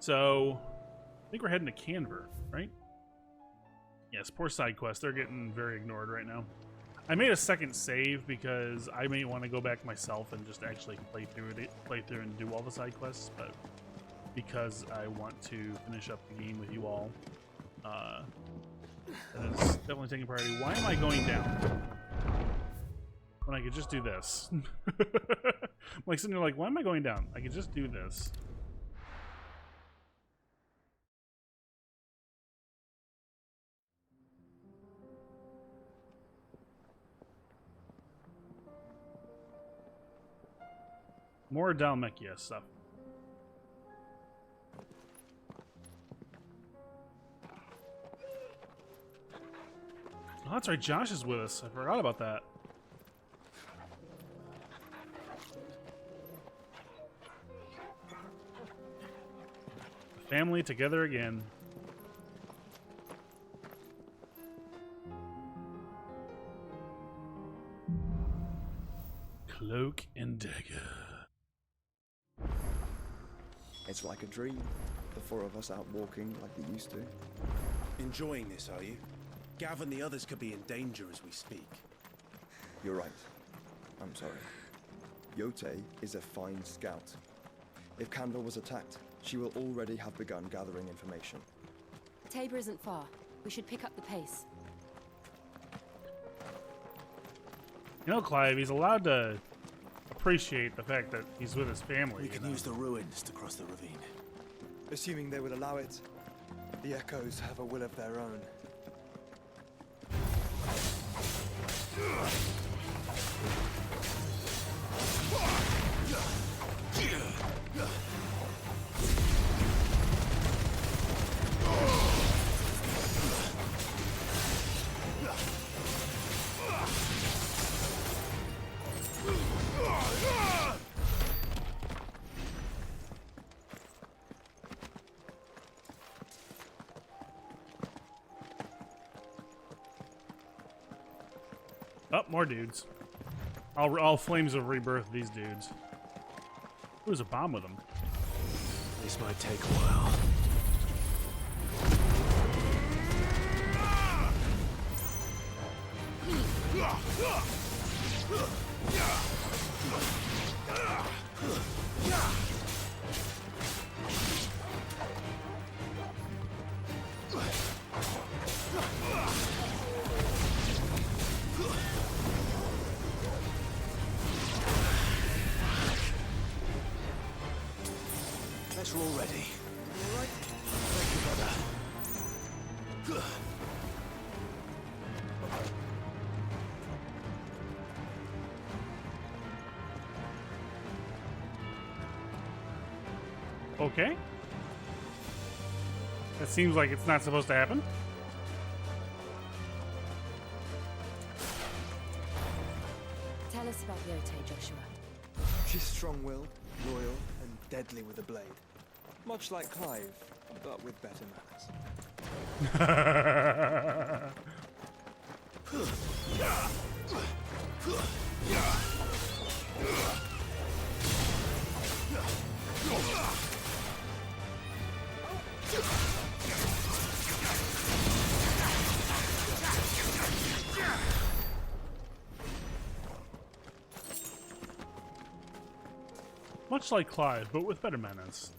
So, I think we're heading to Canver, right? Yes, poor side quests. They're getting very ignored right now. I made a second save because I may want to go back myself and just actually play through and do all the side quests, but because I want to finish up the game with you all, that is definitely taking priority. Why am I going down when I could just do this? I'm like sitting there like, why am I going down? I could just do this. More Dalmekia stuff. Oh, that's right, Josh is with us. I forgot about that. Family together again. Cloak and dagger. It's like a dream. The four of us out walking like we used to. Enjoying this, are you? Gav and the others could be in danger as we speak. You're right. I'm sorry. Yote is a fine scout. If Canva was attacked, she will already have begun gathering information. Tabor isn't far. We should pick up the pace. You know, Clive, he's allowed to appreciate the fact that he's with his family. We can use the ruins to cross the ravine. Assuming they will allow it, the Echoes have a will of their own. Oh, more dudes. All flames of rebirth these dudes. There's a bomb with them. This might take a while. We're all ready. All right. Thank you, brother. Okay. That seems like it's not supposed to happen. Tell us about Yote, Joshua. She's strong-willed, loyal, and deadly with a blade. Much like Clive, but with better manners. Much like Clive, but with better manners.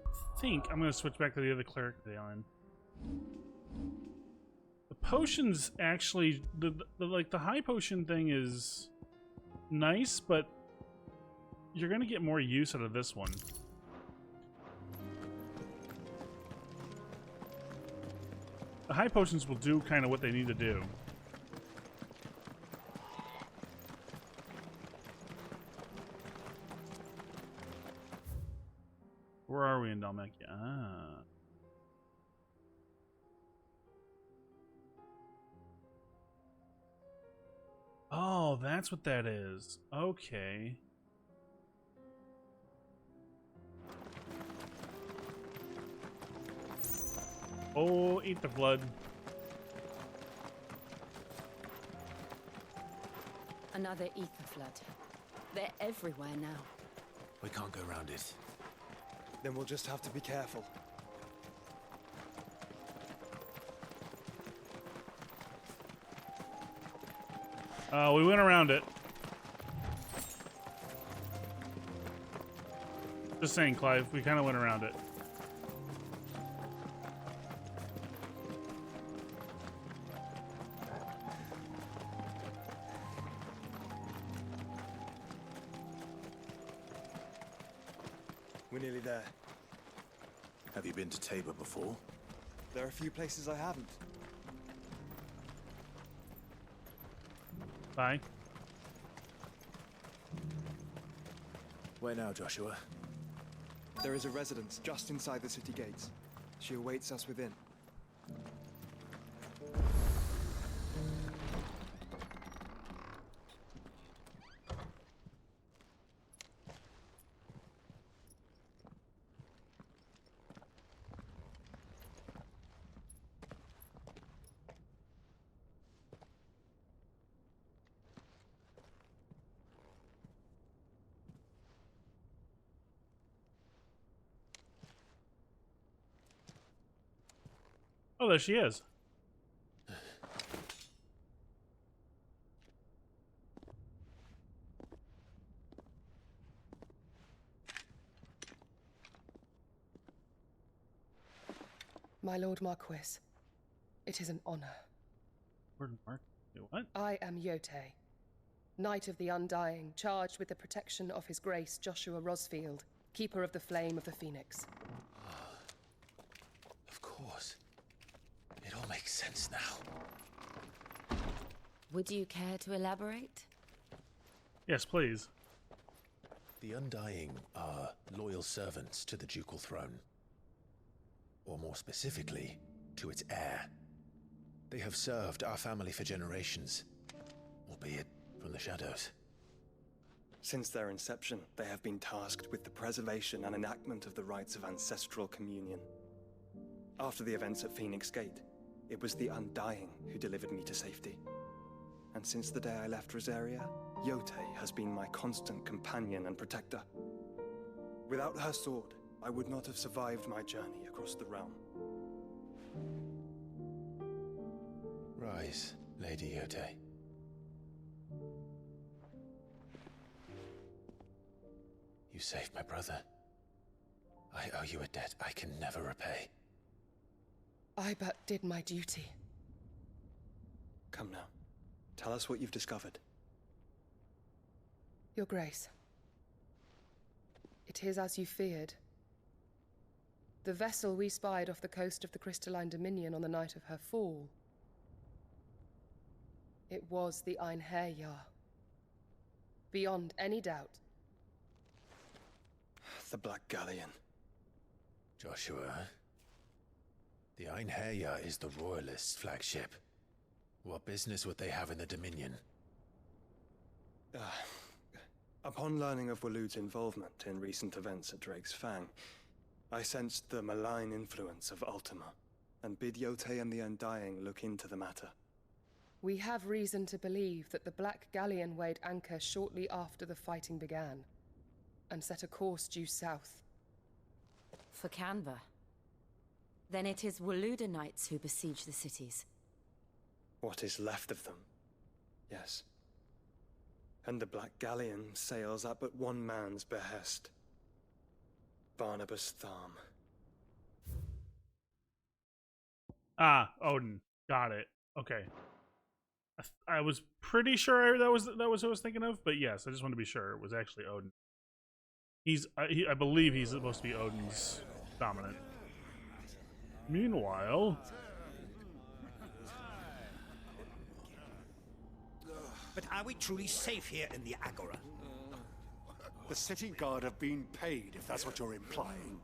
I think I'm going to switch back to the other cleric on. The potions actually, the high potion thing is nice, but you're going to get more use out of this one. The high potions will do kind of what they need to do. Where are we in Dalmekia? Ah. Oh, that's what that is. Okay. Oh, eat the blood. Another ether flood. They're everywhere now. We can't go around it. Then we'll just have to be careful. We went around it. Just saying, Clive, we kind of went around it. We're nearly there. Have you been to Tabor before? There are a few places I haven't. Bye. Where now, Joshua? There is a residence just inside the city gates. She awaits us within. Oh, there she is. My Lord Marquis, it is an honor. Lord Mark, what? I am Yote, Knight of the Undying, charged with the protection of His Grace Joshua Rosfield, Keeper of the Flame of the Phoenix. Of course. It all makes sense now. Would you care to elaborate? Yes, please. The Undying are loyal servants to the ducal throne. Or more specifically, to its heir. They have served our family for generations, albeit from the shadows. Since their inception, they have been tasked with the preservation and enactment of the rites of ancestral communion. After the events at Phoenix Gate, it was the Undying who delivered me to safety. And since the day I left Rosaria, Yote has been my constant companion and protector. Without her sword, I would not have survived my journey across the realm. Rise, Lady Yote. You saved my brother. I owe you a debt I can never repay. I but did my duty. Come now. Tell us what you've discovered. Your Grace. It is as you feared. The vessel we spied off the coast of the Crystalline Dominion on the night of her fall. It was the Einherjar. Beyond any doubt. The Black Galleon. Joshua, the Einherjar is the Royalists' flagship. What business would they have in the Dominion? Upon learning of Waloed's involvement in recent events at Drake's Fang, I sensed the malign influence of Ultima, and bid Yote and the Undying look into the matter. We have reason to believe that the Black Galleon weighed anchor shortly after the fighting began, and set a course due south. For Canva. Then it is Waloed knights who besiege the cities. What is left of them, yes. And the Black Galleon sails at but one man's behest. Barnabas Tharm. Ah, Odin. Got it. Okay. I was pretty sure that was what I was thinking of, but yes, I just want to be sure it was actually Odin. I believe he's supposed to be Odin's dominant. Meanwhile, But are we truly safe here in the Agora? The city guard have been paid, if that's what you're implying.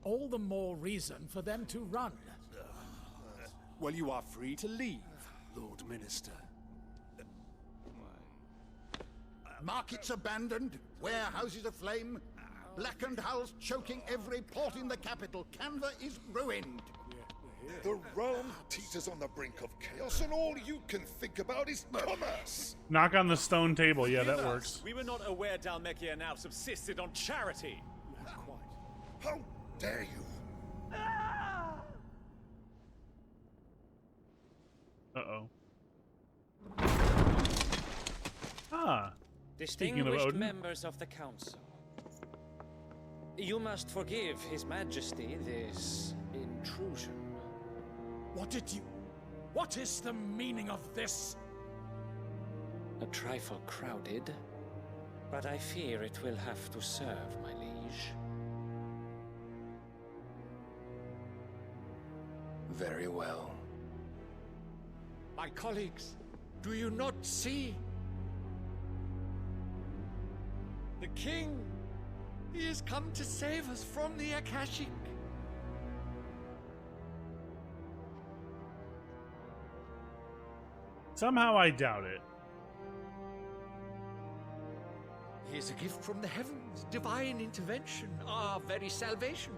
All the more reason for them to run. Well, you are free to leave, Lord Minister. Markets abandoned, warehouses aflame, blackened hulls choking every port in the capital. Canva is ruined. The realm teeters on the brink of chaos, and all you can think about is commerce. knock on the stone table. Yeah, that Forgive us. works. We were not aware Dhalmekia now subsisted on charity. How dare you? Uh-oh. Ah. Speaking of Distinguished Odin. members of the council, you must forgive His Majesty this intrusion. What is the meaning of this? A trifle crowded, but I fear it will have to serve, my liege. Very well. My colleagues, do you not see? The king! He has come to save us from the Akashic. Somehow I doubt it. He is a gift from the heavens, divine intervention, our very salvation.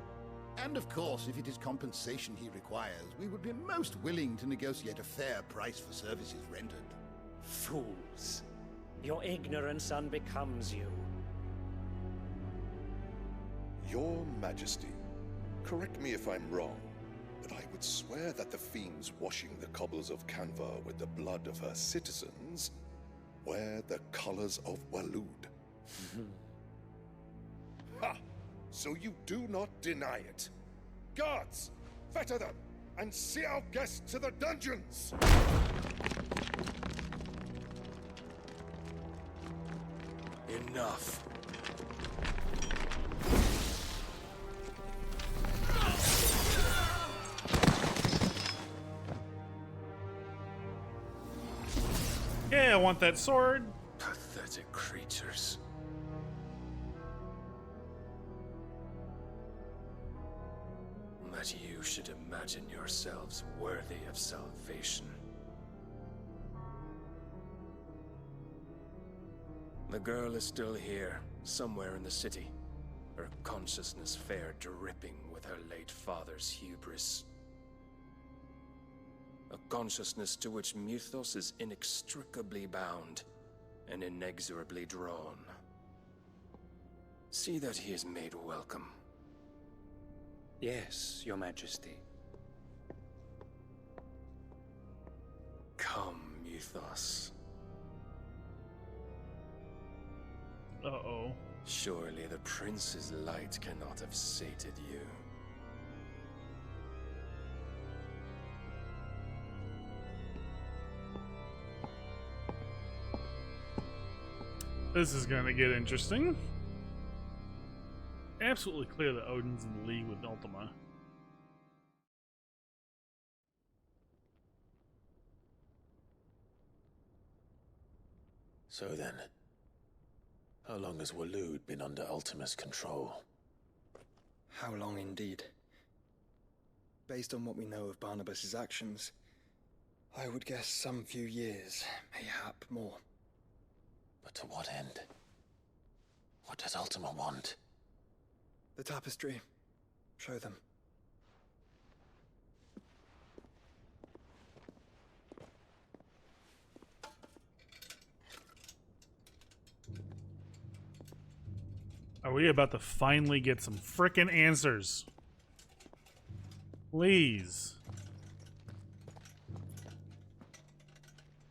And of course, if it is compensation he requires, we would be most willing to negotiate a fair price for services rendered. Fools! Your ignorance unbecomes you. Your Majesty, correct me if I'm wrong, but I would swear that the fiends washing the cobbles of Canva with the blood of her citizens wear the colors of Waloed. Ha! So you do not deny it. Guards, fetter them, and see our guests to the dungeons! Enough. Yeah, I want that sword. Pathetic creatures. That you should imagine yourselves worthy of salvation. The girl is still here, somewhere in the city. Her consciousness fair dripping with her late father's hubris. A consciousness to which Mythos is inextricably bound and inexorably drawn. See that he is made welcome. Yes, Your Majesty. Come, Mythos. Uh-oh. Surely the prince's light cannot have sated you. This is gonna get interesting. Absolutely clear that Odin's in the league with Ultima. So then, how long has Waloed been under Ultima's control? How long indeed? Based on what we know of Barnabas's actions, I would guess some few years, mayhap more. But to what end? What does Ultima want? The tapestry. Show them. Are we about to finally get some frickin' answers? Please.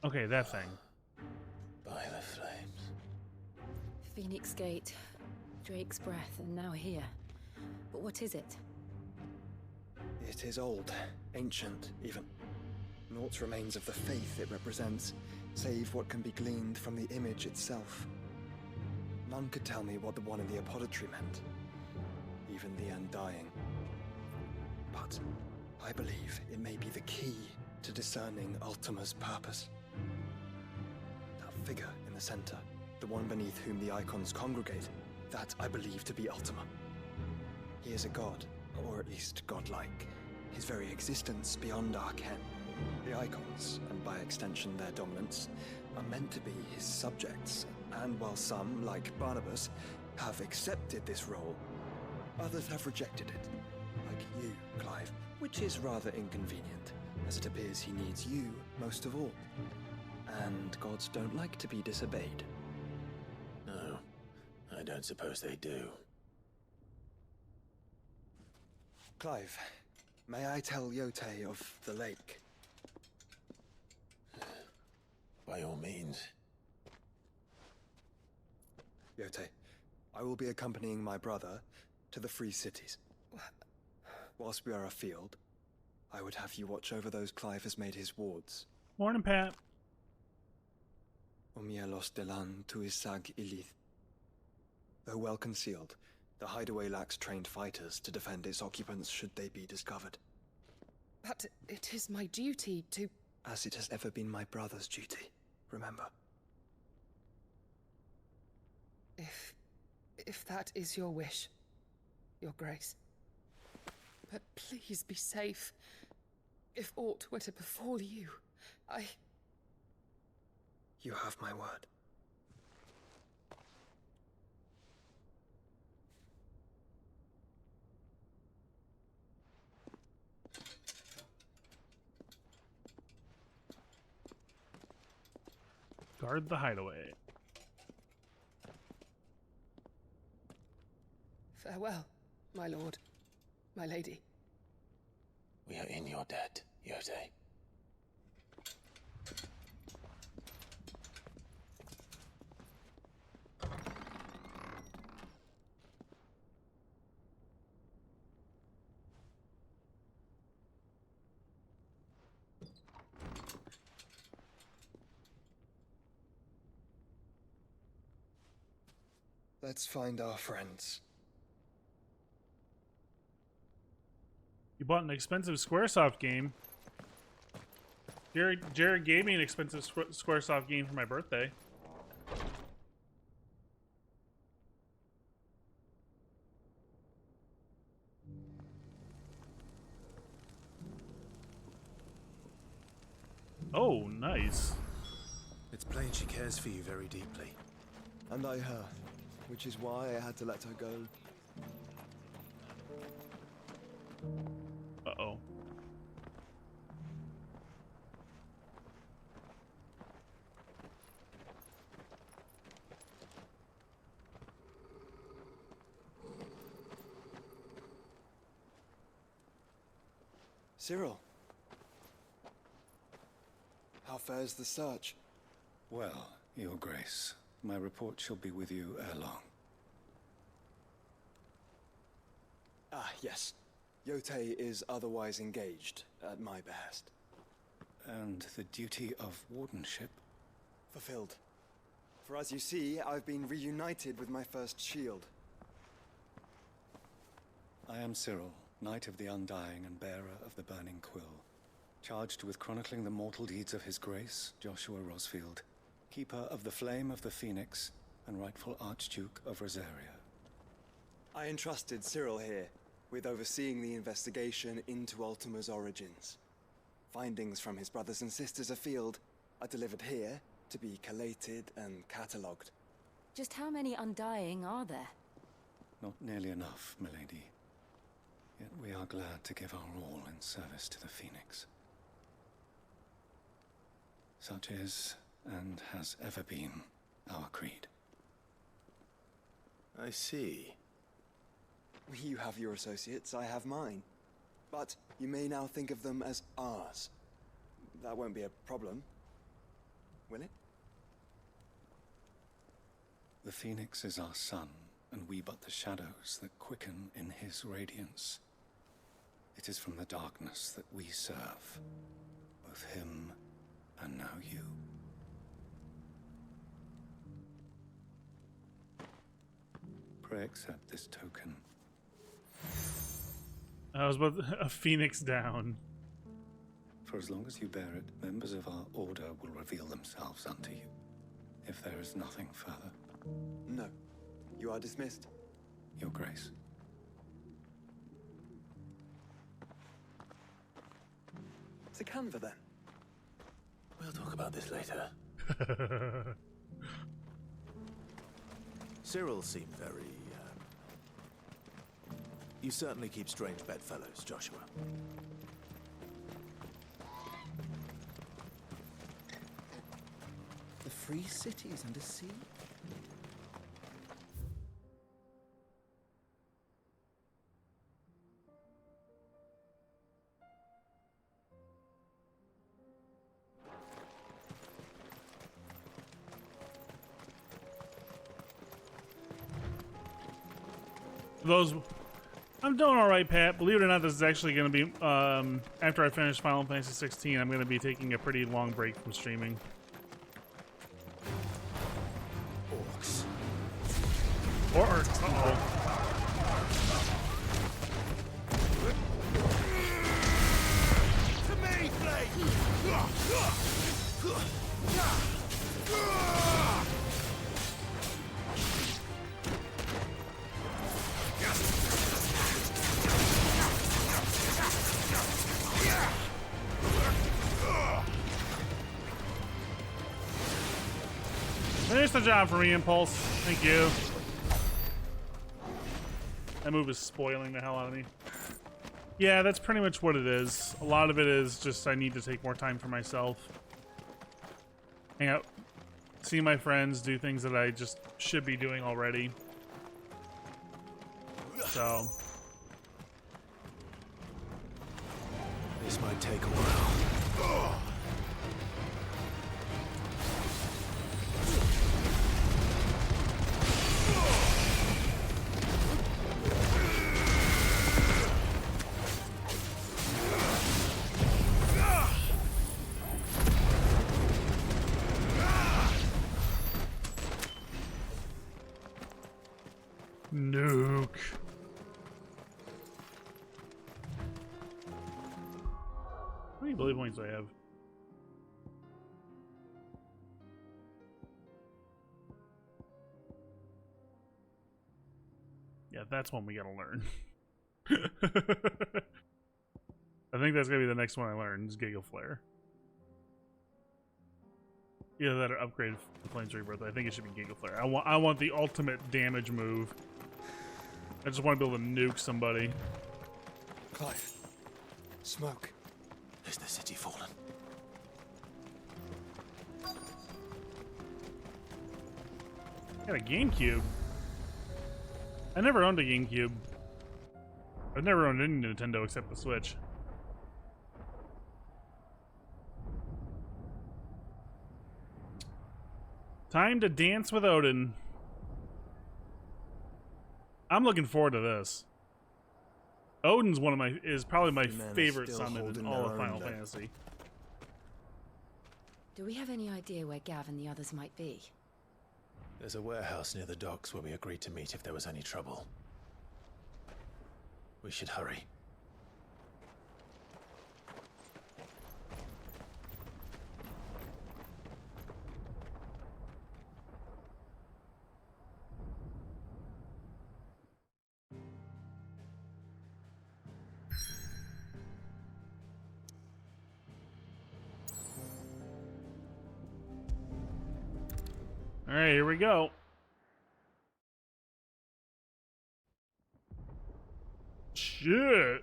Okay, that thing. By the flames. Phoenix Gate, Drake's Breath, and now here. But what is it? It is old, ancient, even. Naught remains of the faith it represents, save what can be gleaned from the image itself. None could tell me what the one in the apothecary meant, even the Undying. But I believe it may be the key to discerning Ultima's purpose. That figure in the center, the one beneath whom the icons congregate, that I believe to be Ultima. He is a god, or at least godlike. His very existence beyond our ken. The icons, and by extension their dominance, are meant to be his subjects, and while some, like Barnabas, have accepted this role, others have rejected it. Like you, Clive, which is rather inconvenient, as it appears he needs you most of all. And gods don't like to be disobeyed. No, I don't suppose they do. Clive, may I tell Yote of the lake? By all means. Yote, I will be accompanying my brother to the Free Cities. Whilst we are afield, I would have you watch over those Clive has made his wards. Morning, Pat. Omielos delan tuisag ilith. Though well concealed, the hideaway lacks trained fighters to defend its occupants should they be discovered. But it is my duty to... As it has ever been my brother's duty, remember. If that is your wish, Your Grace. But please be safe. If aught were to befall you, You have my word. Guard the hideaway. Farewell, my lord, my lady. We are in your debt, Yote. Let's find our friends. You bought an expensive Squaresoft game. Jared gave me an expensive Squaresoft game for my birthday. Oh, nice. It's plain she cares for you very deeply. And I her, which is why I had to let her go. Uh-oh. Cyril. How fares the search? Well, Your Grace, my report shall be with you ere long. Ah, yes. Yote is otherwise engaged, at my behest. And the duty of wardenship? Fulfilled. For as you see, I've been reunited with my first shield. I am Cyril, Knight of the Undying and bearer of the Burning Quill, charged with chronicling the mortal deeds of His Grace, Joshua Rosfield, keeper of the Flame of the Phoenix and rightful Archduke of Rosaria. I entrusted Cyril here with overseeing the investigation into Ultima's origins. Findings from his brothers and sisters afield are delivered here to be collated and catalogued. Just how many Undying are there? Not nearly enough, milady. Yet we are glad to give our all in service to the Phoenix. Such is, and has ever been, our creed. I see. You have your associates, I have mine. But you may now think of them as ours. That won't be a problem, will it? The Phoenix is our sun, and we but the shadows that quicken in his radiance. It is from the darkness that we serve, both him and now you. Pray accept this token. I was about a phoenix down. For as long as you bear it, members of our order will reveal themselves unto you, if there is nothing further. No. You are dismissed. Your Grace. To Canva, then. We'll talk about this later. Cyril seemed very, You certainly keep strange bedfellows, Joshua. The Free Cities under siege? Those, I'm doing all right, Pat. Believe it or not, this is actually going to be after I finish Final Fantasy 16. I'm going to be taking a pretty long break from streaming. Orcs. Or uh-oh. To me, Blade! Finish the job for me, Impulse. Thank you. That move is spoiling the hell out of me. Yeah, that's pretty much what it is. A lot of it is just I need to take more time for myself. Hang out, see my friends, do things that I just should be doing already. So. This might take a while. Nuke. How many believe points do I have? Yeah, that's one we gotta learn. I think that's gonna be the next one I learn is Giga Flare. Either that or upgrade Flames Rebirth. I think it should be Giga Flare. I want the ultimate damage move. I just want to be able to nuke somebody. Clive. Smoke. Is the city fallen? Got a GameCube. I never owned a GameCube. I've never owned any Nintendo except the Switch. Time to dance with Odin. I'm looking forward to this. Odin's is probably my favorite summon in all of Final Fantasy. Do we have any idea where Gav and the others might be? There's a warehouse near the docks where we agreed to meet if there was any trouble. We should hurry. All right, here we go. Shit.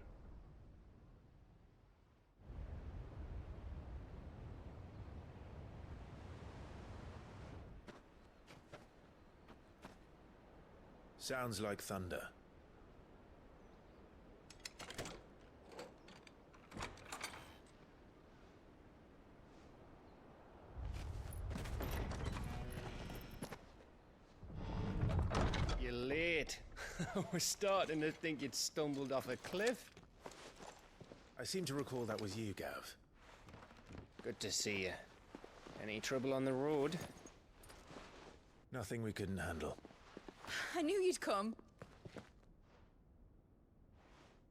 Sounds like thunder. You're late. I was starting to think you'd stumbled off a cliff. I seem to recall that was you, Gav. Good to see you. Any trouble on the road? Nothing we couldn't handle. I knew you'd come.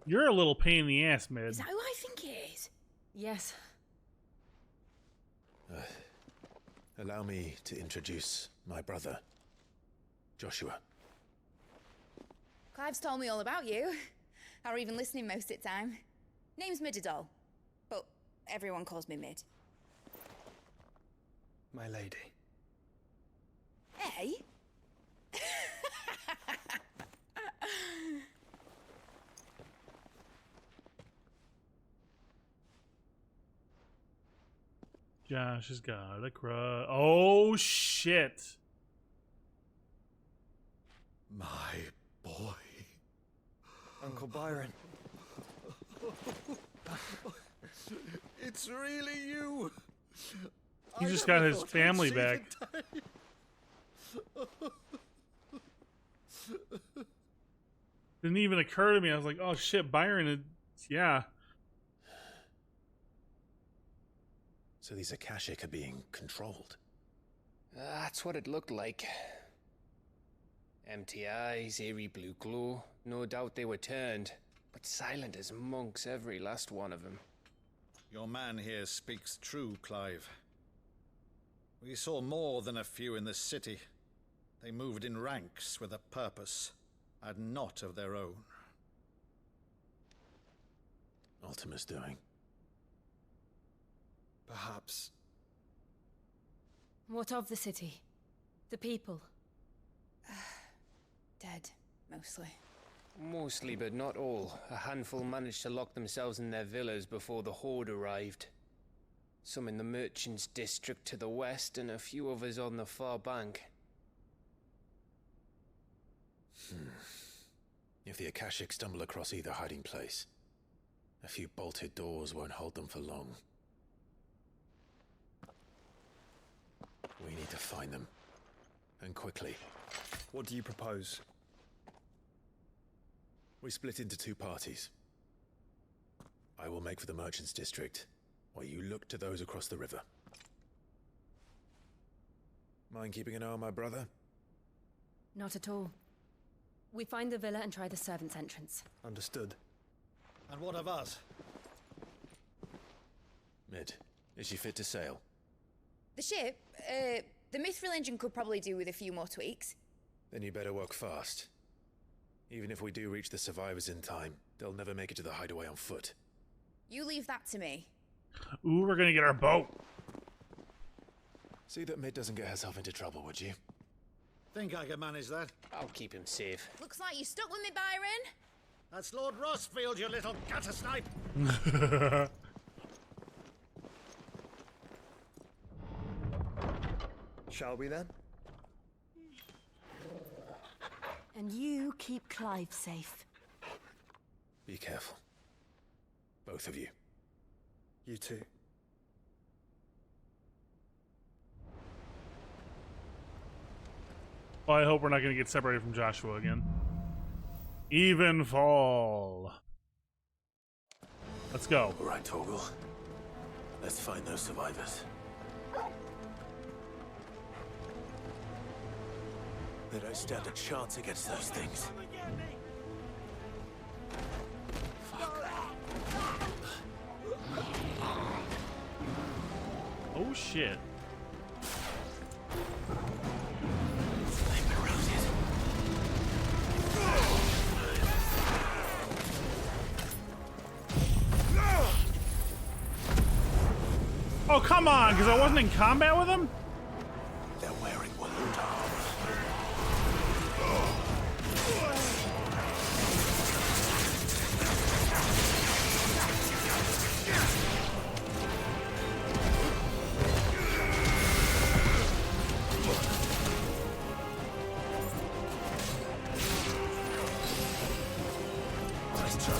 You're a little pain in the ass, Mid. Is that who I think it is? Yes. Allow me to introduce my brother, Joshua. Clive's told me all about you. Or even listening most of the time. Name's Midadol, but everyone calls me Mid. My lady. Hey? Josh has got a crush. Oh, shit. My boy. Uncle Byron. It's really you. He just got his family back. Didn't even occur to me. I was like, oh shit, Byron, yeah. So these Akashic are being controlled. That's what it looked like. Empty eyes, eerie blue glow. No doubt they were turned, but silent as monks, every last one of them. Your man here speaks true, Clive. We saw more than a few in this city. They moved in ranks with a purpose, and not of their own. Ultima's doing. Perhaps. What of the city? The people? Dead, mostly. Mostly, but not all. A handful managed to lock themselves in their villas before the Horde arrived. Some in the Merchants' District to the west, and a few others on the far bank. If the Akashic stumble across either hiding place, a few bolted doors won't hold them for long. We need to find them. And quickly. What do you propose? We split into two parties. I will make for the Merchants' District, while you look to those across the river. Mind keeping an eye on my brother? Not at all. We find the villa and try the servants' entrance. Understood. And what of us? Mid, is she fit to sail? The ship, the Mithril engine could probably do with a few more tweaks. Then you better work fast. Even if we do reach the survivors in time, they'll never make it to the hideaway on foot. You leave that to me. Ooh, we're gonna get our boat. See that Mid doesn't get herself into trouble, would you? Think I can manage that? I'll keep him safe. Looks like you stuck with me, Byron. That's Lord Rossfield, you little gutter snipe! Shall we then? And you keep Clive safe. Be careful. Both of you. You too. Well, I hope we're not going to get separated from Joshua again. Evenfall. Let's go. All right, Torgal. Let's find those survivors. They don't stand a chance against those things. Oh shit. Oh, come on, because I wasn't in combat with him? They're wearing Walloon armor. Nice try.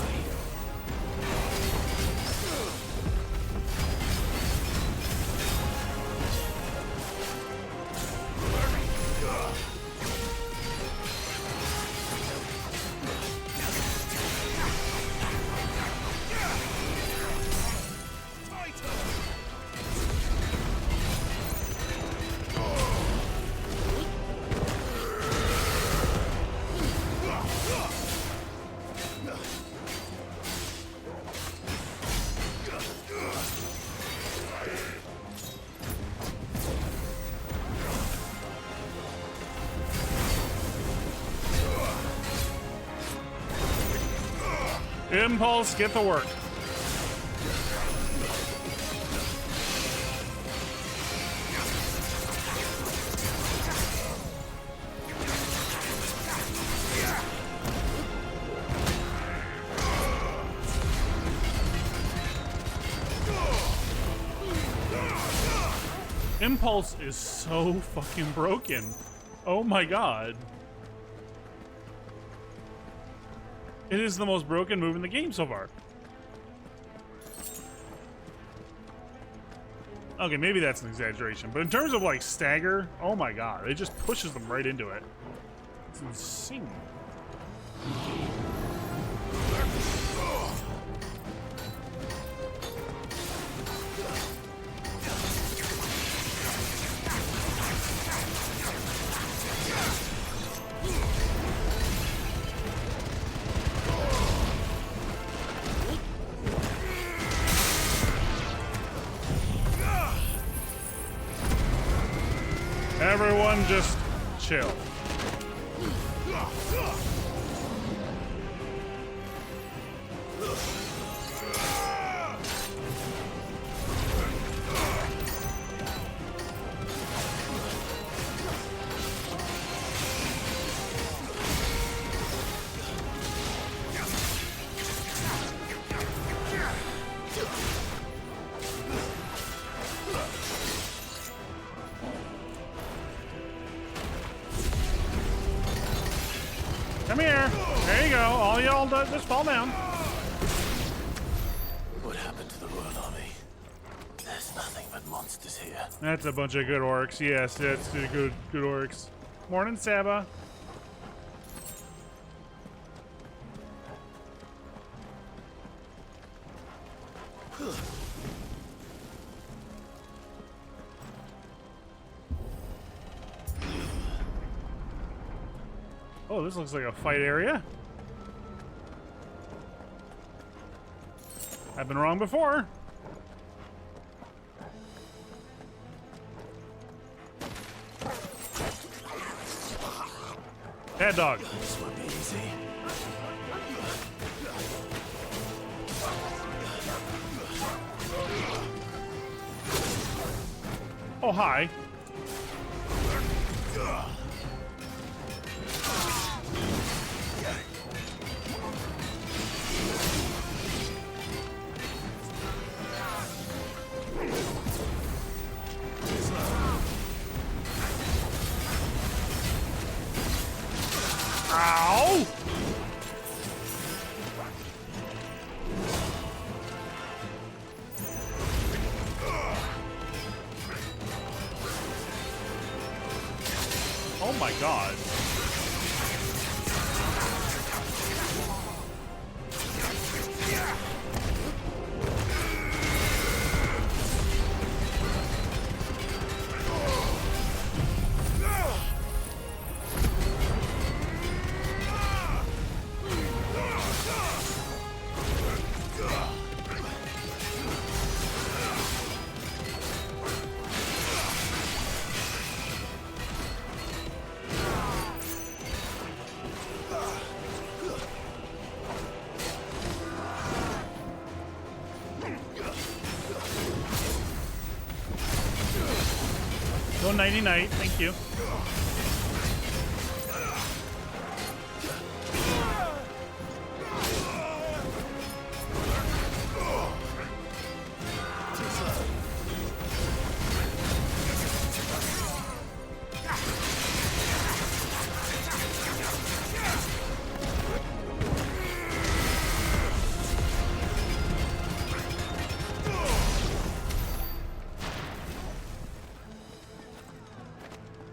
Impulse, get to work. Impulse is so fucking broken. Oh my god. It is the most broken move in the game so far. Okay, maybe that's an exaggeration, but in terms of like stagger, oh my god, it just pushes them right into it. It's insane. everyone just chill. Come here. There you go. All y'all just fall down. What happened to the Royal Army? There's nothing but monsters here. That's a bunch of good orcs. Yes, that's good orcs. Morning, Saba. Oh, this looks like a fight area. I've been wrong before. Bad dog. This won't be easy. Oh, hi. Ow! Oh my god. Go nighty night, thank you.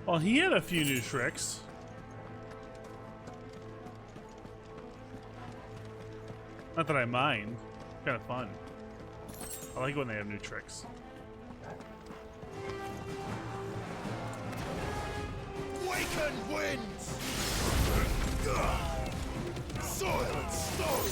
Well, he had a few new tricks. Not that I mind. Kind of fun. I like when they have new tricks. Waken winds! Soil and stone!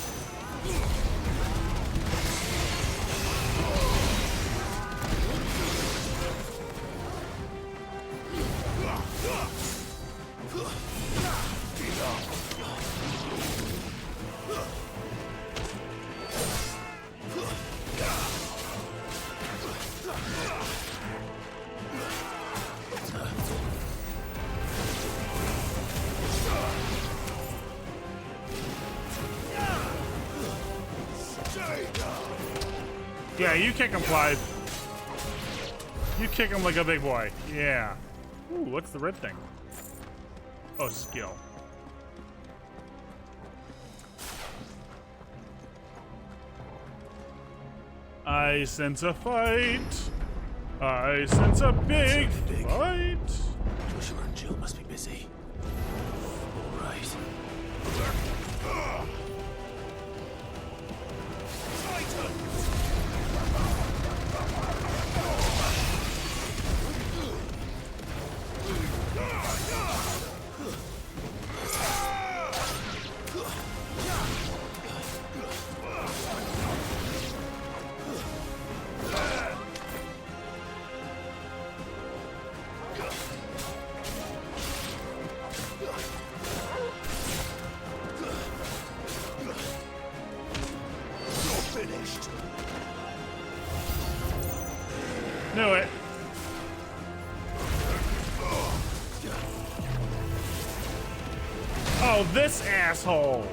Yeah, you kick him, Clive. You kick him like a big boy. Yeah. Ooh, what's the red thing? Oh, skill. I sense a fight. I sense a big fight. Joshua and Jill must be busy. All right. finished. Knew it. Oh, this asshole.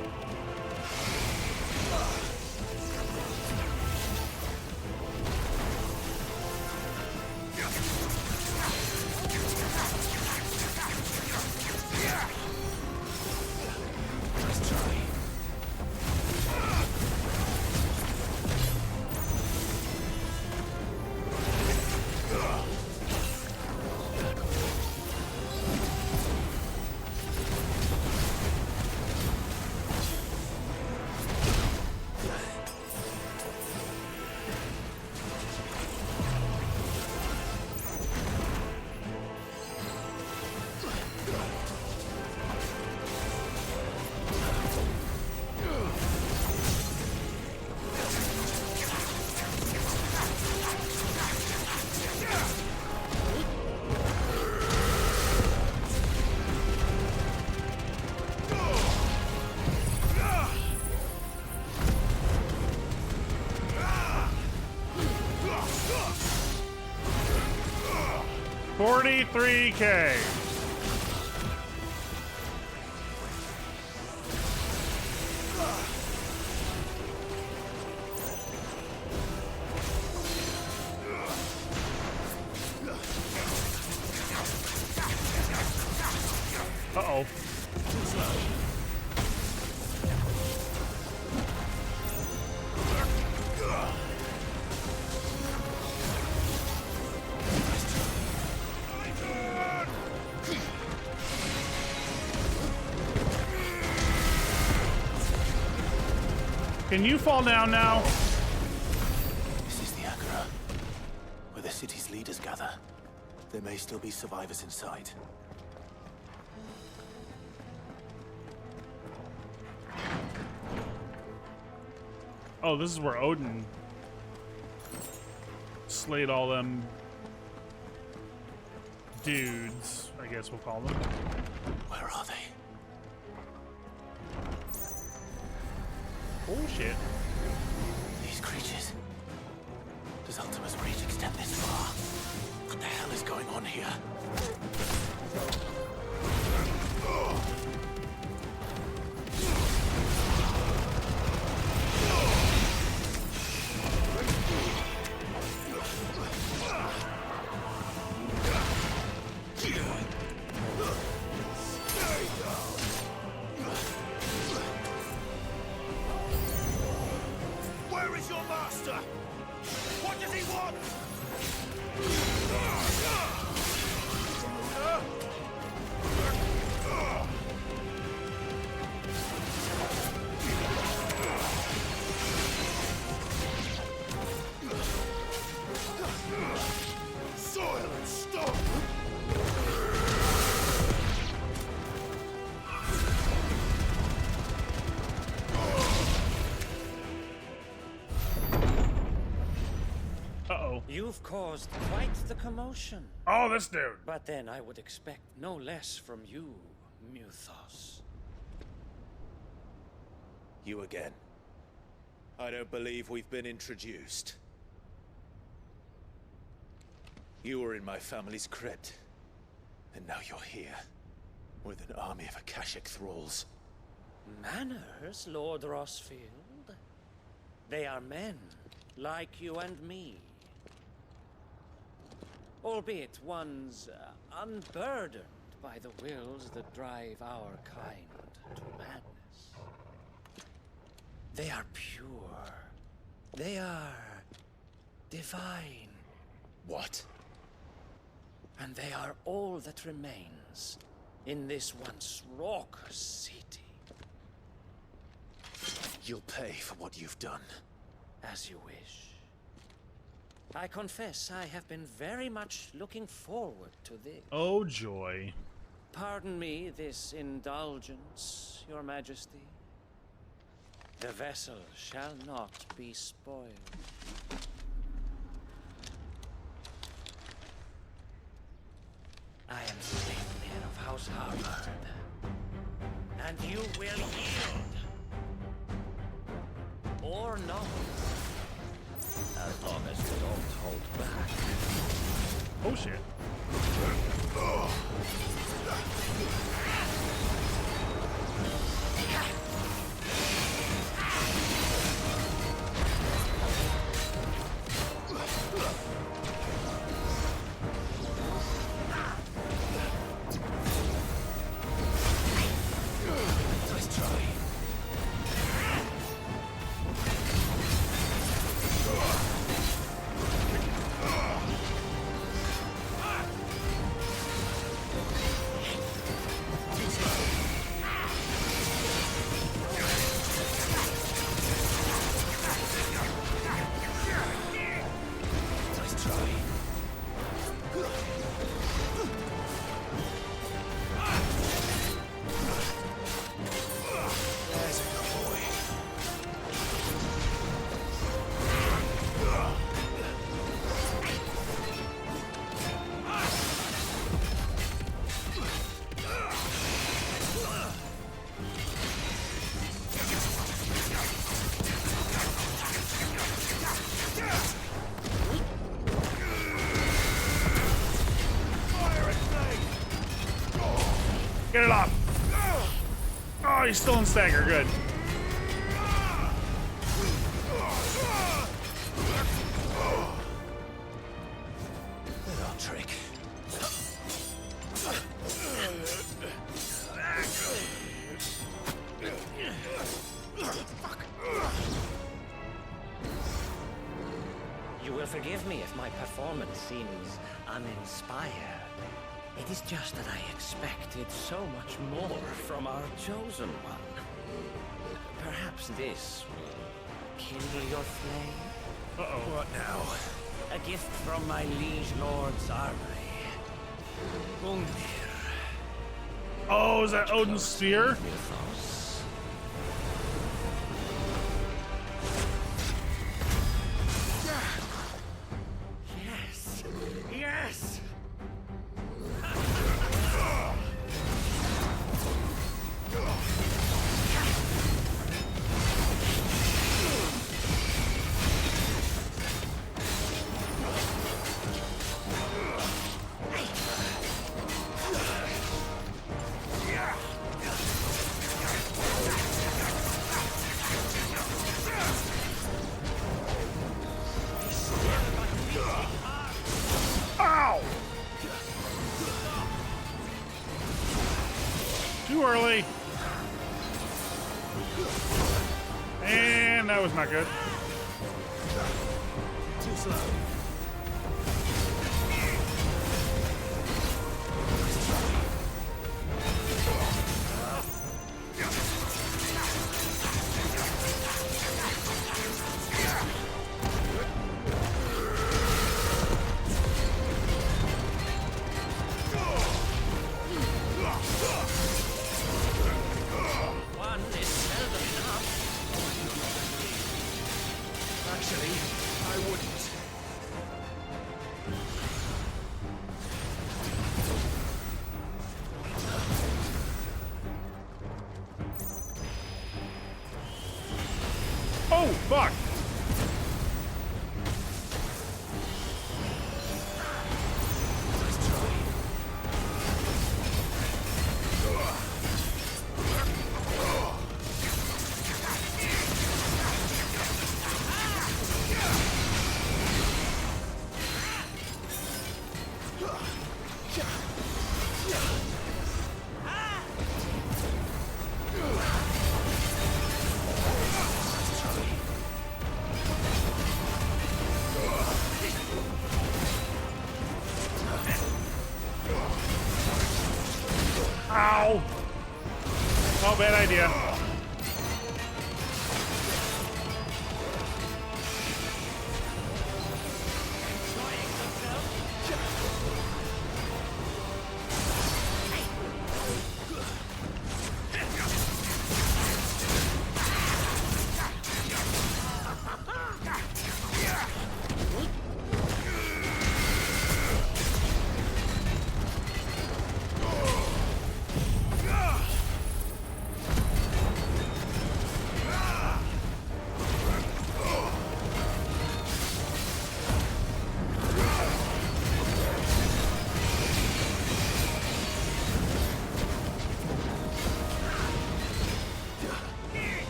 $43K. Uh-oh. Can you fall down now? This is the Agora, where the city's leaders gather. There may still be survivors inside. Oh, this is where Odin slayed all them dudes, I guess we'll call them. Where are they? Oh shit. These creatures. Does Ultima's reach extend this far? What the hell is going on here? Where is your master? What does he want? Soil and stone! Uh-oh. You've caused quite the commotion. Oh, this dude. But then I would expect no less from you, Muthos. You again. I don't believe we've been introduced. You were in my family's crypt, and now you're here, with an army of Akashic thralls. Manners, Lord Rosfield? They are men, like you and me. Albeit ones unburdened by the wills that drive our kind to madness. They are pure. They are divine. What? And they are all that remains in this once raucous city. You'll pay for what you've done. As you wish. I confess I have been very much looking forward to this. Oh, joy. Pardon me this indulgence, Your Majesty. The vessel shall not be spoiled. I am Sleipnir of House Harvard, and you will yield. Or not. As long as you don't hold back. Oh shit. Nice try. Get it off. Oh, he's still in stagger. Good. Little trick. You will forgive me if my performance seems uninspired. It is just that I expected so much more from our chosen one. Perhaps this will kindle your flame? Uh-oh. What now? A gift from my liege lord's armory. Gungnir. Oh, is that Odin's spear? Mythos. Yes! Yes! Ow! Too early. And that was not good. Too slow. One is seldom enough. Actually, I wouldn't. Oh, fuck! Ow! Oh, bad idea.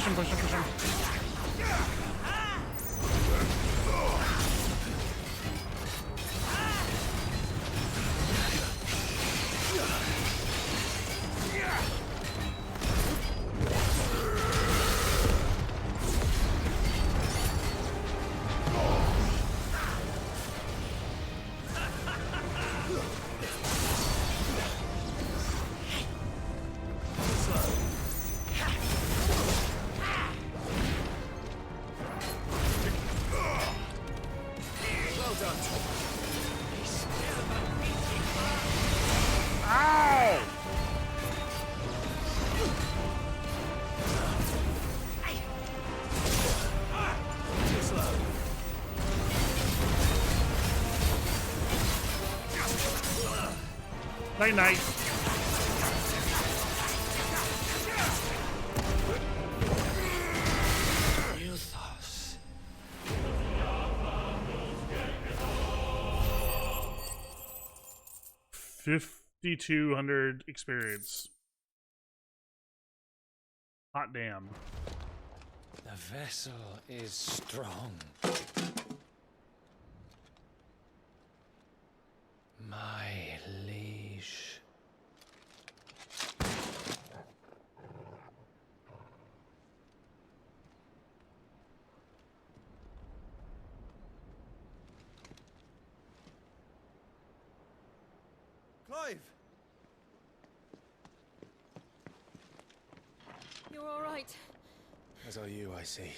him, push him, push him. Night night. Mythos. 5,200 experience. Hot damn. The vessel is strong. My liege. Clive! You're all right. As are you, I see.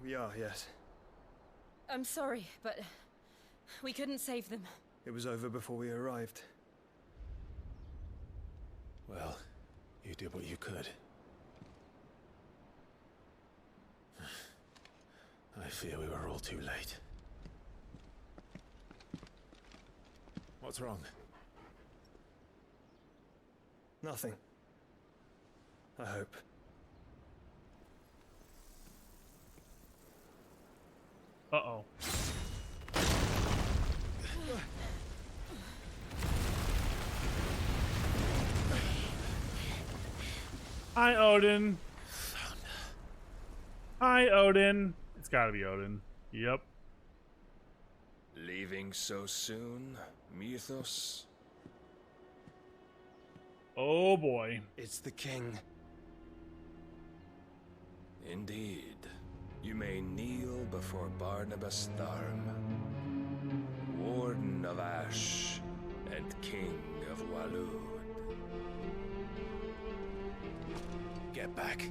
We are, yes. I'm sorry, but we couldn't save them. It was over before we arrived. Well, you did what you could. I fear we were all too late. What's wrong? Nothing. I hope. Uh-oh. Hi, Odin. Hi, Odin. It's gotta be Odin. Yep. Leaving so soon, Mythos? Oh boy. It's the king. Indeed. You may kneel before Barnabas Tharm, Warden of Ash and King of Waloed. Get back.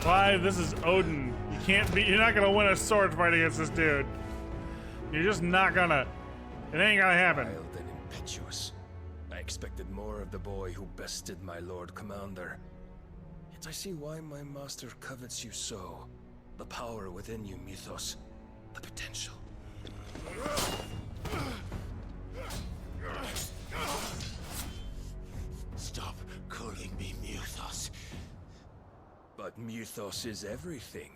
Clive, this is Odin. You can't be. You're not gonna win a sword fight against this dude. You're just not gonna. It ain't gonna happen. Wild and impetuous. I expected more of the boy who bested my Lord Commander. Yet I see why my master covets you so. The power within you, Mythos. The potential. Stop calling me Mythos. But Mythos is everything.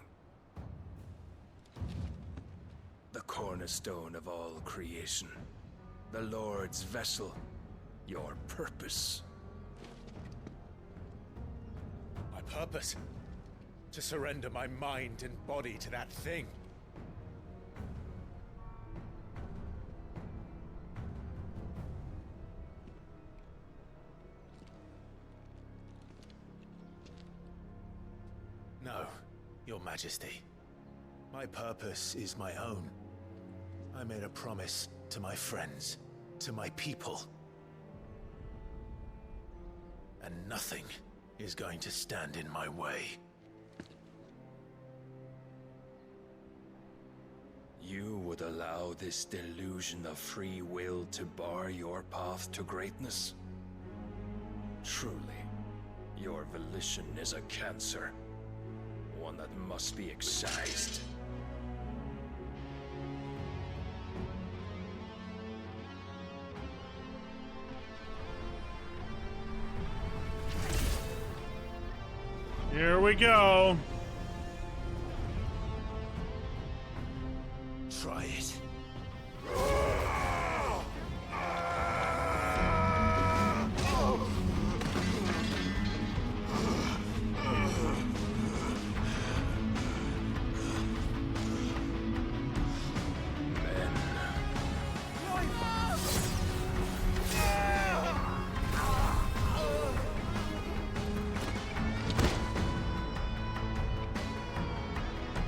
The cornerstone of all creation. The Lord's vessel. Your purpose. My purpose? To surrender my mind and body to that thing. No, Your Majesty. My purpose is my own. I made a promise to my friends, to my people. And nothing is going to stand in my way. You would allow this delusion of free will to bar your path to greatness? Truly, your volition is a cancer. One that must be excised. Here we go. Try it.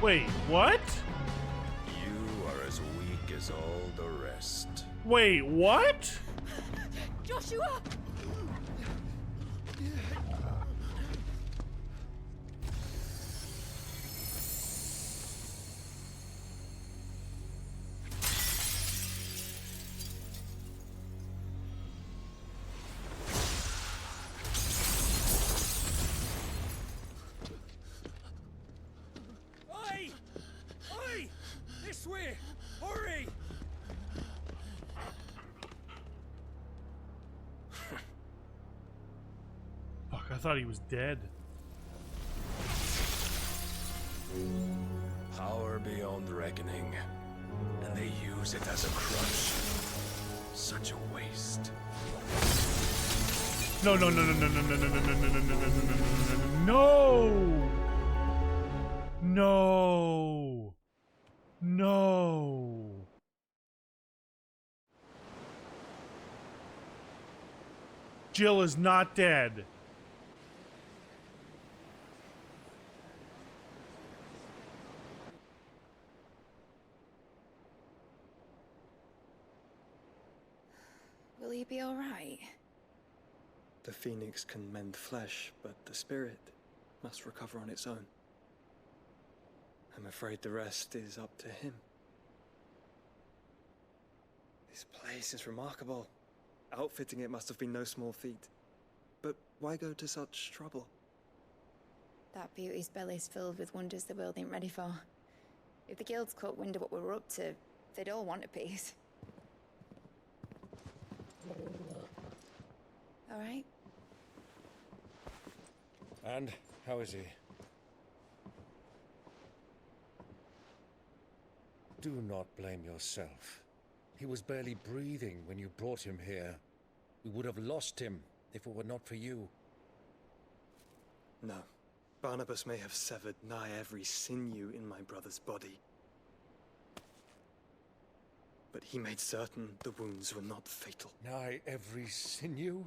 Wait, what? You are as weak as all the rest. Wait, what? Joshua! Oi! Oi! This way! Hurry! Fuck, I thought he was dead. Power beyond reckoning, and they use it as a crutch. Such a waste. No, no, no, no, no, no, no, no, no, no, no, no, no, no, no, no. Jill is not dead. Will he be alright? The phoenix can mend flesh, but the spirit must recover on its own. I'm afraid the rest is up to him. This place is remarkable. Outfitting it must have been no small feat. But why go to such trouble? That beauty's belly's filled with wonders the world ain't ready for. If the guilds caught wind of what we were up to, they'd all want a piece. All right? And how is he? Do not blame yourself. He was barely breathing when you brought him here. We would have lost him if it were not for you. No. Barnabas may have severed nigh every sinew in my brother's body. But he made certain the wounds were not fatal. Nigh every sinew?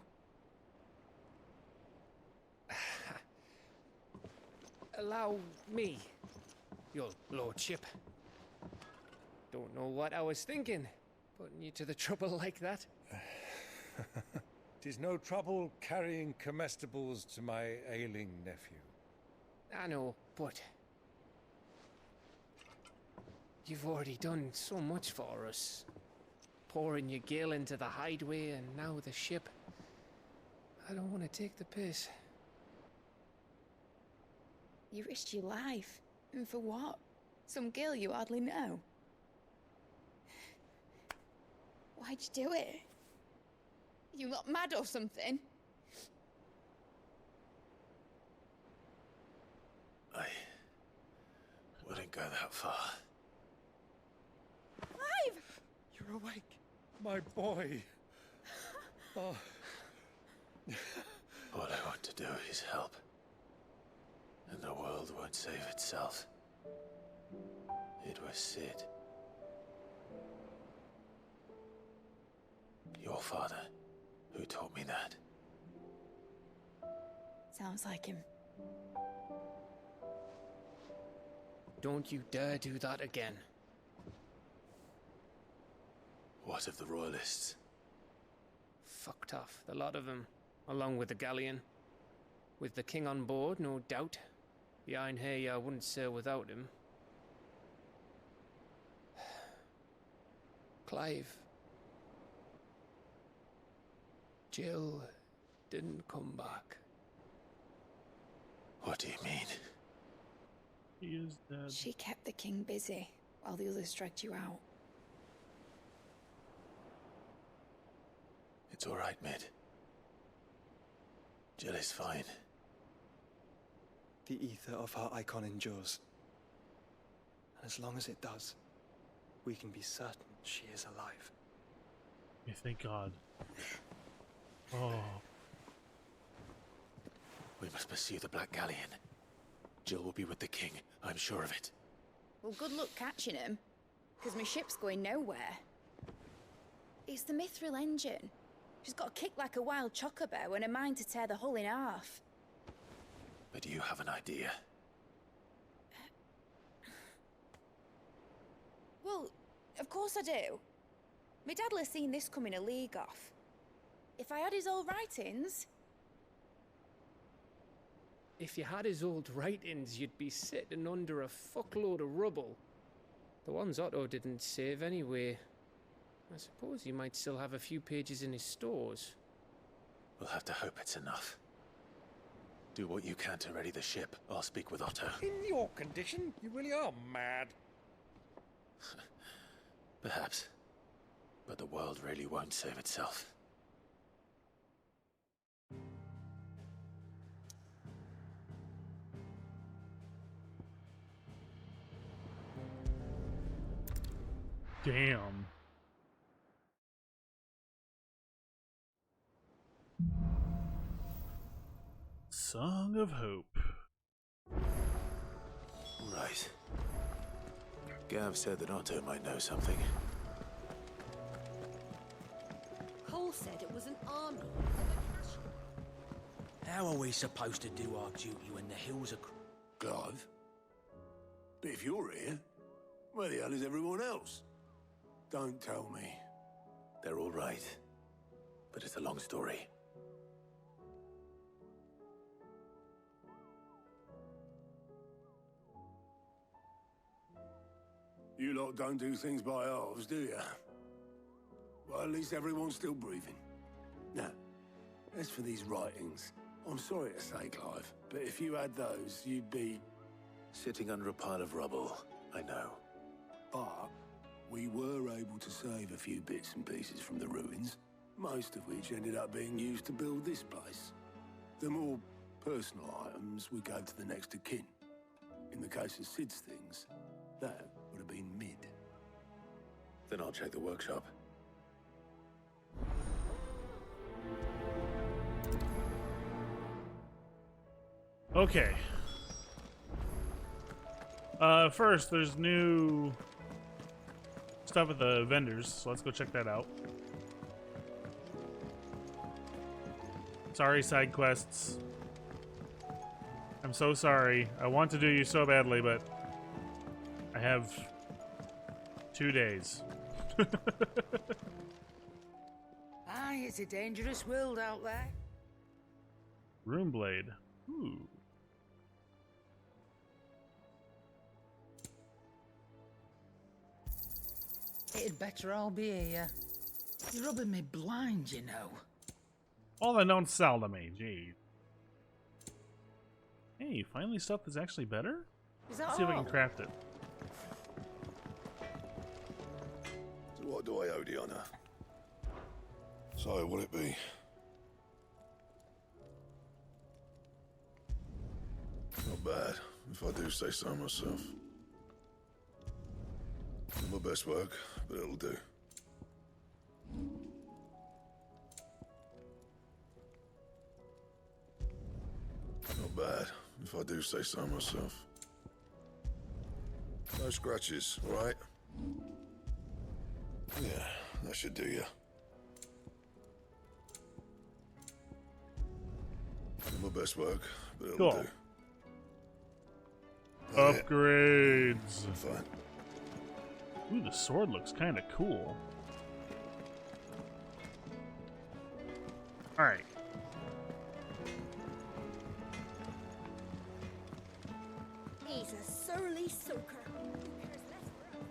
Allow me, your lordship. Don't know what I was thinking, putting you to the trouble like that. 'Tis no trouble carrying comestibles to my ailing nephew. I know, but you've already done so much for us. Pouring your gil into the hideaway and now the ship. I don't want to take the piss. You risked your life. And for what? Some girl you hardly know. Why'd you do it? You not mad or something? I wouldn't go that far. Clive! You're awake, my boy. Oh. All I want to do is help. And the world won't save itself. It was Sid. Your father, who taught me that. Sounds like him. Don't you dare do that again. What of the Royalists? Fucked off, the lot of them, along with the galleon. With the king on board, no doubt. Behind here, I wouldn't sail without him. Clive. Jill didn't come back. What do you mean? He is dead. She kept the king busy while the others dragged you out. It's all right, Mid. Jill is fine. The ether of her icon endures. And as long as it does, we can be certain she is alive. Yeah, thank God. Oh. We must pursue the Black Galleon. Jill will be with the king, I'm sure of it. Well, good luck catching him, because my ship's going nowhere. It's the Mithril engine. She's got a kick like a wild chocobo and a mind to tear the hull in half. But you have an idea. Well, of course I do. My dad'll have seen this coming a league off. If I had his old writings... If you had his old writings, you'd be sitting under a fuckload of rubble. The ones Otto didn't save anyway. I suppose he might still have a few pages in his stores. We'll have to hope it's enough. Do what you can to ready the ship. I'll speak with Otto. In your condition, you really are mad. Perhaps. But the world really won't save itself. Damn. Song of Hope. Right. Gav said that Otto might know something. Cole said it was an army. How are we supposed to do our duty when the hills are... Clive? But if you're here, where the hell is everyone else? Don't tell me. They're all right. But it's a long story. You lot don't do things by halves, do you? Well, at least everyone's still breathing. Now, as for these writings, I'm sorry to say, Clive, but if you had those, you'd be... Sitting under a pile of rubble, I know. But we were able to save a few bits and pieces from the ruins, most of which ended up being used to build this place. The more personal items we gave to the next of kin. In the case of Sid's things, that would have been Mid. Then I'll check the workshop. Okay. First, there's new stuff at the vendors, so let's go check that out. Sorry, side quests. I'm so sorry. I want to do you so badly, but I have 2 days. Aye, it's a dangerous world out there. Runeblade. Ooh. It'd better all be here. You're rubbing me blind, you know. All that don't sell to me, jeez. Hey, finally stuff that's actually better? Is that Let's see if I can all? craft it. So what do I owe the honor? So, will it be? Not bad, if I do say so myself. Not my best work, but it'll do. Not bad, if I do say so myself. No scratches, all right? Yeah, that should do you. Not my best work, but it'll Cool. do. Upgrades. Fine. Ooh, the sword looks kind of cool. All right. He's a surly soaker. Who cares less for us?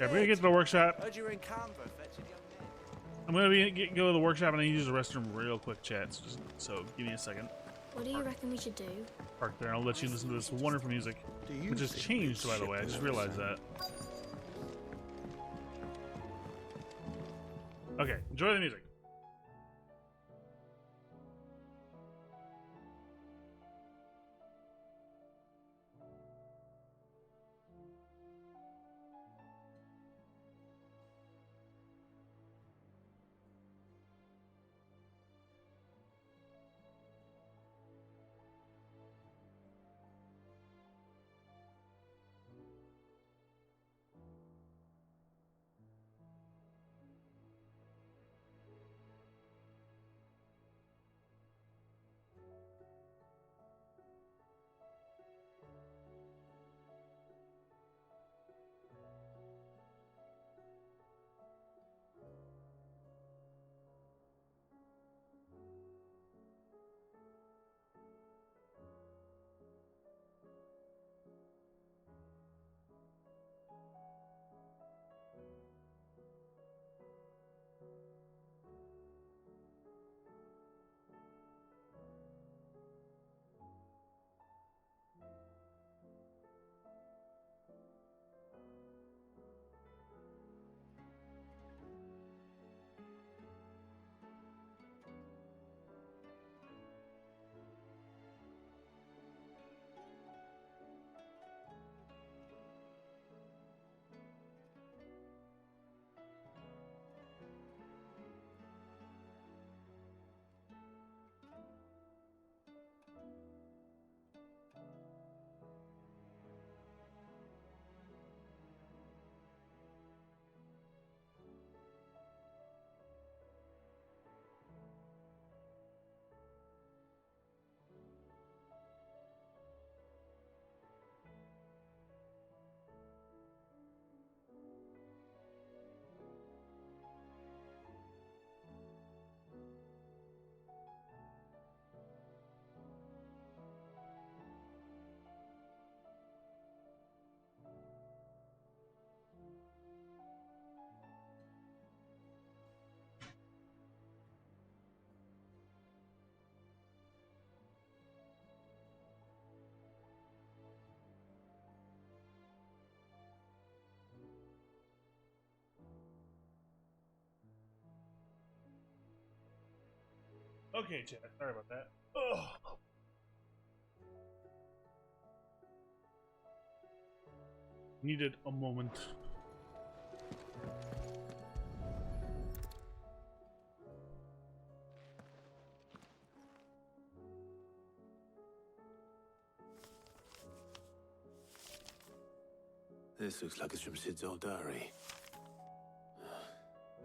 Yeah, we're gonna get to the workshop. Heard you were in Canberra fetching young men. I'm gonna go to the workshop and I use the restroom real quick, chat. So give me a second. What do you reckon we should do? Park there. I'll let you listen to this wonderful music, which has changed, by the way. I just realized that. Okay, enjoy the music. Okay, chat. Sorry about that. Ugh. Needed a moment. This looks like it's from Sid's old diary.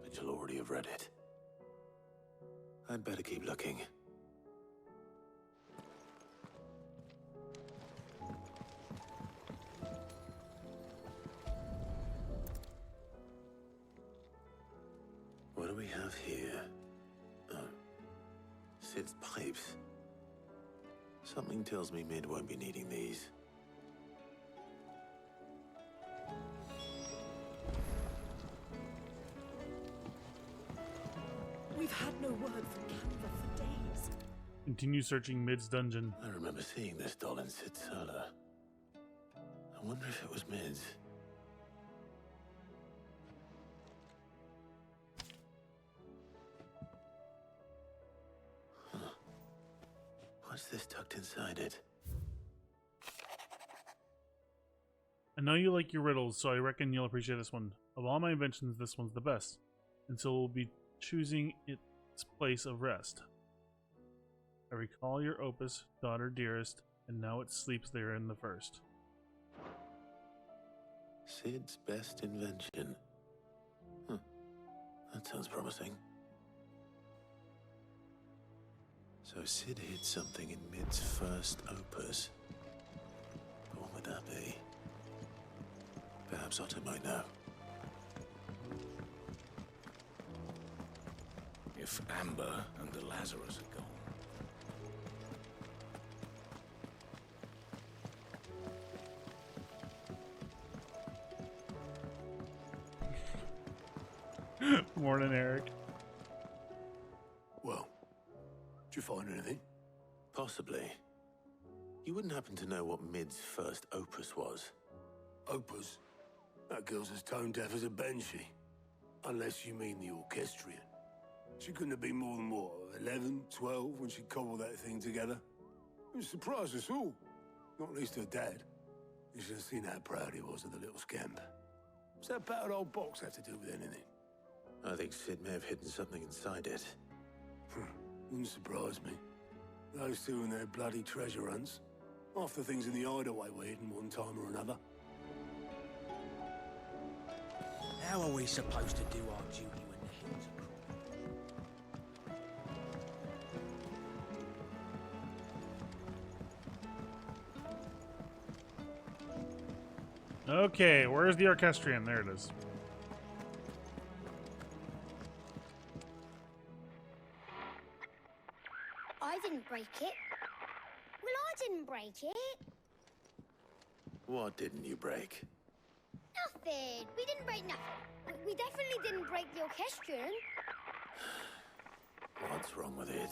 But you'll already have read it. I'd better keep looking. What do we have here? Oh. Sid's pipes. Something tells me Mid won't be needing these. We've had no word from Canva for days. Continue searching Mid's dungeon. I remember seeing this doll in Sid's cellar. I wonder if it was Mid's. Huh. What's this tucked inside it? I know you like your riddles, so I reckon you'll appreciate this one. Of all my inventions, this one's the best. And so we'll be choosing its place of rest. I recall your opus, daughter dearest, and now it sleeps there in the first. Sid's best invention. Huh. That sounds promising. So Sid hid something in Mid's first opus. But what would that be? Perhaps Otto might know. If Amber and the Lazarus are gone. Morning, Eric. Well, did you find anything? Possibly. You wouldn't happen to know what Mid's first opus was? Opus? That girl's as tone deaf as a banshee. Unless you mean the orchestrion. She couldn't have been more than, what, 11, 12 when she cobbled that thing together? It surprised us all. Not least her dad. You should have seen how proud he was of the little scamp. What's that battered old box have to do with anything? I think Sid may have hidden something inside it. Wouldn't surprise me. Those two and their bloody treasure hunts. Half the things in the hideaway were hidden one time or another. How are we supposed to do our duty when the hills are Okay, where's the orchestrion? There it is. I didn't break it. Well, I didn't break it. What didn't you break? Nothing. We didn't break nothing. We definitely didn't break the orchestrion. What's wrong with it?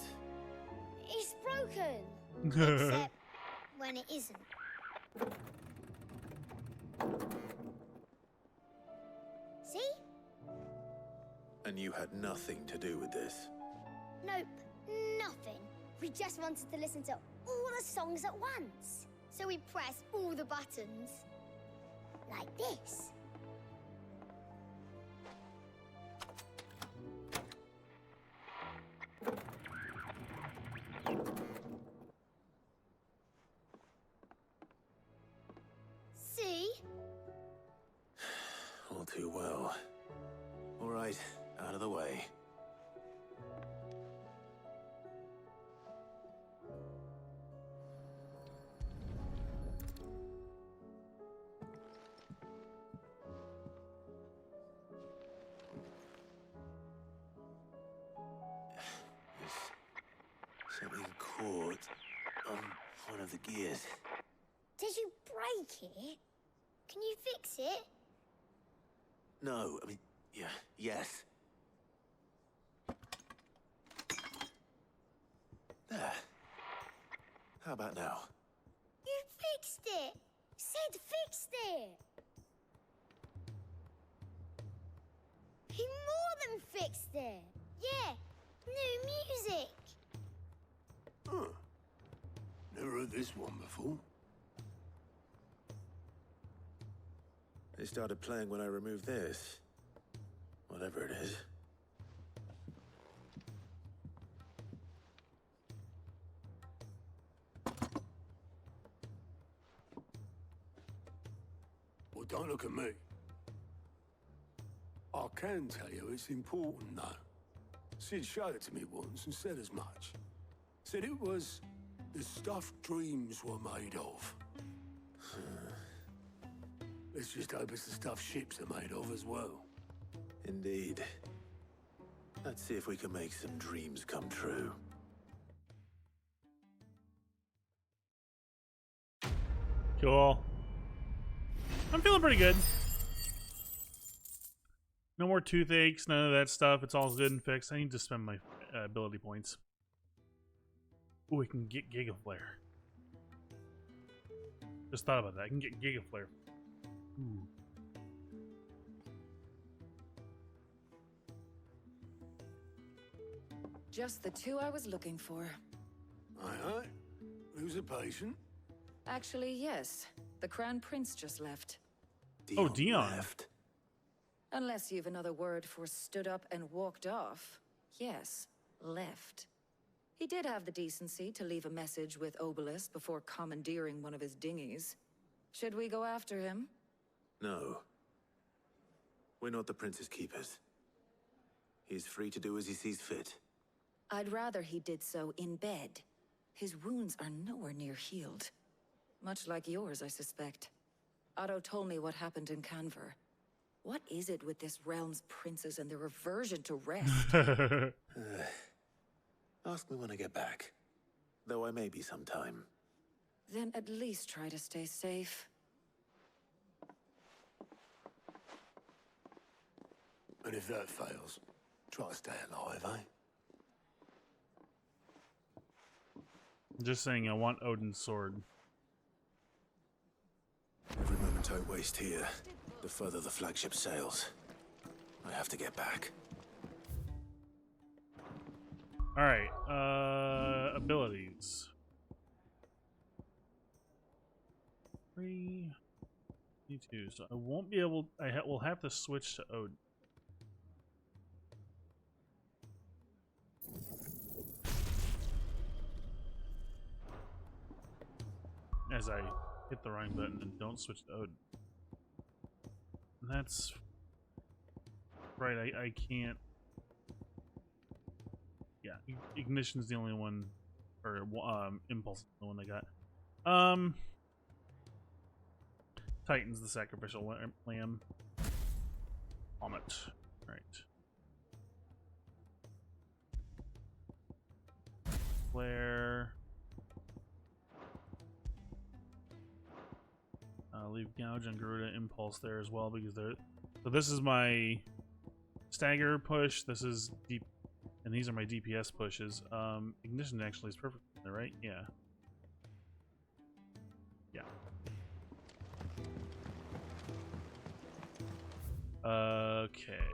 It's broken. Except when it isn't. See? And you had nothing to do with this? Nope, nothing. We just wanted to listen to all the songs at once. So we pressed all the buttons. Like this. See? All too well. All right, out of the way. Something caught on one of the gears. Did you break it? Can you fix it? No, I mean, yeah, yes. There. How about now? You fixed it! Sid fixed it! He more than fixed it! Yeah, new music! Huh. Never heard this one before. They started playing when I removed this. Whatever it is. Well, don't look at me. I can tell you it's important, though. Sid showed it to me once and said as much. Said it was the stuff dreams were made of. Let's just hope it's the stuff ships are made of as well. Indeed. Let's see if we can make some dreams come true. Cool. I'm feeling pretty good. No more toothaches, none of that stuff. It's all good and fixed. I need to spend my ability points. Ooh, we can get Giga Flare. Just thought about that. I can get Giga Flare. Ooh. Just the two I was looking for. Aye. Lose a patient? Actually, yes. The Crown Prince just left. Oh, Dion. Left. Unless you've another word for stood up and walked off. Yes, left. He did have the decency to leave a message with Obelisk before commandeering one of his dinghies. Should we go after him? No. We're not the Prince's keepers. He's free to do as he sees fit. I'd rather he did so in bed. His wounds are nowhere near healed. Much like yours, I suspect. Otto told me what happened in Canver. What is it with this realm's princes and their aversion to rest? Ask me when I get back. Though I may be sometime. Then at least try to stay safe. And if that fails? Try to stay alive, eh? Just saying, I want Odin's sword. Every moment I waste here, the further the flagship sails. I have to get back. Alright, abilities. 3, 2, so I won't be able, will have to switch to Odin. As I hit the wrong button and don't switch to Odin. And that's right, I can't. Yeah, Ignition's the only one, or Impulse is the one I got. Titan's the sacrificial lamb. Vomit. Alright. Flare. Leave Gouge and Garuda Impulse there as well because they're. So this is my stagger push. This is deep, and these are my DPS pushes. Ignition actually is perfect there, right? Yeah. Yeah. Okay.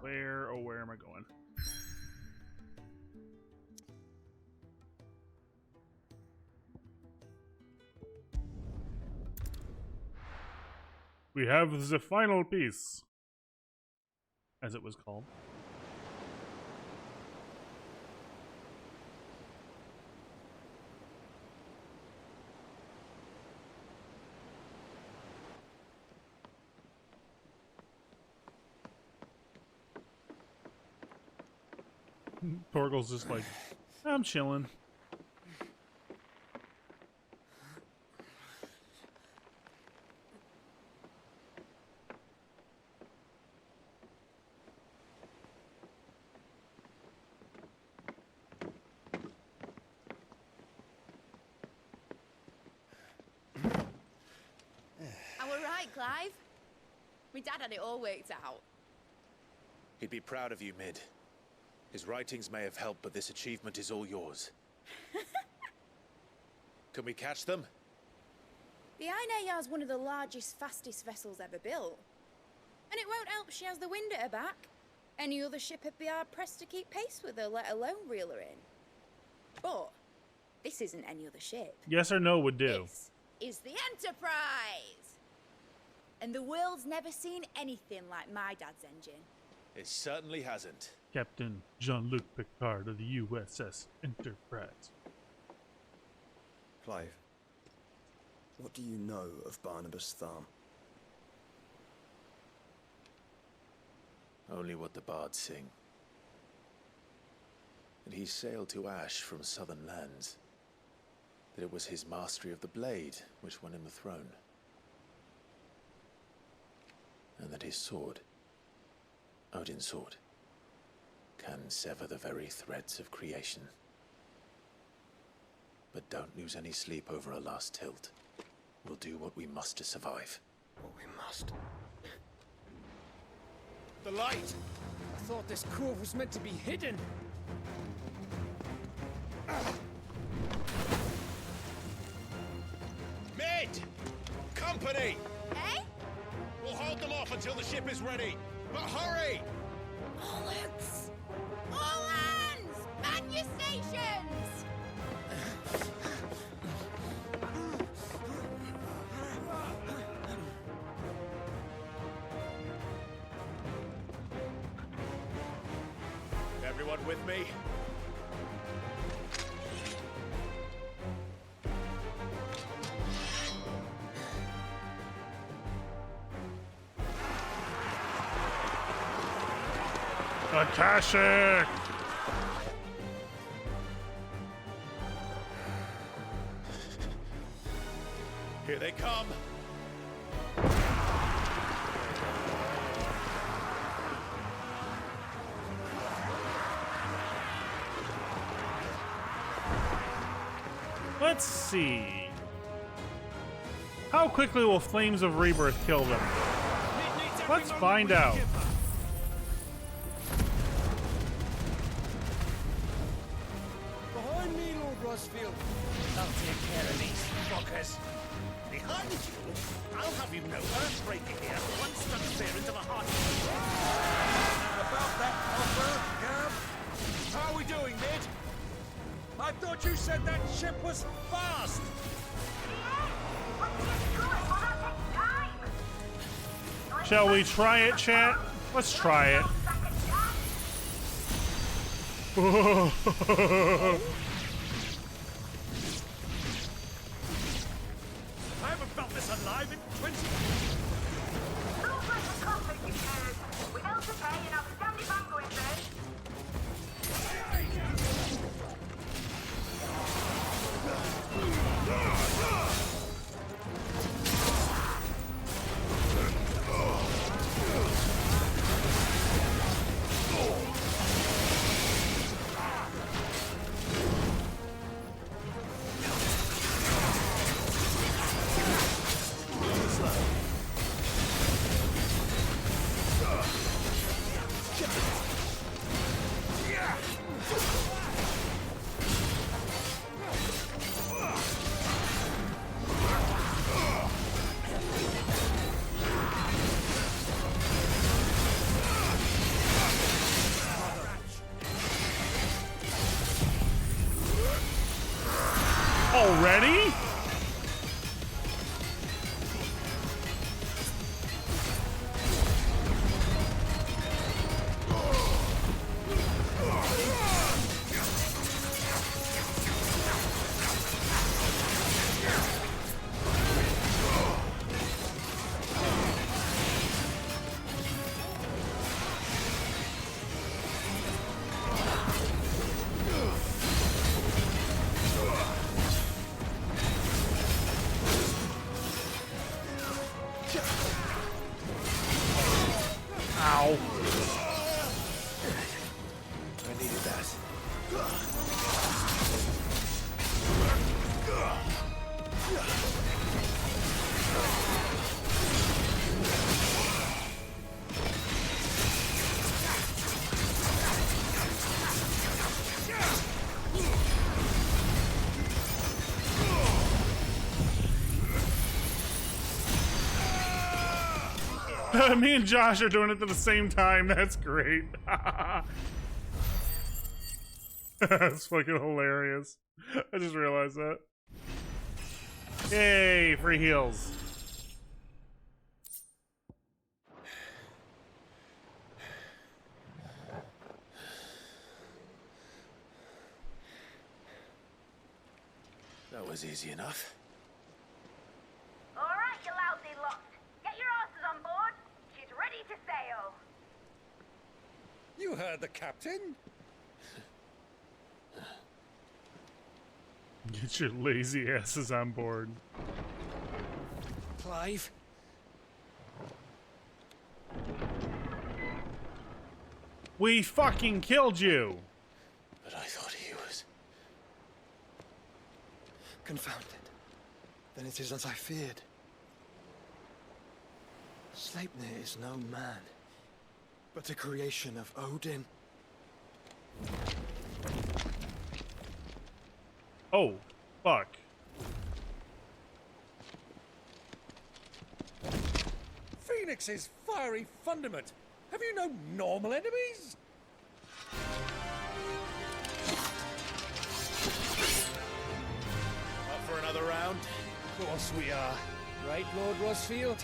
Where am I going? We have the final piece, as it was called. Torgal's just like, I'm chilling. Clive. My dad had it all worked out. He'd be proud of you, Mid. His writings may have helped, but this achievement is all yours. Can we catch them? The Aine is one of the largest, fastest vessels ever built. And it won't help she has the wind at her back. Any other ship would be hard-pressed to keep pace with her, let alone reel her in. But this isn't any other ship. Yes or no would do. This is the Enterprise! And the world's never seen anything like my dad's engine. It certainly hasn't. Captain Jean-Luc Picard of the USS Enterprise. Clive, what do you know of Barnabas Tharm? Only what the bards sing. That he sailed to Ash from southern lands. That it was his mastery of the blade which won him the throne. And that his sword, Odin's sword, can sever the very threads of creation. But don't lose any sleep over a last tilt. We'll do what we must to survive. What we must. The light! I thought this cove was meant to be hidden. Mid! Company! Eh? We'll hold them off until the ship is ready. But hurry! Bollocks! All hands! Man your stations! Everyone with me? Akashic! Here they come! Let's see. How quickly will Flames of Rebirth kill them? Let's find out. take care of these fuckers. Behind you, I'll have you know Earthbreaker here once struck fear into the heart of the About that offer, Gav? How are we doing, mid? I thought you said that ship was fast! Shall we try it, chat? Let's try it. I haven't felt this alive in 20 years. Looks like the conflict is heard. With El Tapé and our standing back going first. Already? Ow. I needed that. Me and Josh are doing it at the same time. That's great. That's fucking hilarious. I just realized that. Yay, free heals. That was easy enough. All right, you lousy lot. Get your asses on board. She's ready to sail. You heard the captain. Get your lazy asses on board. Clive? We fucking killed you. But I thought he was... Confounded. Then it is as I feared. Sleipnir is no man, but a creation of Odin. Oh, fuck. Phoenix's fiery fundament. Have you no normal enemies? Up for another round? Of course we are. Right, Lord Rosfield?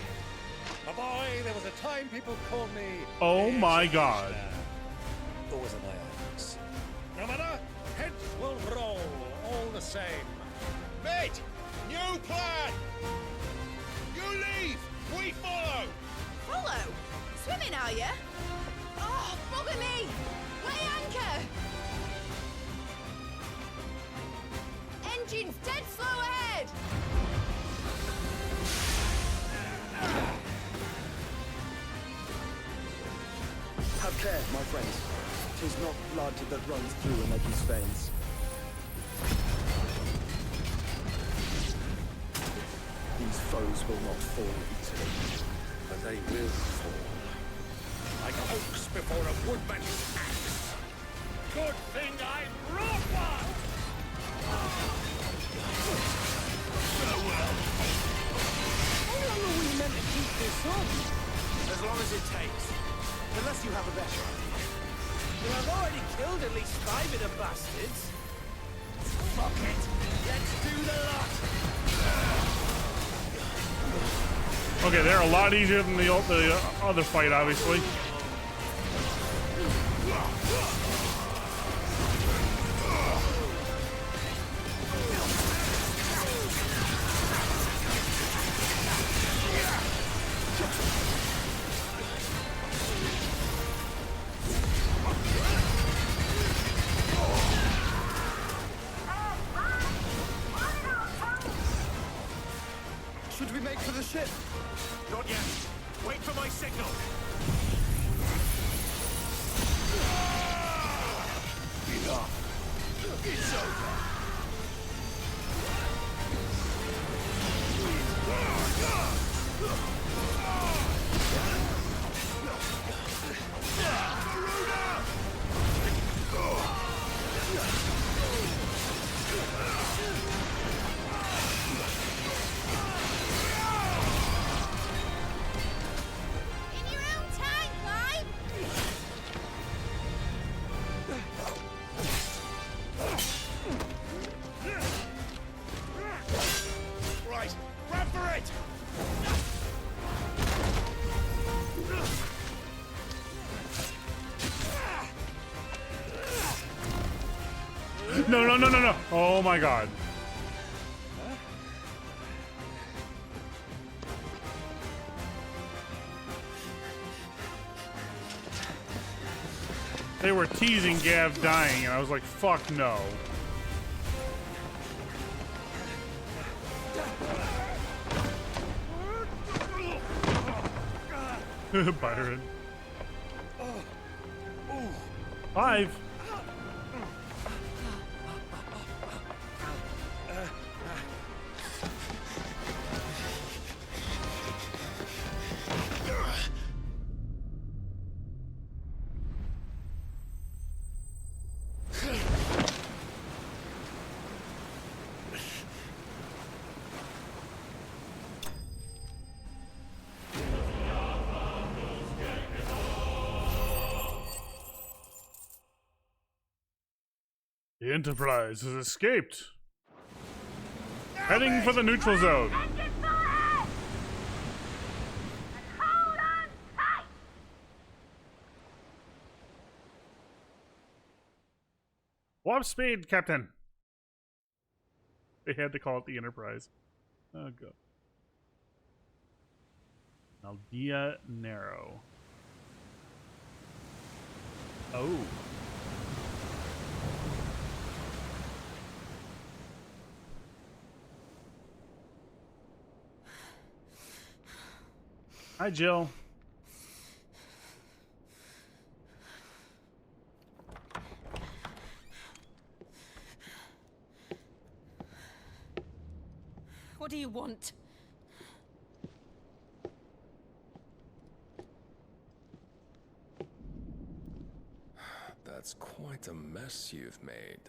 My boy, there was a time people called me... Oh my god. Or was it my axe? No matter, heads will roll, all the same. Mate! New plan! You leave! We follow! Follow? Swimming, are you? Oh, bugger me! Weigh anchor! Engine's dead slow ahead! Have care, my friends. 'Tis not blood that runs through Anegi's veins. These foes will not fall easily. But they will fall. Like oaks before a woodman's axe. Good thing I brought one! as it takes. Unless you have a better idea. Well, I've already killed at least 5 of the bastards. Fuck it. Let's do the lot. Okay, they're a lot easier than the other fight, obviously. Should we make for the ship? Not yet. Wait for my signal. Enough. It's over. In your own time, Clive! Right, grab for it! No, no, no, no, no. Oh my god. They were teasing Gav dying, and I was like, fuck no. Byron. 5. The Enterprise has escaped. Heading for the neutral zone. Warp speed, Captain. They had to call it the Enterprise. Oh, God. Aldea Narrow. Oh. Hi, Jill. What do you want? That's quite a mess you've made.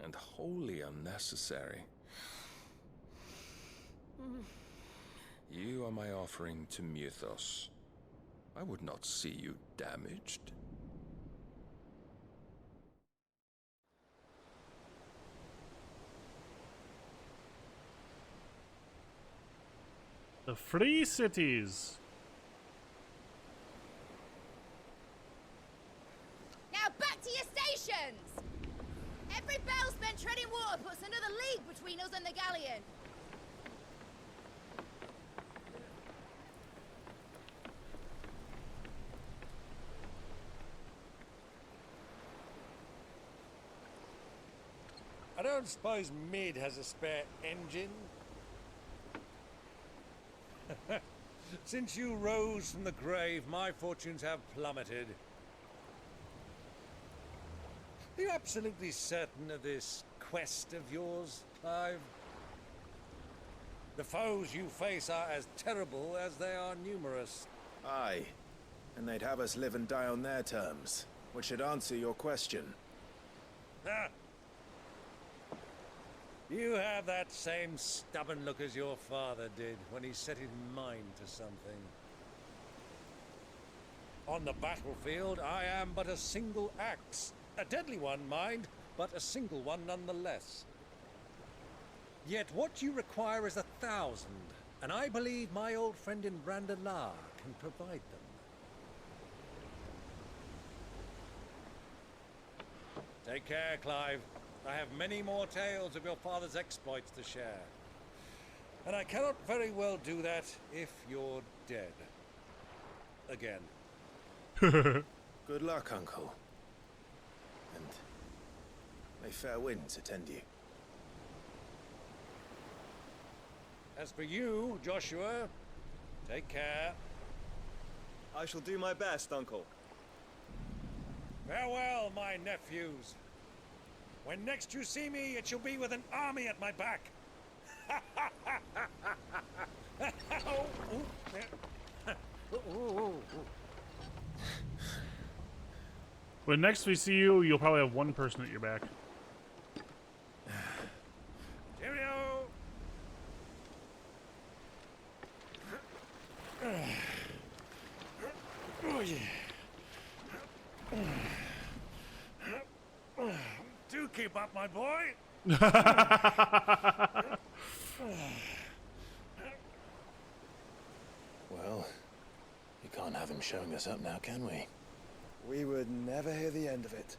And wholly unnecessary. You are my offering to Mythos. I would not see you damaged. The Free Cities. Now back to your stations! Every bell spent treading water puts another league between us and the galleon. I don't suppose Mid has a spare engine? Since you rose from the grave, my fortunes have plummeted. Are you absolutely certain of this quest of yours, Clive? The foes you face are as terrible as they are numerous. Aye. And they'd have us live and die on their terms, which should answer your question. Ah. You have that same stubborn look as your father did when he set his mind to something. On the battlefield, I am but a single axe. A deadly one, mind, but a single one nonetheless. Yet what you require is 1,000, and I believe my old friend in Brandalar can provide them. Take care, Clive. I have many more tales of your father's exploits to share. And I cannot very well do that if you're dead. Again. Good luck, Uncle. And may fair winds attend you. As for you, Joshua, take care. I shall do my best, Uncle. Farewell, my nephews. When next you see me, it shall be with an army at my back. When next we see you, you'll probably have one person at your back. Cheerio! Oh, yeah. Do keep up, my boy. Well, you can't have him showing us up now, can we? We would never hear the end of it.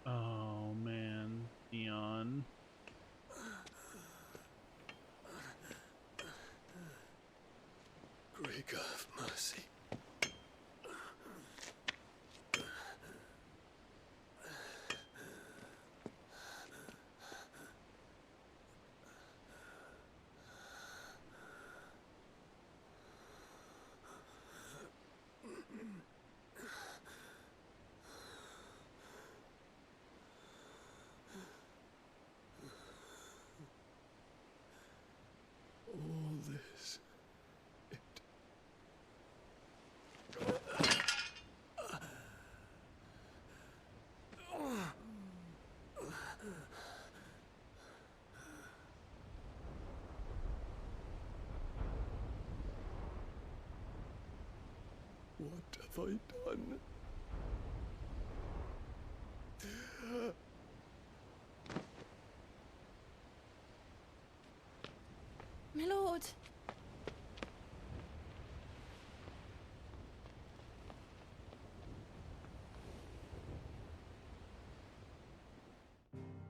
Oh man, Dion. Great God of mercy. All this. What have I done? My lord.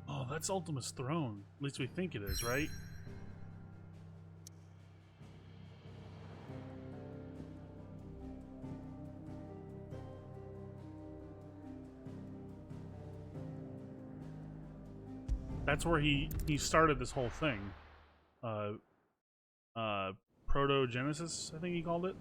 Oh, that's Ultima's throne. At least we think it is, right? That's where he started this whole thing. Proto-Genesis, I think he called it.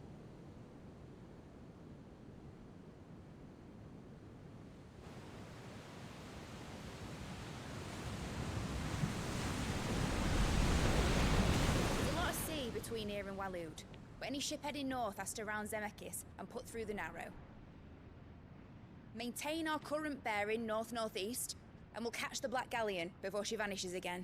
There's a lot of sea between here and Waloed, but any ship heading north has to round Zemeckis and put through the Narrow. Maintain our current bearing north-northeast, and we'll catch the Black Galleon before she vanishes again.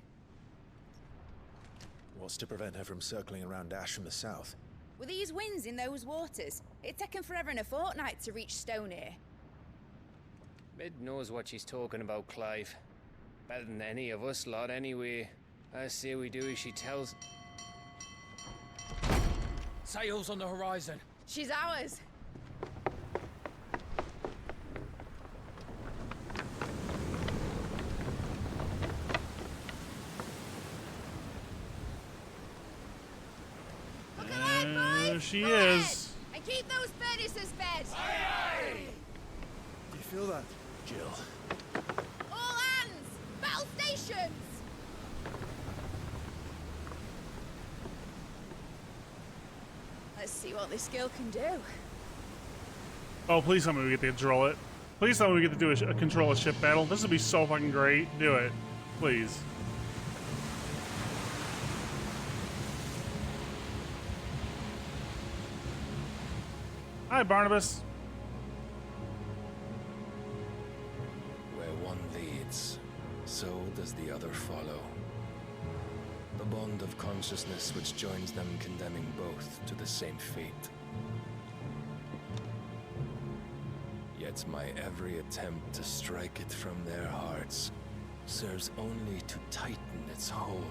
What's to prevent her from circling around Ash from the south? With these winds in those waters, it'd taken forever and a fortnight to reach Stonehere. Mid knows what she's talking about, Clive. Better than any of us lot, anyway. I say we do as she tells. Sails on the horizon. She's ours. She is. And keep those furnaces fed. Do you feel that? Jill. All hands! Battle stations! Let's see what this girl can do. Oh, please tell me we get to control it. Please tell me we get to do a control a ship battle. This would be so fucking great. Do it. Please. Hi, Barnabas. Where one leads, so does the other follow. The bond of consciousness which joins them condemning both to the same fate. Yet my every attempt to strike it from their hearts serves only to tighten its hold.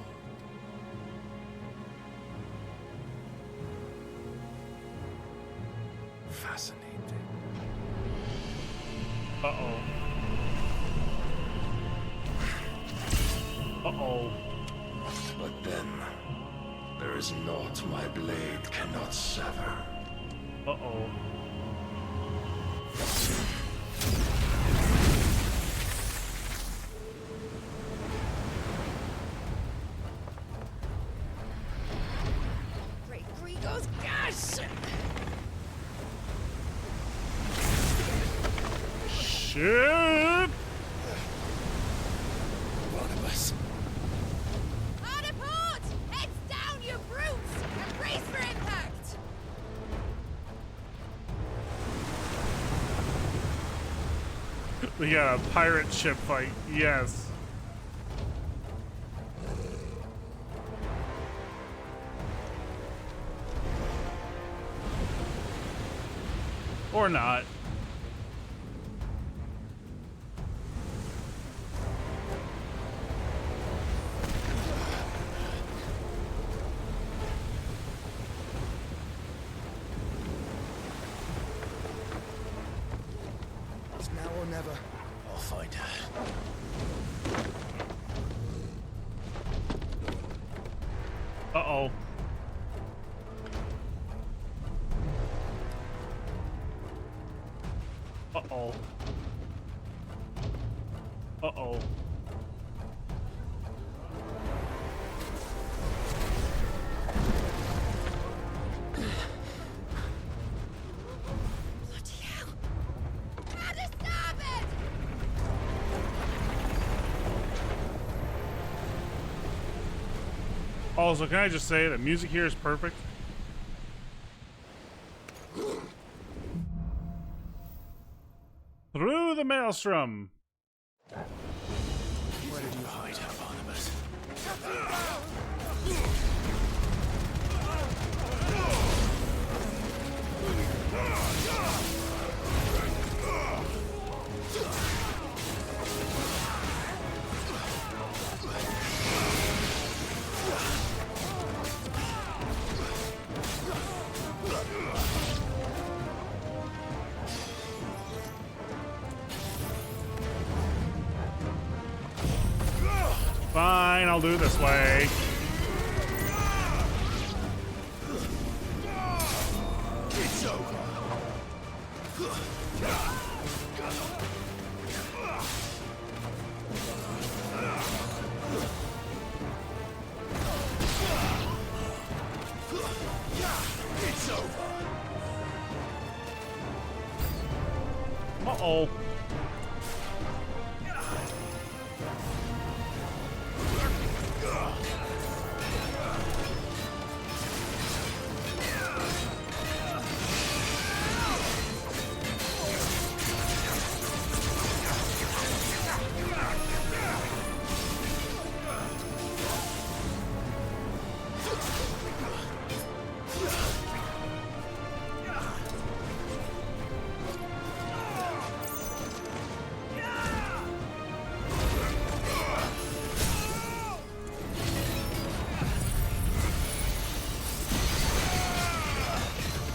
Fascinating. Uh-oh. Uh-oh. But then, there is naught my blade cannot sever. Uh-oh. Great Grigos gas! Shit! Barnabas. Hard a port! Heads down, you brutes! And brace for impact! We got a pirate ship fight. Yes. Or not. It's now or never. I'll find her. Uh-oh. Uh-oh. Uh-oh. Bloody hell! How to stop it! Also, can I just say the music here is perfect? Through the maelstrom. Where did you hide her, Barnabas? Fine, I'll do it this way. It's over. It's over. Uh-oh.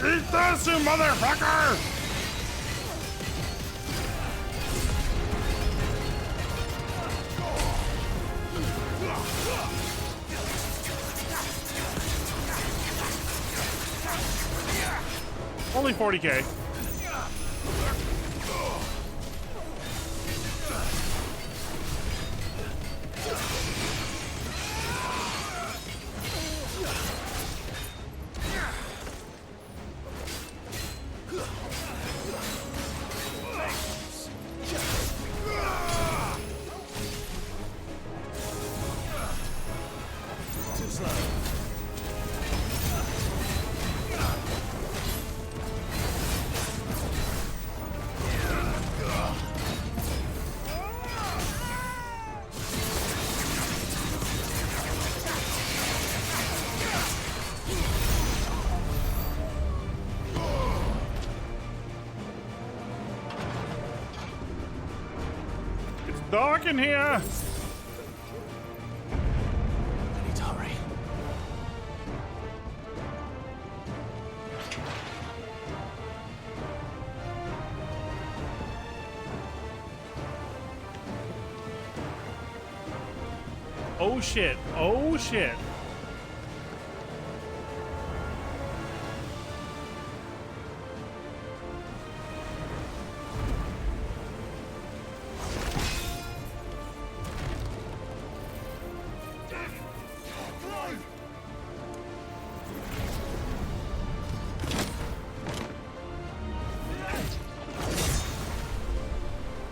Eat this, you motherfucker! Only 40k. dark in here. I need to hurry. Oh shit. Oh shit.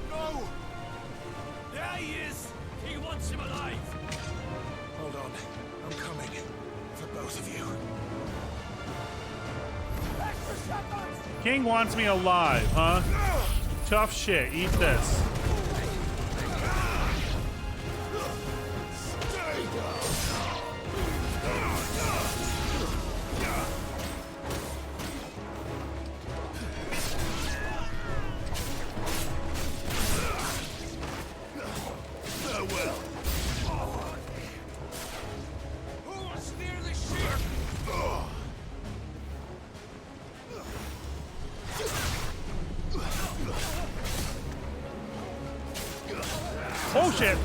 No! There he is! He wants him alive! Hold on. I'm coming. For both of you. King wants me alive, huh? Tough shit. Eat this. Farewell. Who wants near the ship? Oh shit.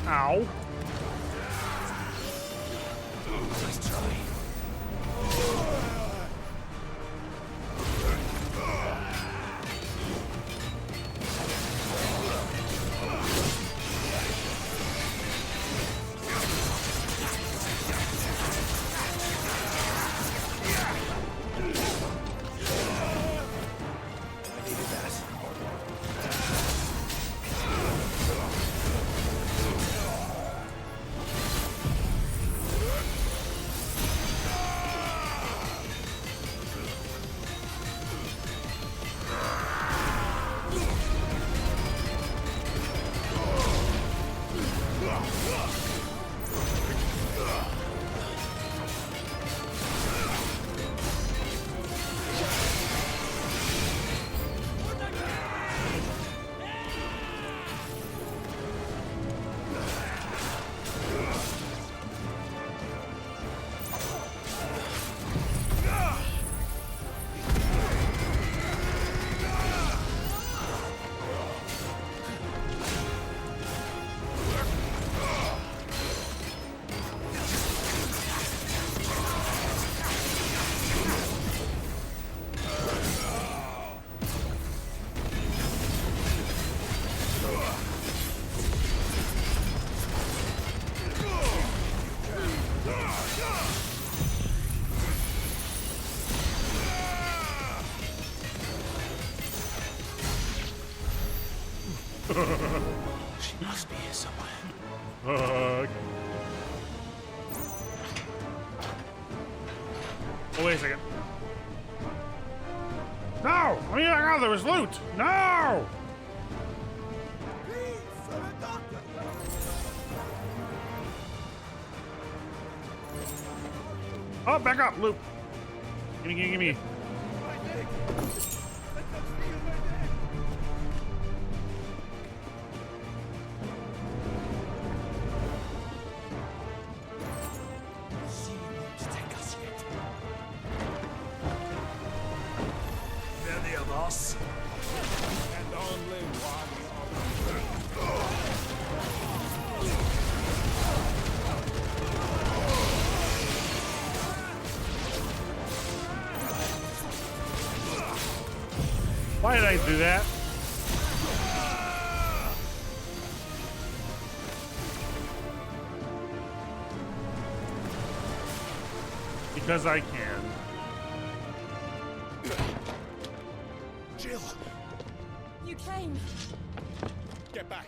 Ow. Nice try. She must be here somewhere. Oh, wait a second. No! Oh, yeah, there was loot! No! Oh, back up, loot. Gimme, gimme, gimme. Many of us. And only one Why did I do that? Because I can. Jill! You came. Get back!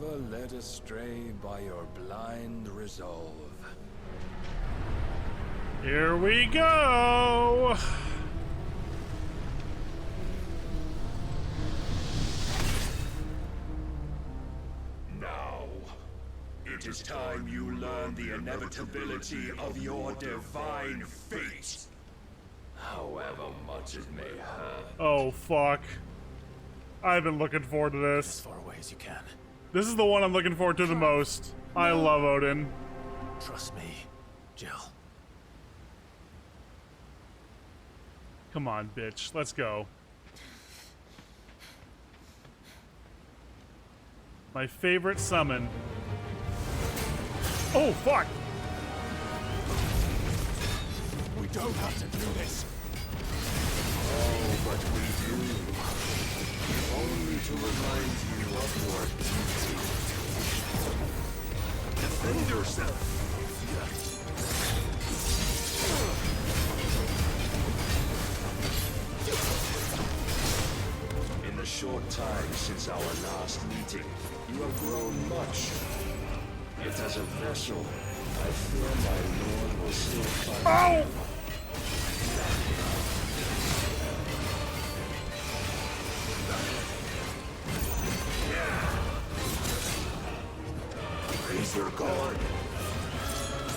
never led astray by your blind resolve. Here we go! Now, it is time you learn the inevitability of your divine fate. However much it may hurt. Oh, fuck. I've been looking forward to this. As far away as you can. This is the one I'm looking forward to the most. I love Odin. Trust me, Jill. Come on, bitch. Let's go. My favorite summon. Oh, fuck! We don't have to do this. Oh, but we do. Only to remind you of your duty. Defend yourself. In the short time since our last meeting, you have grown much. Yet as a vessel, I fear my lord will still find. Oh! Raise your guard.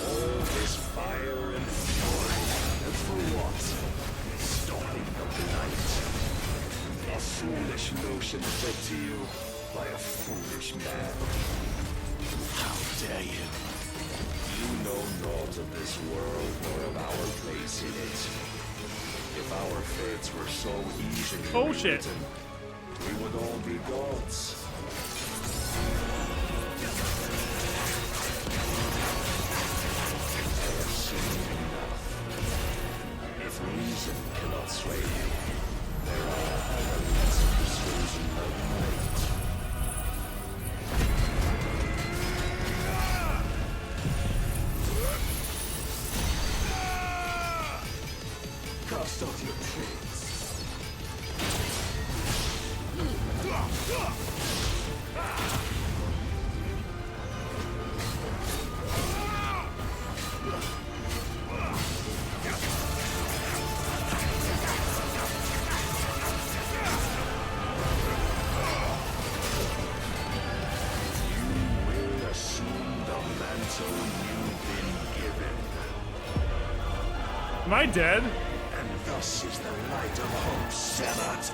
All this fire and fury, and for what? Stopping the blight. A foolish notion fed to you by a foolish man. How dare you? You know naught of this world nor of our place in it. If our fates were so easily written, we would all be gods. If reason cannot sway you, there are other means of persuasion of might. Cast off your chains. Am I dead? And thus is the light of hope severed.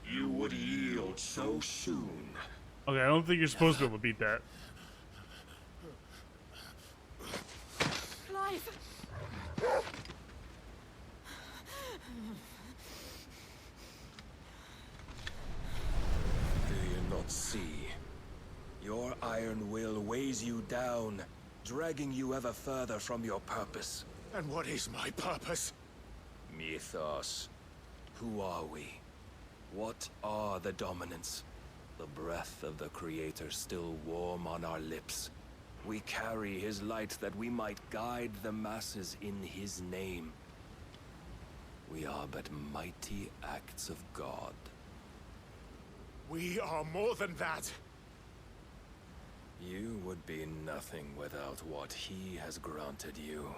You would yield so soon. Okay, I don't think you're supposed to be able to beat that. Clive! Do you not see? Your iron will weighs you down, dragging you ever further from your purpose. And what is my purpose? Mythos. Who are we? What are the dominants? The breath of the Creator still warm on our lips. We carry his light that we might guide the masses in his name. We are but mighty acts of God. We are more than that. You would be nothing without what he has granted you.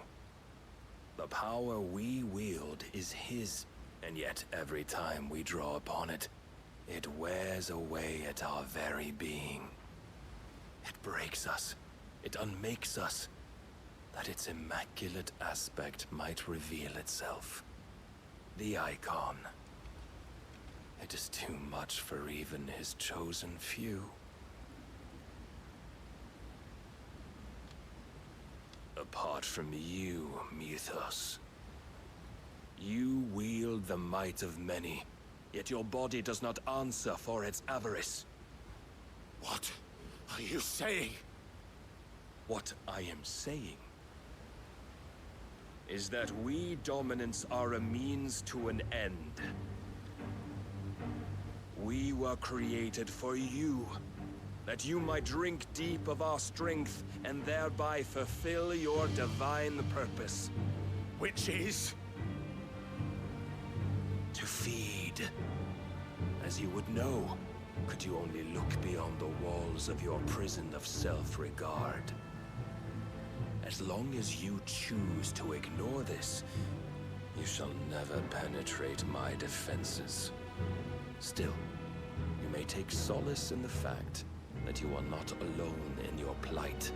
The power we wield is his, and yet every time we draw upon it, it wears away at our very being. It breaks us. It unmakes us, that its immaculate aspect might reveal itself. The icon. It is too much for even his chosen few. Apart from you, Mythos. You wield the might of many, yet your body does not answer for its avarice. What are you saying? What I am saying is that we dominants are a means to an end. We were created for you, that you might drink deep of our strength and thereby fulfill your divine purpose. Which is? To feed. As you would know, could you only look beyond the walls of your prison of self-regard. As long as you choose to ignore this, you shall never penetrate my defenses. Still, you may take solace in the fact that you are not alone in your plight.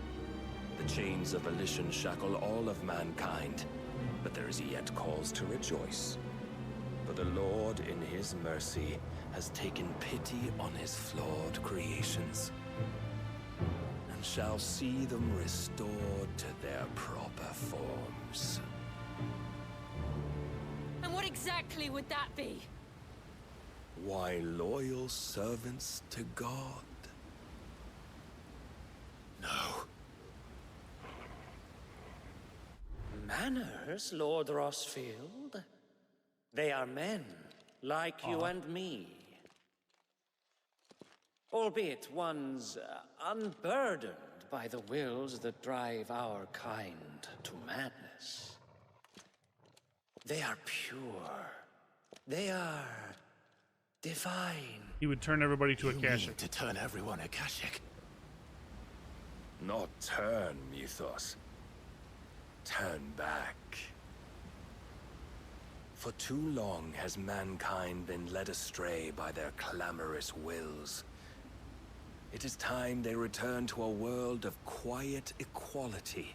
The chains of volition shackle all of mankind, but there is yet cause to rejoice. For the Lord, in his mercy, has taken pity on his flawed creations, and shall see them restored to their proper forms. And what exactly would that be? Why, loyal servants to God. No. Manners, Lord Rossfield? They are men, like you and me. Albeit ones unburdened by the wills that drive our kind to madness. They are pure. They are divine. He would turn everybody to a You Akashic. mean to turn everyone Akashic? Not turn, Mythos. Turn back. For too long has mankind been led astray by their clamorous wills. It is time they return to a world of quiet equality,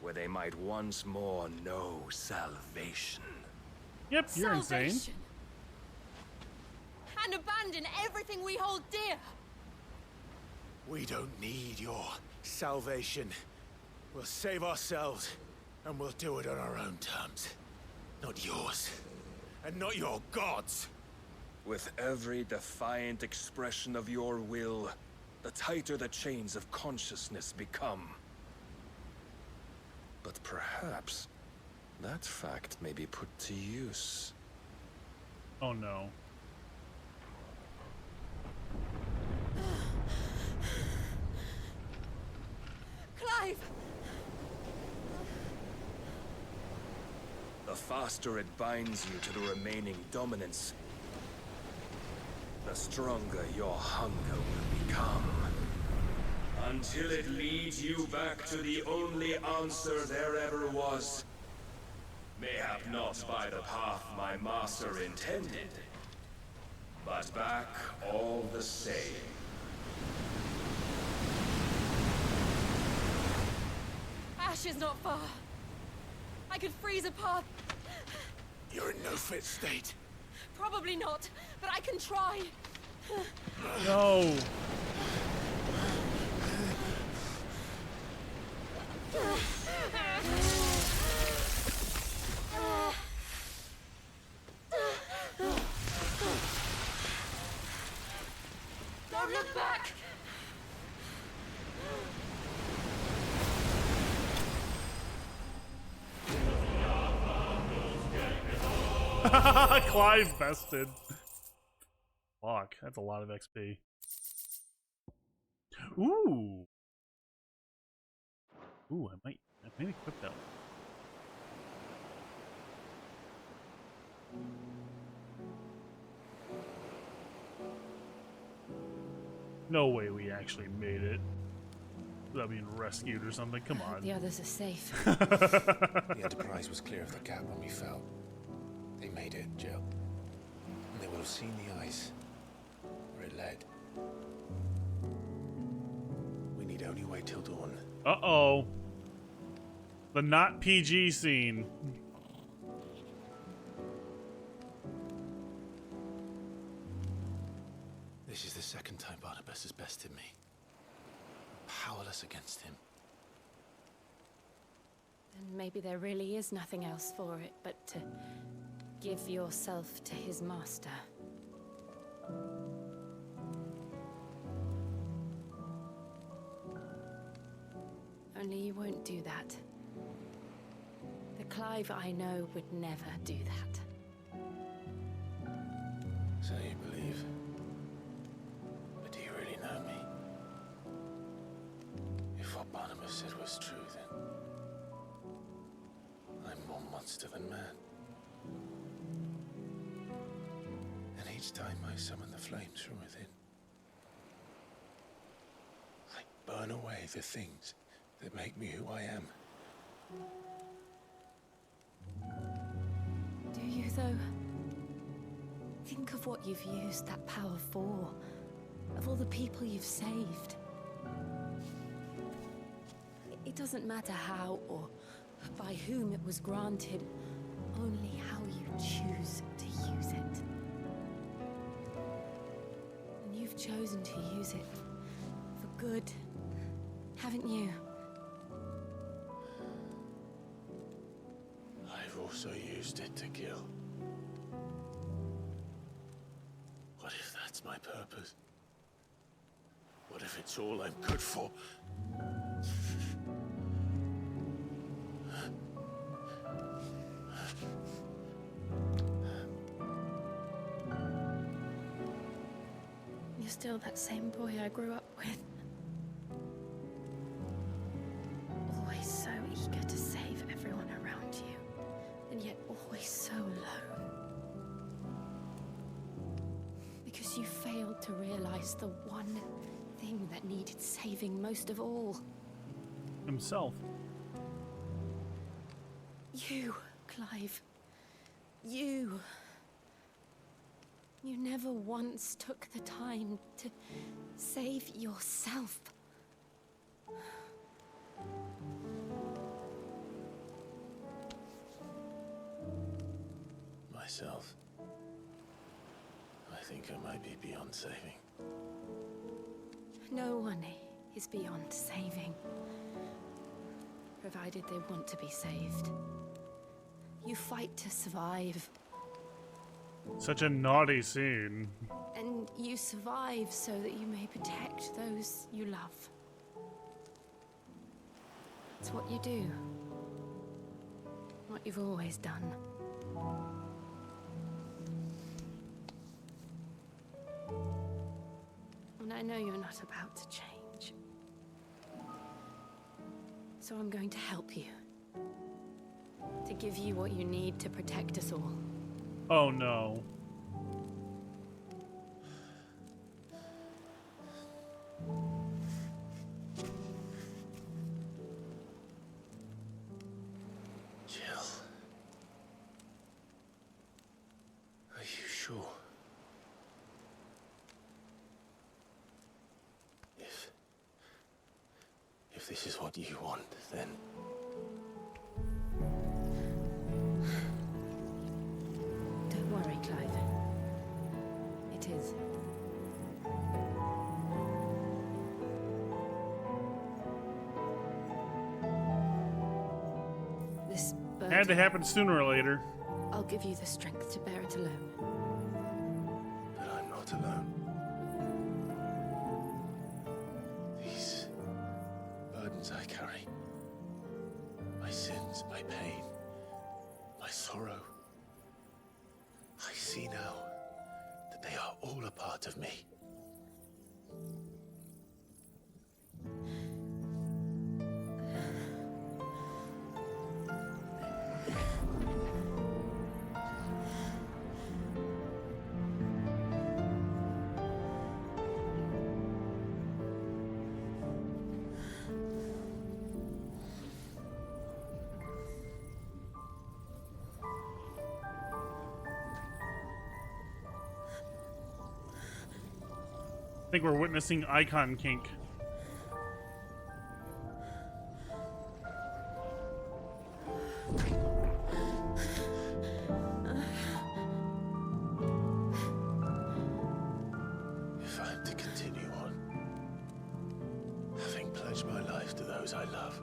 where they might once more know salvation. Yep, you're insane. Salvation. And abandon everything we hold dear. We don't need your salvation. We'll save ourselves, and we'll do it on our own terms. Not yours, and not your gods. With every defiant expression of your will, the tighter the chains of consciousness become. But perhaps that fact may be put to use. Oh no. Clive! The faster it binds you to the remaining dominance, the stronger your hunger will become. Until it leads you back to the only answer there ever was. Mayhap not by the path my master intended, but back all the same. Ash is not far. I could freeze a path. You're in no fit state. Probably not, but I can try. No. Don't look back. Clive bested. Fuck, that's a lot of XP. Ooh. Ooh, I might equip that one. No way we actually made it without being rescued or something. Come on. The others are safe. The Enterprise was clear of the gap when we fell. They made it, Jill. And they will have seen the ice where it led. We need only wait till dawn. Uh-oh. The not PG scene. This is the second time Barnabas has bested me. I'm powerless against him. And maybe there really is nothing else for it but to give yourself to his master. Only you won't do that. The Clive I know would never do that. So you believe? But do you really know me? Barnabas said was true, then I'm more monster than man. And each time I summon the flames from within, I burn away the things that make me who I am. Do you, though? Think of what you've used that power for, of all the people you've saved. It doesn't matter how or by whom it was granted, only how you choose to use it. And you've chosen to use it for good, haven't you? I've also used it to kill. What if that's my purpose? What if it's all I'm good for? You're still that same boy I grew up with. Always so eager to save everyone around you, and yet always so alone. Because you failed to realize the one thing that needed saving most of all. Himself. You, Clive. You. You never once took the time to save yourself. Myself. I think I might be beyond saving. No one is beyond saving, provided they want to be saved. You fight to survive. Such a naughty scene. And you survive so that you may protect those you love. It's what you do. What you've always done. And I know you're not about to change. So I'm going to help you. To give you what you need to protect us all. Oh no. Jill. Are you sure? If this is what you want, then... Don't worry, Clive. It is. This burden, Had to happen sooner or later. I'll give you the strength to bear it alone. But I'm not alone. These burdens I carry, my sins, my pain, my sorrow, I see now that they are all a part of me. I think we're witnessing icon kink. If I'm to continue on, having pledged my life to those I love,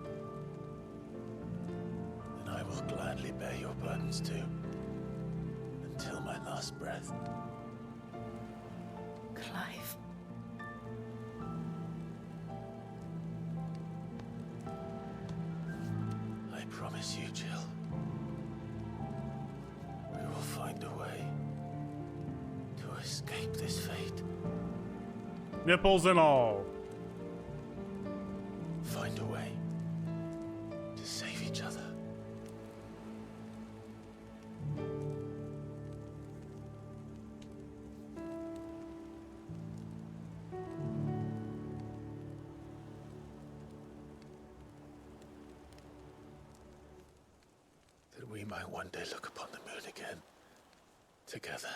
then I will gladly bear your burdens too, until my last breath. Clive. I promise you, Jill, we will find a way to escape this fate. Nipples and all. Find find a way to save each other. That we might one day look upon the moon again, together.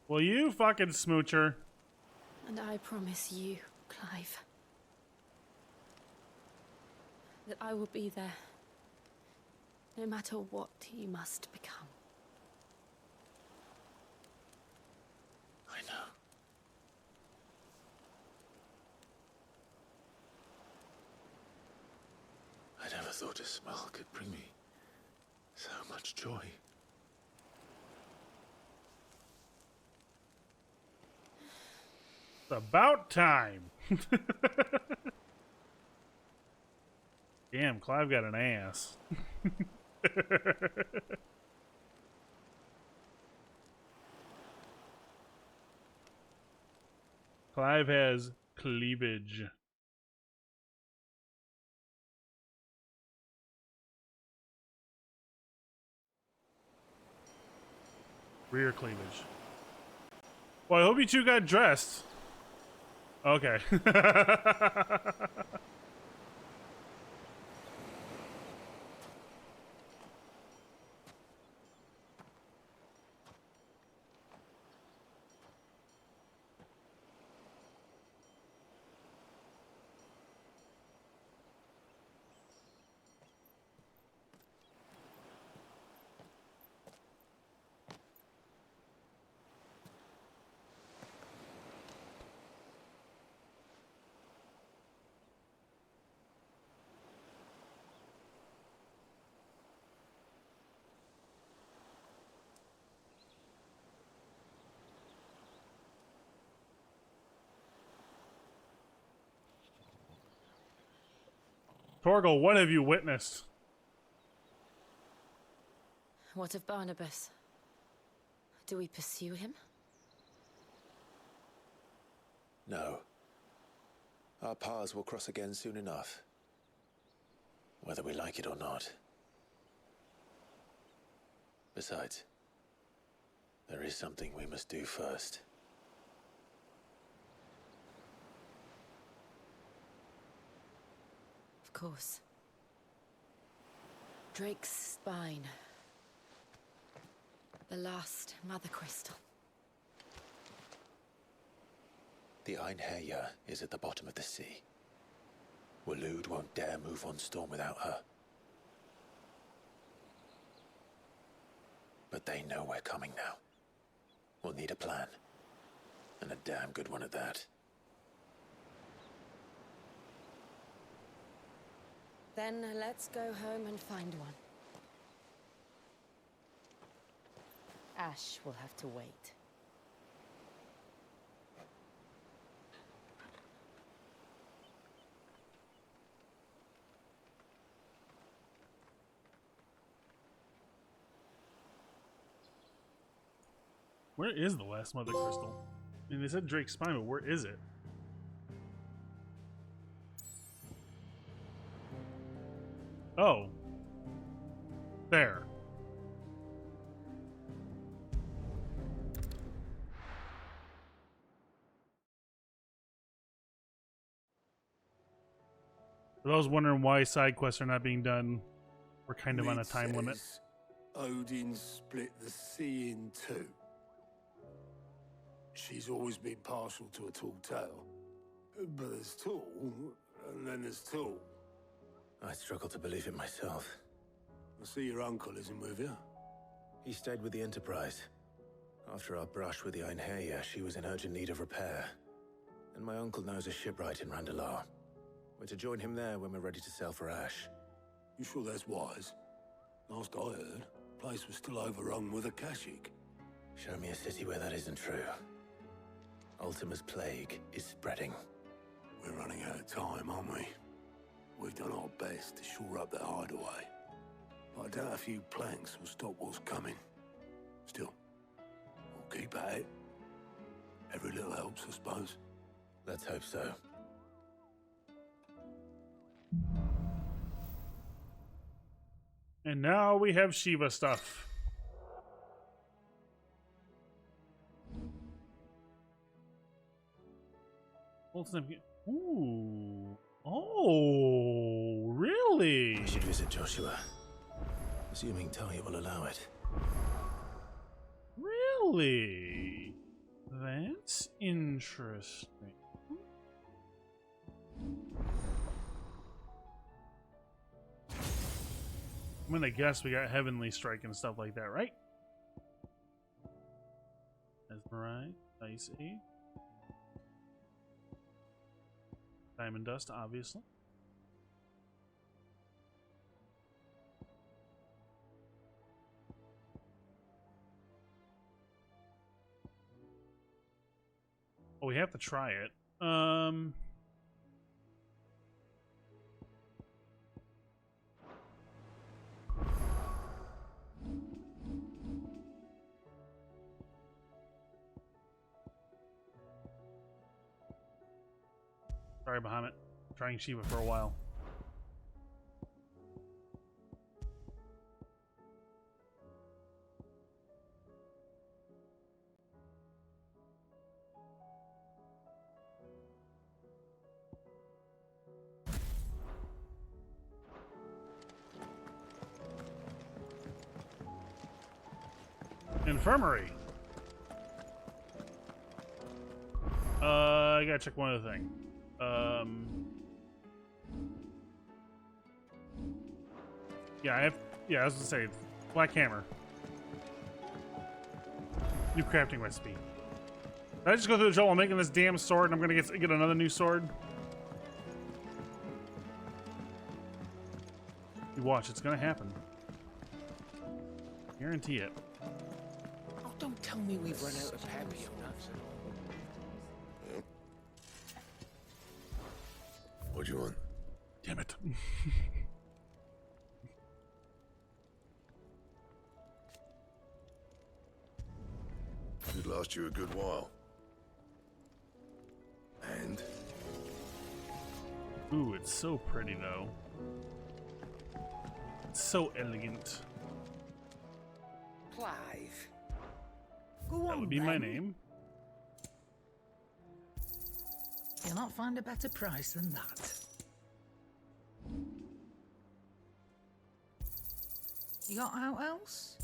Well, you fucking smoocher. And I promise you, Clive, that I will be there, no matter what you must become. I know. I never thought a smile could bring me so much joy. It's about time. Damn, Clive got an ass. Clive has cleavage. Rear cleavage. Well, I hope you two got dressed. Okay. Torgal, what have you witnessed? What of Barnabas? Do we pursue him? No. Our paths will cross again soon enough. Whether we like it or not. Besides, there is something we must do first. Of course. Drake's spine. The last Mother Crystal. The Einherja is at the bottom of the sea. Waloed won't dare move on Storm without her. But they know we're coming now. We'll need a plan. And a damn good one at that. Then let's go home and find one. Ash will have to wait. Where is the last Mother Crystal? I mean, they said Drake's spine, but where is it? Oh. There. For those wondering why side quests are not being done, we're kind of on a time limit. Odin split the sea in two. She's always been partial to a tall tale. But there's tall, and then there's tall. I struggle to believe it myself. I see your uncle isn't with you. He stayed with the Enterprise. After our brush with the Einherja, she was in urgent need of repair. And my uncle knows a shipwright in Randalar. We're to join him there when we're ready to sail for Ash. You sure that's wise? Last I heard, the place was still overrun with Akashic. Show me a city where that isn't true. Ultima's plague is spreading. We're running out of time, aren't we? We've done our best to shore up that hideaway. But I doubt a few planks will stop what's coming. Still, we'll keep at it. Every little helps, I suppose. Let's hope so. And now we have Shiva stuff. Ooh. Oh, really? We should visit Joshua. Assuming Talia will allow it. Really? That's interesting. I'm gonna guess we got Heavenly Strike and stuff like that, right? Mesmerize, Ice Age. Diamond Dust, obviously. Oh, we have to try it. Sorry, Bahamut. Trying Shiva for a while. Infirmary. I gotta check one other thing. Yeah, I was gonna say, Black Hammer. New crafting recipe. Did I just go through the trouble of making this damn sword and I'm gonna get another new sword? You watch, it's gonna happen. Guarantee it. Oh, don't tell me we've run out of Papio nuts. What do you want? Damn it. Should last you a good while. And? Ooh, it's so pretty though. It's so elegant. Clive. Go on, That would be my name. You'll not find a better price than that. You got out else?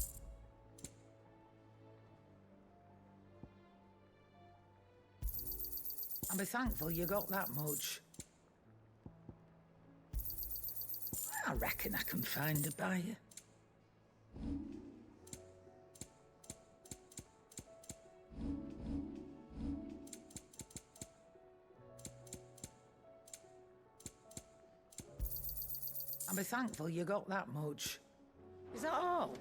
I'll be thankful you got that much. I reckon I can find a buyer. I'll be thankful you got that much. Is that all?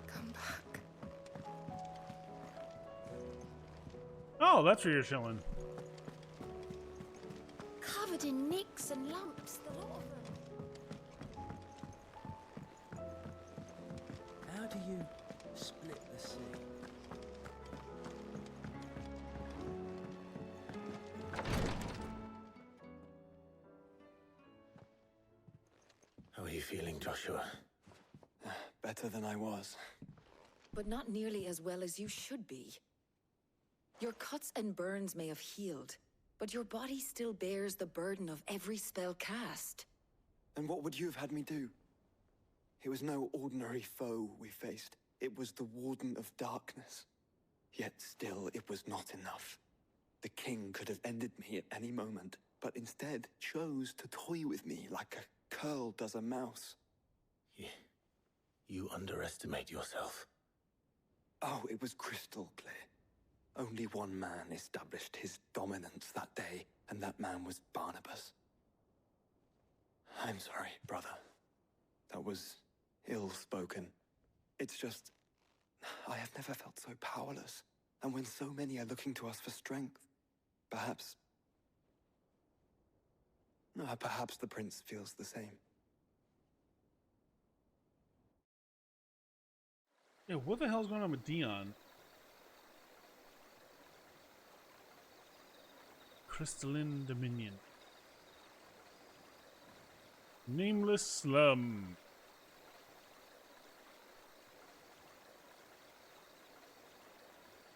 Come back. Oh, that's where you're chilling. Covered in nicks and lumps, the lot of them. How do you split the sea? How are you feeling, Joshua? Better than I was. But not nearly as well as you should be. Your cuts and burns may have healed, but your body still bears the burden of every spell cast. And what would you have had me do? It was no ordinary foe we faced. It was the Warden of Darkness. Yet still, it was not enough. The king could have ended me at any moment, but instead chose to toy with me like a curl does a mouse. You underestimate yourself. Oh, it was crystal clear. Only one man established his dominance that day, and that man was Barnabas. I'm sorry, brother. That was ill-spoken. It's just, I have never felt so powerless. And when so many are looking to us for strength, perhaps the prince feels the same. Yeah, what the hell's going on with Dion? Crystalline Dominion. Nameless Slum.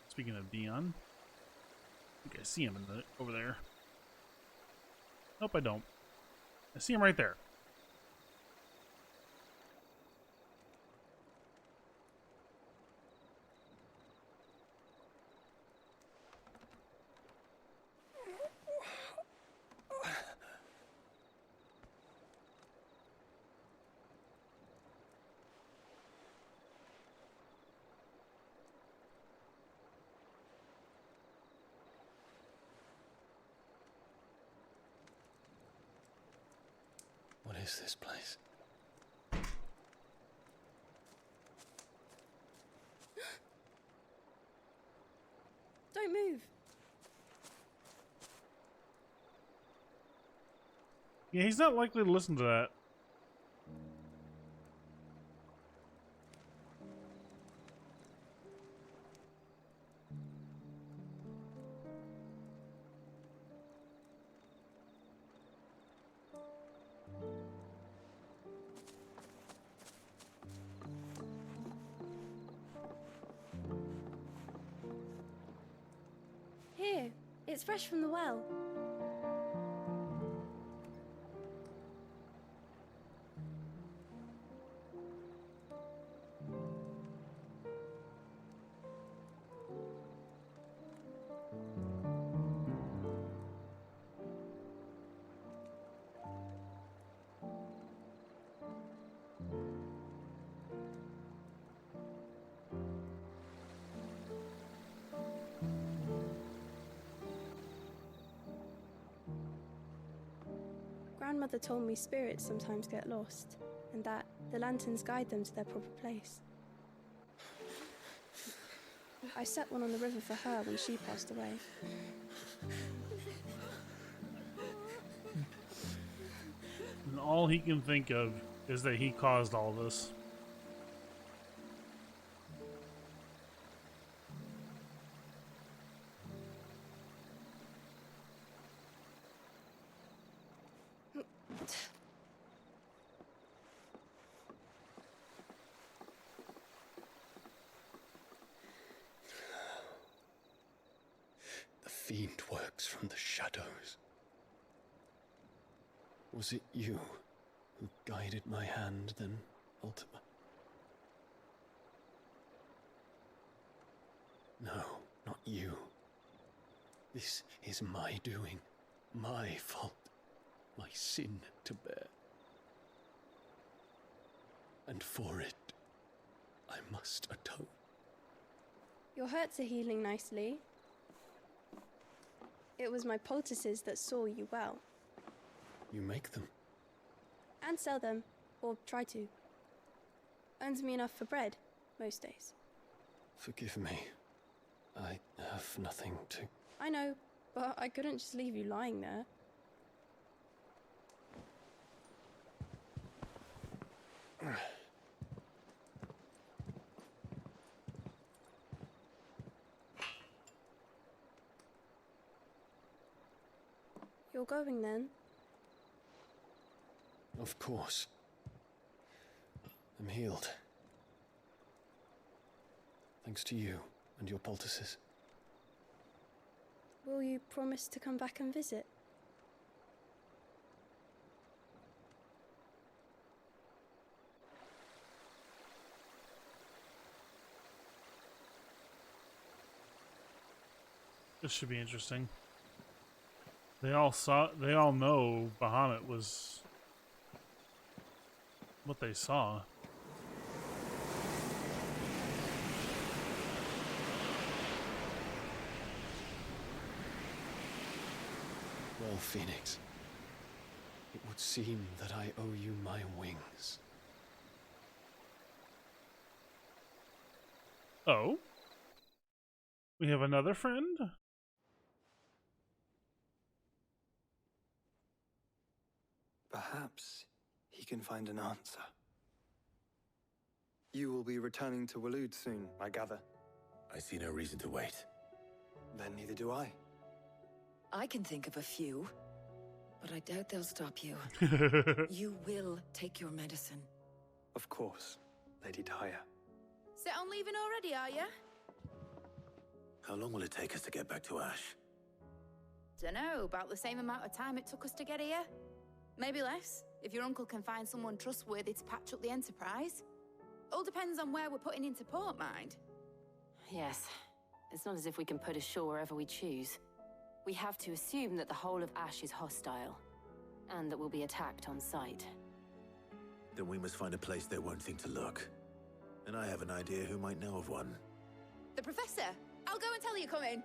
Speaking of Dion, I think I see him over there. Nope, I don't. I see him right there. What is this place? Don't move. Yeah, he's not likely to listen to that. Here, it's fresh from the well. Grandmother told me spirits sometimes get lost, and that the lanterns guide them to their proper place. I set one on the river for her when she passed away. And all he can think of is that he caused all this. The fiend works from the shadows. Was it you who guided my hand then, Ultima? No, not you. This is my doing, my fault, my sin to bear. And for it, I must atone. Your hurts are healing nicely. It was my poultices that saw you well. You make them? And sell them, or try to. Earns me enough for bread, most days. Forgive me. I have nothing to... I know, but I couldn't just leave you lying there. You're going then? Of course. I'm healed. Thanks to you and your poultices. Will you promise to come back and visit? This should be interesting. They all know Bahamut was what they saw. Well, Phoenix, it would seem that I owe you my wings. Oh? We have another friend? Perhaps he can find an answer. You will be returning to Waloed soon, I gather. I see no reason to wait. Then neither do I. I can think of a few, but I doubt they'll stop you. You will take your medicine. Of course, Lady Daya. Set on leaving already, are you? How long will it take us to get back to Ash? Dunno, about the same amount of time it took us to get here. Maybe less, if your uncle can find someone trustworthy to patch up the Enterprise. All depends on where we're putting into port, mind. Yes. It's not as if we can put ashore wherever we choose. We have to assume that the whole of Ash is hostile, and that we'll be attacked on sight. Then we must find a place they won't think to look. And I have an idea who might know of one. The Professor! I'll go and tell you coming!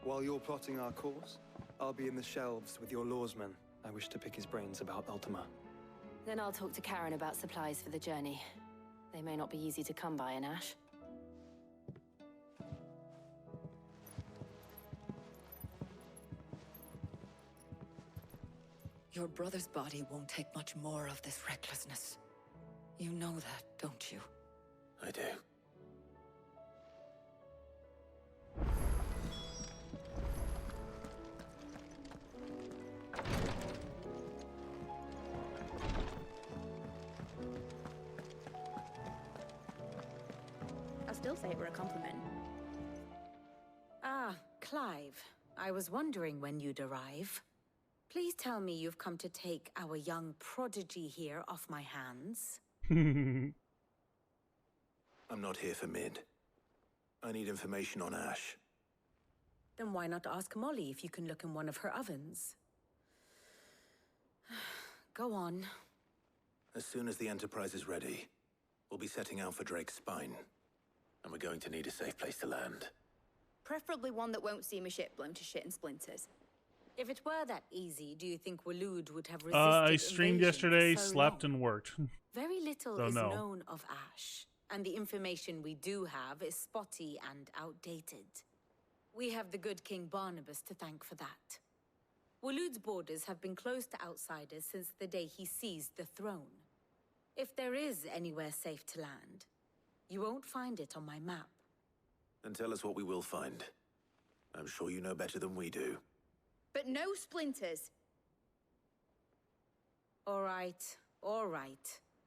While you're plotting our course, I'll be in the shelves with your lawsman. I wish to pick his brains about Ultima. Then I'll talk to Karen about supplies for the journey. They may not be easy to come by in Ash. Your brother's body won't take much more of this recklessness. You know that, don't you? I do. I'll still say it were a compliment. Ah, Clive. I was wondering when you'd arrive. Please tell me you've come to take our young prodigy here off my hands. I'm not here for Mid. I need information on Ash. Then why not ask Molly if you can look in one of her ovens? Go on. As soon as the Enterprise is ready, we'll be setting out for Drake's Spine. And we're going to need a safe place to land. Preferably one that won't see my ship blown to shit and splinters. If it were that easy, do you think Waloed would have resisted I streamed invasion yesterday, for so slept, long? and worked. Very little So is no. known of Ash, and the information we do have is spotty and outdated. We have the good King Barnabas to thank for that. Waloed's borders have been closed to outsiders since the day he seized the throne. If there is anywhere safe to land, you won't find it on my map. And tell us what we will find. I'm sure you know better than we do. But no splinters. All right,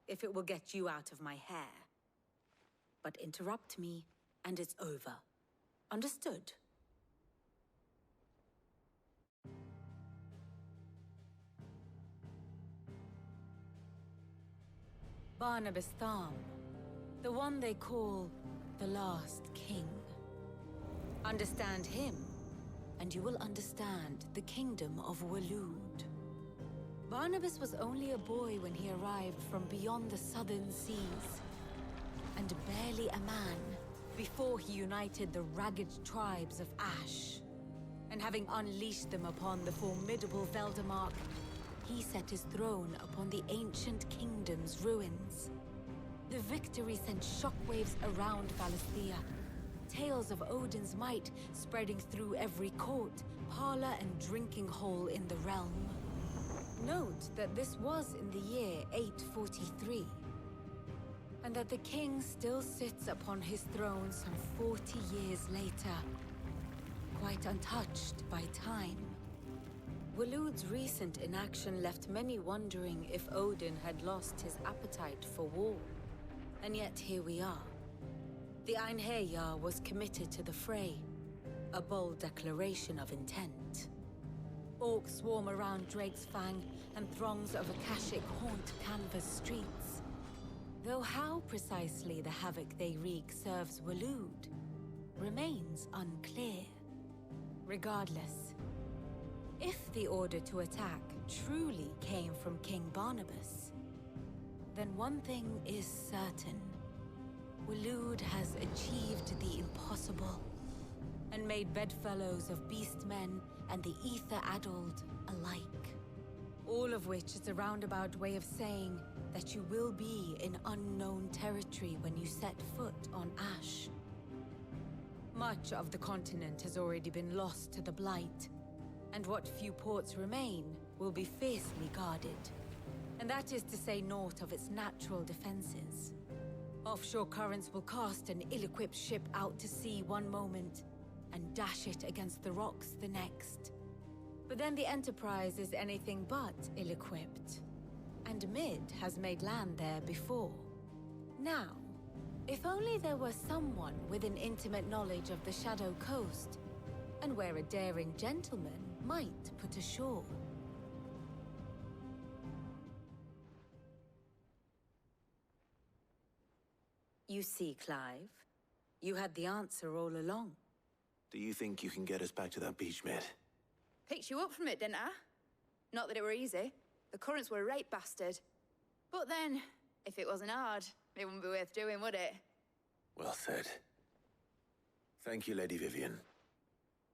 if it will get you out of my hair. But interrupt me, and it's over. Understood? Barnabas Tham, the one they call the Last King. Understand him, and you will understand the kingdom of Waloed. Barnabas was only a boy when he arrived from beyond the southern seas, and barely a man before he united the ragged tribes of Ash. And having unleashed them upon the formidable Veldamark, he set his throne upon the ancient kingdom's ruins. The victory sent shockwaves around Valisthea, tales of Odin's might spreading through every court, parlor, and drinking hole in the realm. Note that this was in the year 843, and that the king still sits upon his throne some 40 years later, quite untouched by time. Waloed's recent inaction left many wondering if Odin had lost his appetite for war. And yet here we are. The Einherjar was committed to the fray, a bold declaration of intent. Orcs swarm around Drake's Fang, and throngs of Akashic haunt Canva's streets. Though how precisely the havoc they wreak serves Waloed remains unclear. Regardless, if the order to attack truly came from King Barnabas, then one thing is certain. Waloed has achieved the impossible, and made bedfellows of beastmen and the ether-addled alike. All of which is a roundabout way of saying that you will be in unknown territory when you set foot on Ash. Much of the continent has already been lost to the Blight, and what few ports remain will be fiercely guarded. And that is to say naught of its natural defenses. Offshore currents will cast an ill-equipped ship out to sea one moment and dash it against the rocks the next. But then the Enterprise is anything but ill-equipped. And Mid has made land there before. Now, if only there were someone with an intimate knowledge of the Shadow Coast, and where a daring gentleman might put ashore. You see, Clive, you had the answer all along. Do you think you can get us back to that beach, Mid? Picked you up from it, didn't I? Not that it were easy. The currents were a right bastard. But then, if it wasn't hard, it wouldn't be worth doing, would it? Well said. Thank you, Lady Vivian.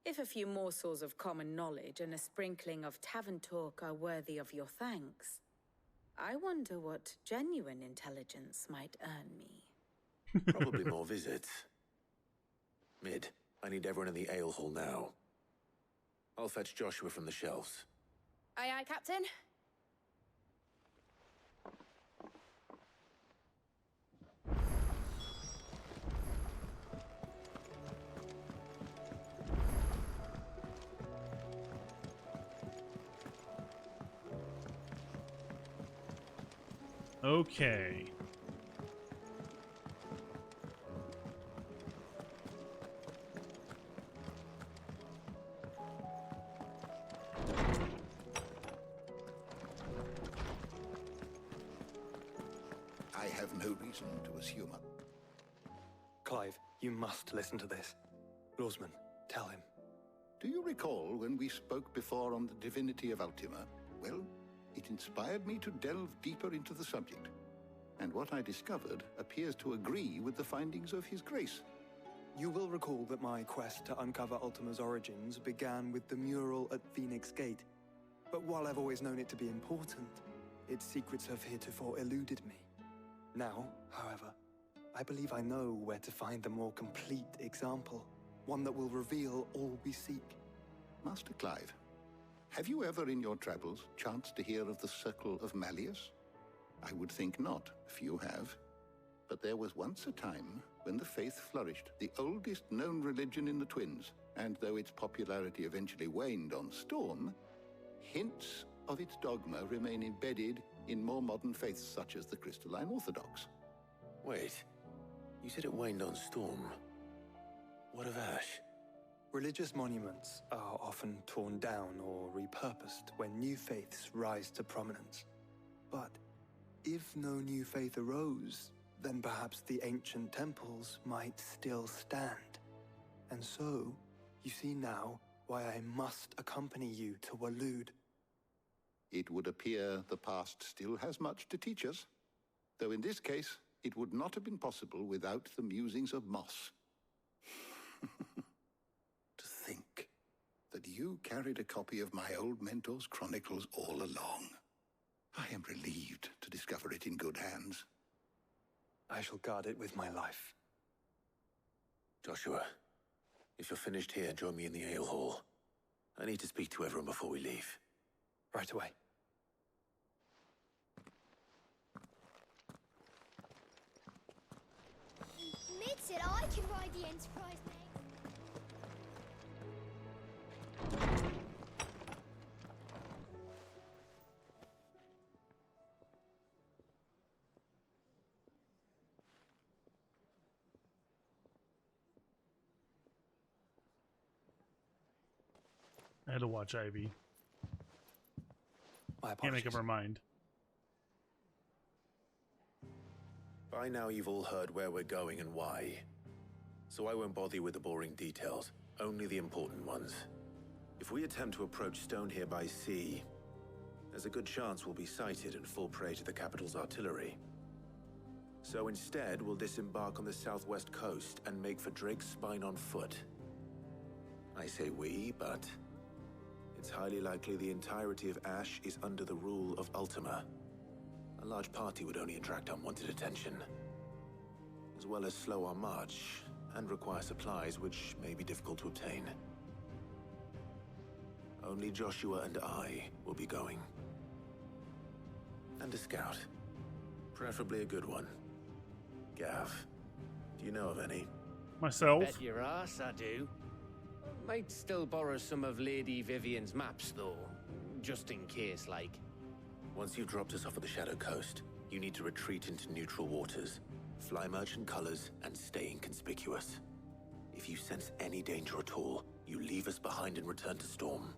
If a few morsels of common knowledge and a sprinkling of tavern talk are worthy of your thanks, I wonder what genuine intelligence might earn me. Probably more visits. Mid, I need everyone in the ale hall now. I'll fetch Joshua from the shelves. Aye, aye, Captain. Okay. I have no reason to assume. Clive, you must listen to this. Lawsman, tell him. Do you recall when we spoke before on the divinity of Ultima? Well, it inspired me to delve deeper into the subject. And what I discovered appears to agree with the findings of His Grace. You will recall that my quest to uncover Ultima's origins began with the mural at Phoenix Gate. But while I've always known it to be important, its secrets have heretofore eluded me. Now, however, I believe I know where to find the more complete example, one that will reveal all we seek. Master Clive, have you ever in your travels chanced to hear of the Circle of Malleus? I would think not, if you have. But there was once a time when the faith flourished, the oldest known religion in the Twins, and though its popularity eventually waned on Storm, hints of its dogma remain embedded in more modern faiths such as the Crystalline Orthodox. Wait, you said it waned on Storm. What of Ash? Religious monuments are often torn down or repurposed when new faiths rise to prominence. But if no new faith arose, then perhaps the ancient temples might still stand. And so, you see now why I must accompany you to Waloed. It would appear the past still has much to teach us, though in this case, it would not have been possible without the musings of Moss. To think that you carried a copy of my old mentor's chronicles all along. I am relieved to discover it in good hands. I shall guard it with my life. Joshua, if you're finished here, join me in the ale hall. I need to speak to everyone before we leave. Right away. Mid said I can ride the Enterprise, mate. I had to watch Ivy. Can't make up her mind. By now you've all heard where we're going and why. So I won't bother you with the boring details, only the important ones. If we attempt to approach Stone here by sea, there's a good chance we'll be sighted and fall prey to the capital's artillery. So instead, we'll disembark on the southwest coast and make for Drake's Spine on foot. I say we, but it's highly likely the entirety of Ash is under the rule of Ultima. A large party would only attract unwanted attention, as well as slow our march and require supplies which may be difficult to obtain. Only Joshua and I will be going. And a scout. Preferably a good one. Gav. Do you know of any? Myself. Bet your ass I do. Might still borrow some of Lady Vivian's maps, though. Just in case, like. Once you've dropped us off at the Shadow Coast, you need to retreat into neutral waters, fly merchant colors, and stay inconspicuous. If you sense any danger at all, you leave us behind and return to Storm.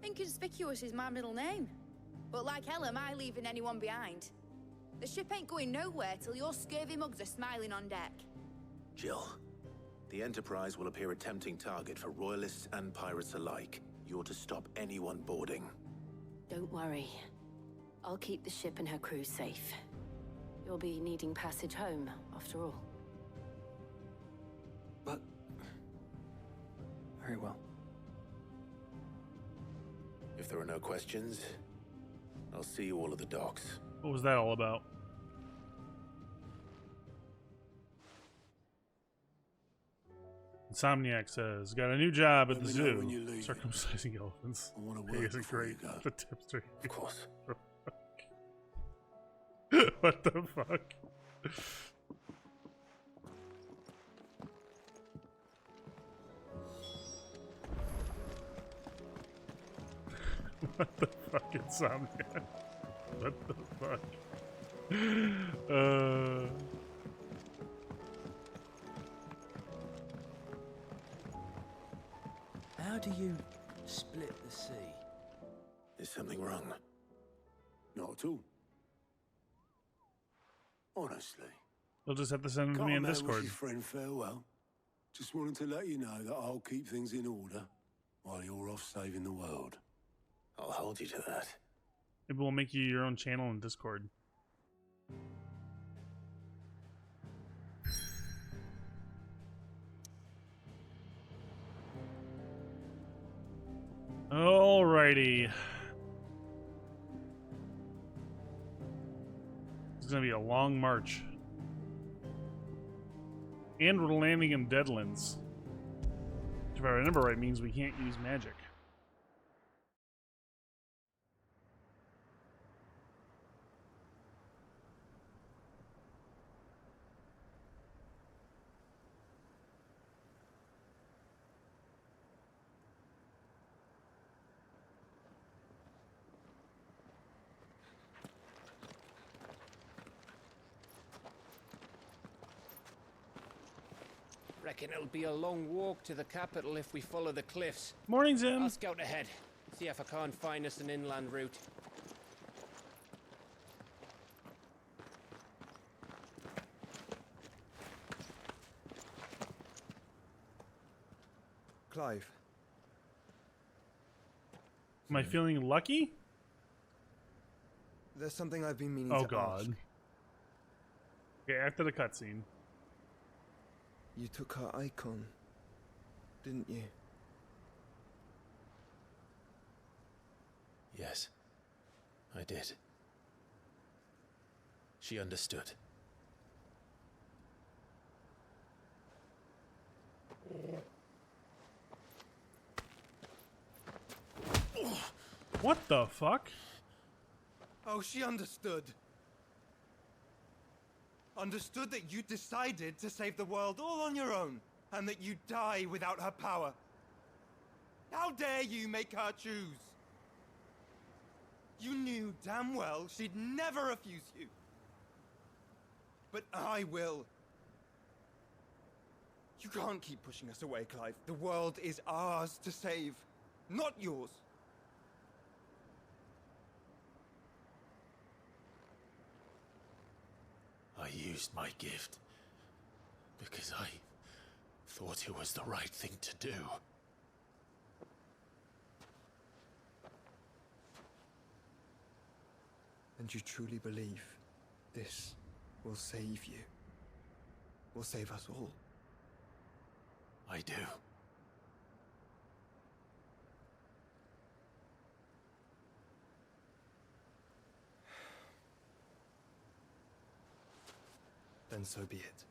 Inconspicuous is my middle name. But like hell am I leaving anyone behind. The ship ain't going nowhere till your scurvy mugs are smiling on deck. Jill, the Enterprise will appear a tempting target for royalists and pirates alike. You're to stop anyone boarding. Don't worry. I'll keep the ship and her crew safe. You'll be needing passage home, after all. But... very well. If there are no questions, I'll see you all at the docks. What was that all about? Insomniac says, got a new job at the zoo. Circumcising elephants. Pay isn't great. The tips are... Of course. What the fuck? What the fuck, Insomniac? What the fuck? How do you split the sea? Is something wrong? Not at all. Honestly. You'll just have to send them to me in Discord. Wish your friend farewell. Just wanted to let you know that I'll keep things in order while you're off saving the world. I'll hold you to that. Maybe we'll make you your own channel in Discord. Alrighty. It's gonna be a long march. And we're landing in Deadlands. Which, if I remember right, means we can't use magic. Reckon it'll be a long walk to the capital if we follow the cliffs. Morning, Zim. I'll scout ahead. See if I can't find us an inland route. Clive. Am I feeling lucky? There's something I've been meaning Oh to god. ask. Okay, after the cutscene. You took her icon, didn't you? Yes, I did. She understood. What the fuck? Oh, she understood. Understood that you decided to save the world all on your own, and that you'd die without her power. How dare you make her choose? You knew damn well she'd never refuse you. But I will. You can't keep pushing us away, Clive. The world is ours to save, not yours. I used my gift because I thought it was the right thing to do. And you truly believe this will save you? Will save us all? I do. Then so be it.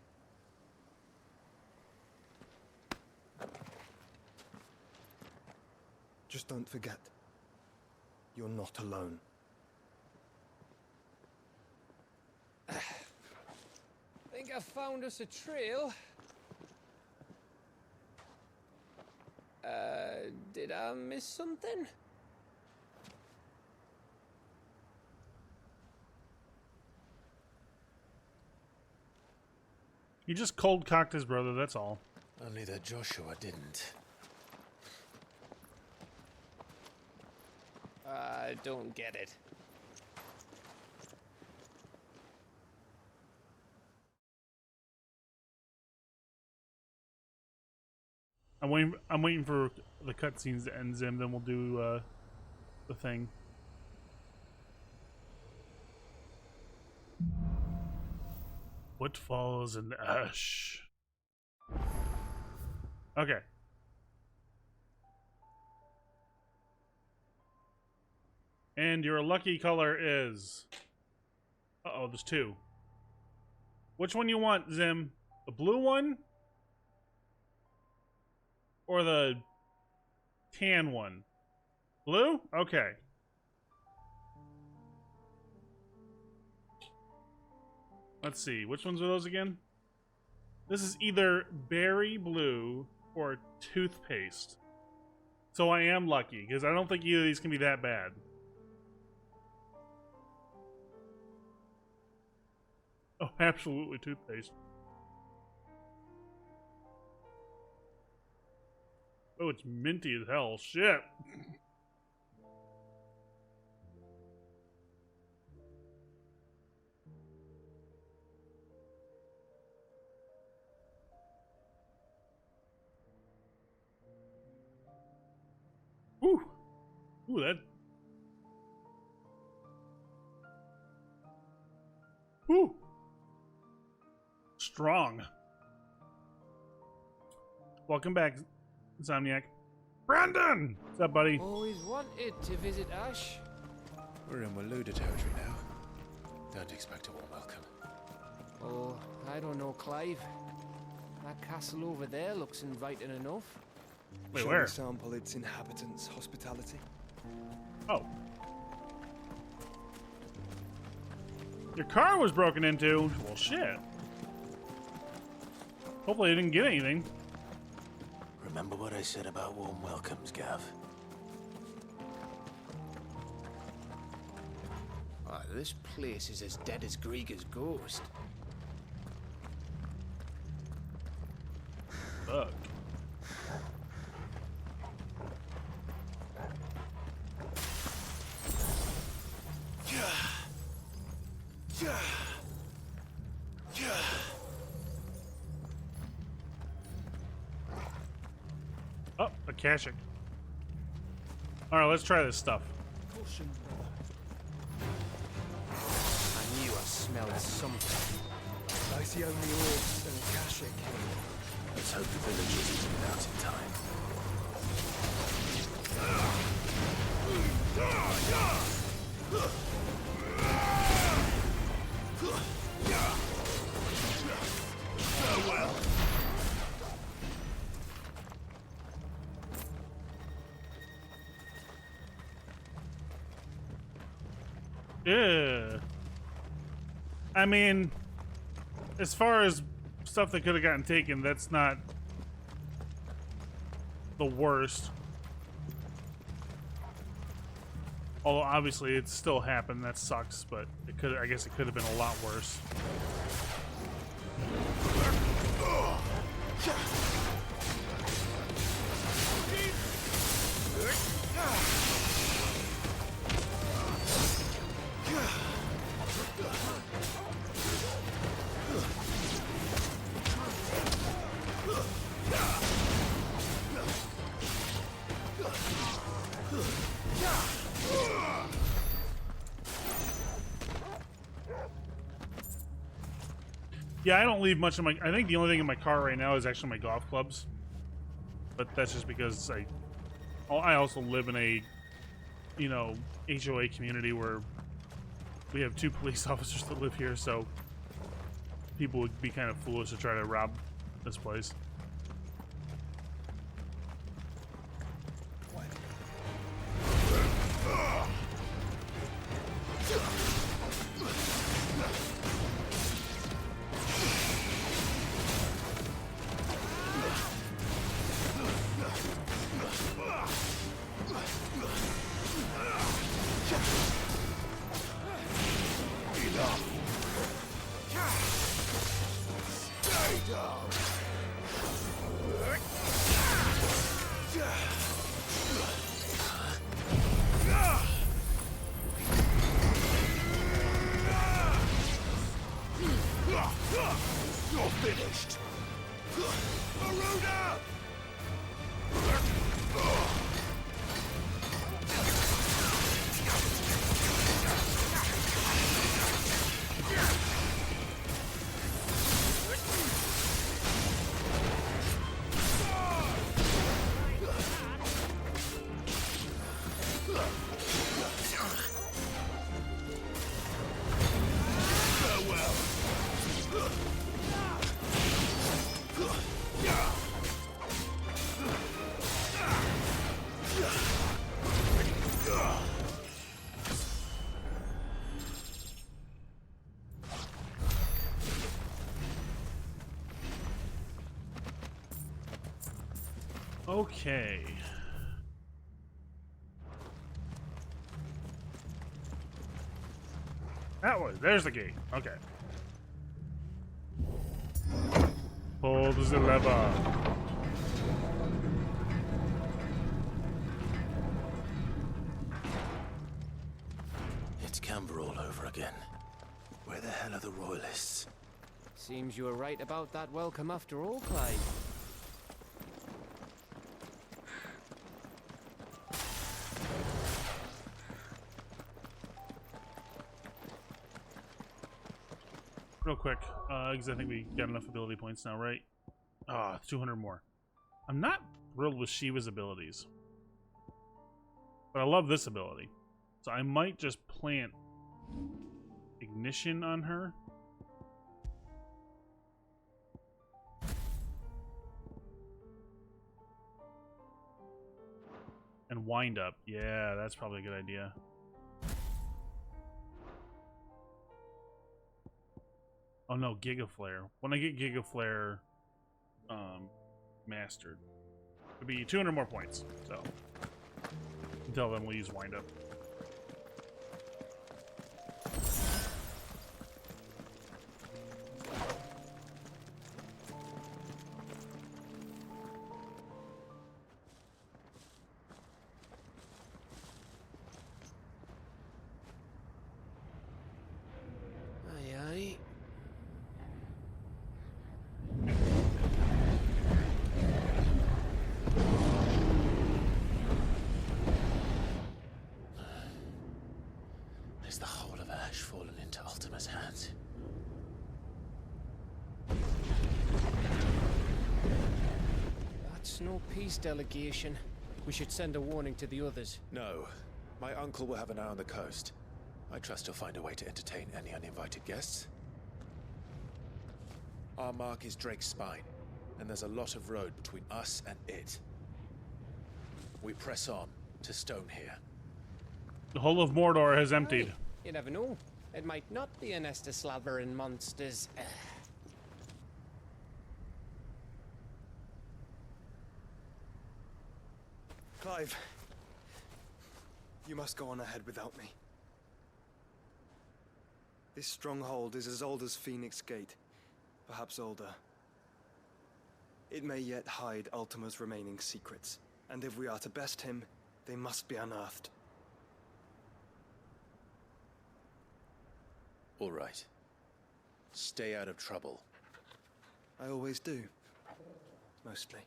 Just don't forget, you're not alone. Think I found us a trail. Did I miss something? He just cold-cocked his brother, that's all. Only that Joshua didn't. I don't get it. I'm waiting for the cutscenes to end, Zim, then we'll do the thing. What follows in ash? Okay. And your lucky color is... Uh-oh, there's two. Which one you want, Zim? The blue one? Or the tan one? Blue? Okay. Let's see. Which ones are those again? This is either berry blue or toothpaste. So I am lucky, because I don't think either of these can be that bad. Oh, absolutely toothpaste. Oh, it's minty as hell. Shit. Ooh. Ooh, that. Ooh. Strong. Welcome back, Insomniac. Brandon! What's up, buddy? Always wanted to visit Ash. We're in Waluda territory now. Don't expect a warm welcome. Oh, I don't know, Clive. That castle over there looks inviting enough. Wait, Shall where? we sample its inhabitants' hospitality? Oh. Your car was broken into. Well, shit. Hopefully you didn't get anything. Remember what I said about warm welcomes, Gav? Oh, this place is as dead as Grieger's ghost. Fuck. Oh, a Akashic. Alright, let's try this stuff. I knew I smelled something. I see only orbs and Akashic. Let's hope the village is eaten out in time. Farewell. Yeah. I mean, as far as stuff that could have gotten taken, that's not the worst. Although obviously it still happened, that sucks, but it could, I guess it could have been a lot worse. Yeah, I don't leave much of my... I think the only thing in my car right now is actually my golf clubs. But that's just because I also live in a, you know, HOA community where we have 2 police officers that live here, so people would be kind of foolish to try to rob this place. You're finished! Maruda! Okay. There's the gate. Okay. Pull the lever. It's Canberra all over again. Where the hell are the royalists? Seems you were right about that welcome after all, Clyde. Real quick, because I think we got enough ability points now, right? 200 more. I'm not thrilled with Shiva's abilities, but I love this ability. So I might just plant Ignition on her. And Wind Up. Yeah, that's probably a good idea. Oh no, Giga Flare. When I get Giga Flare mastered, it'll be 200 more points. So until then, we'll use Wind Up. Is the whole of Ash fallen into Ultima's hands? That's no peace delegation. We should send a warning to the others. No. My uncle will have an eye on the coast. I trust he'll find a way to entertain any uninvited guests. Our mark is Drake's Spine, and there's a lot of road between us and it. We press on to Stonehere. The whole of Mordor has emptied. Aye. You never know. It might not be a nest of slavering monsters. Clive, you must go on ahead without me. This stronghold is as old as Phoenix Gate, perhaps older. It may yet hide Ultima's remaining secrets, and if we are to best him, they must be unearthed. All right. Stay out of trouble. I always do. Mostly.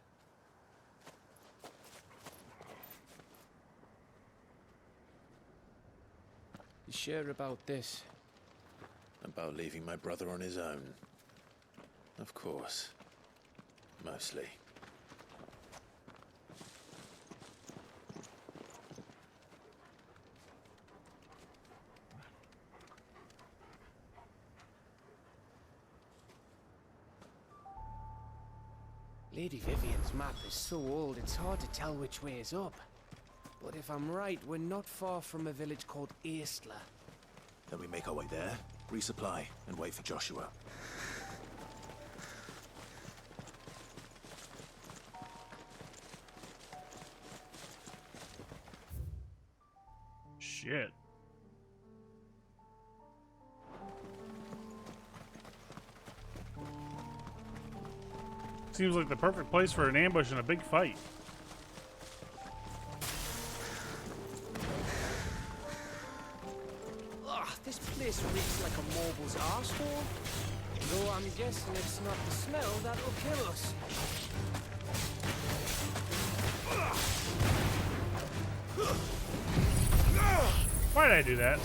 You sure about this? About leaving my brother on his own. Of course. Mostly. Lady Vivian's map is so old it's hard to tell which way is up. But if I'm right, we're not far from a village called Eastla. Then we make our way there, resupply, and wait for Joshua. Shit. Seems like the perfect place for an ambush and a big fight. Ugh, this place reeks like a mobile's arsehole. Though I'm guessing it's not the smell that'll kill us. Why did I do that?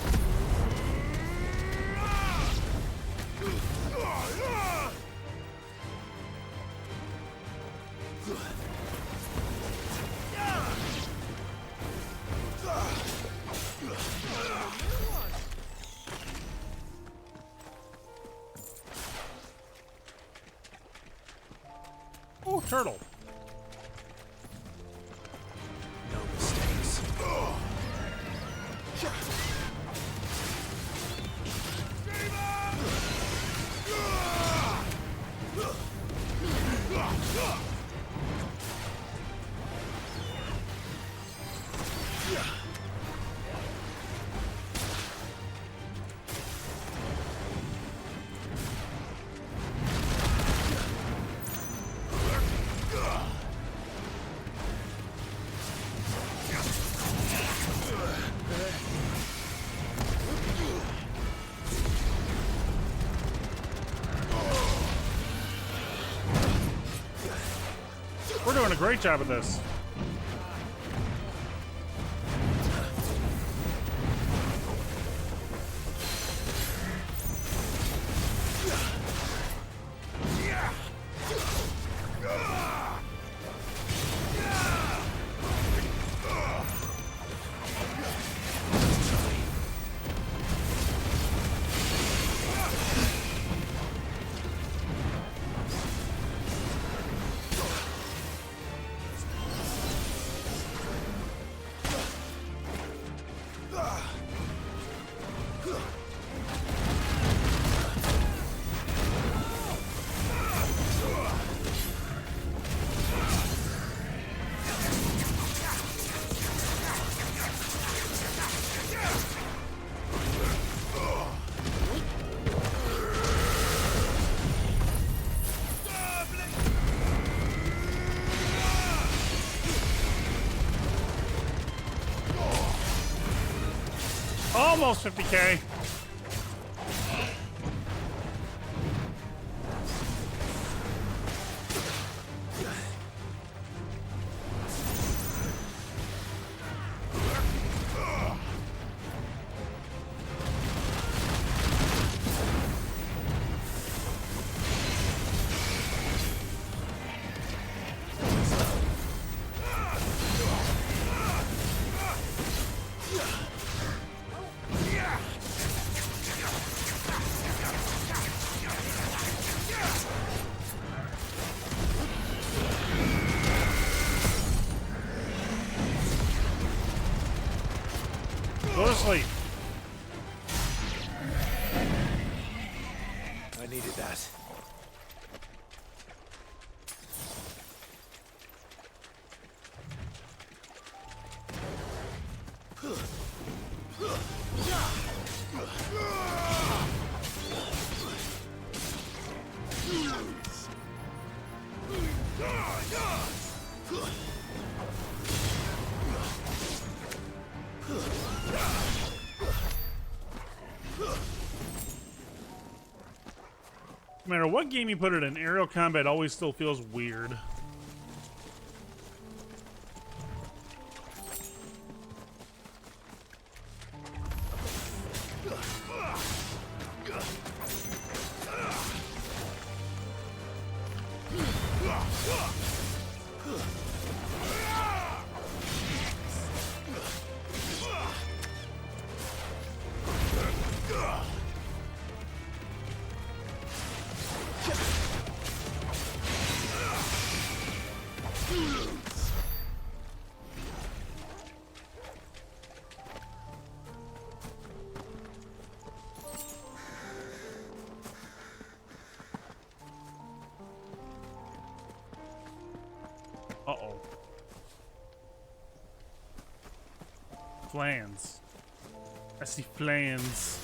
Oh, turtle. No mistakes. We're doing a great job of this. Almost 50K. Go to sleep. I needed that. No matter what game you put it in, aerial combat always still feels weird. Uh-oh. Flans. I see flans.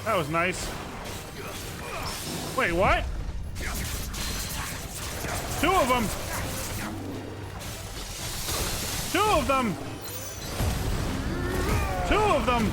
That was nice. Wait, what? Two of them! Two of them! Two of them!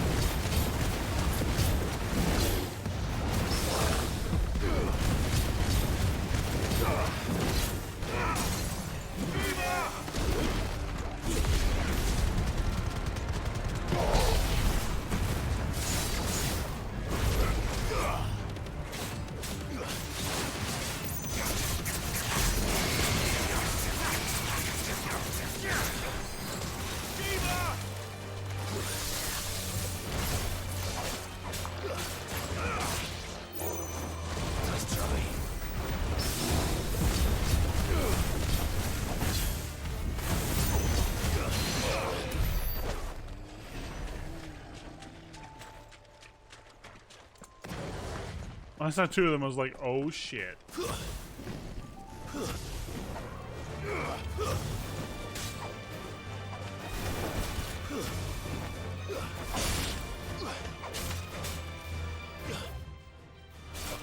I saw two of them, I was like, oh shit.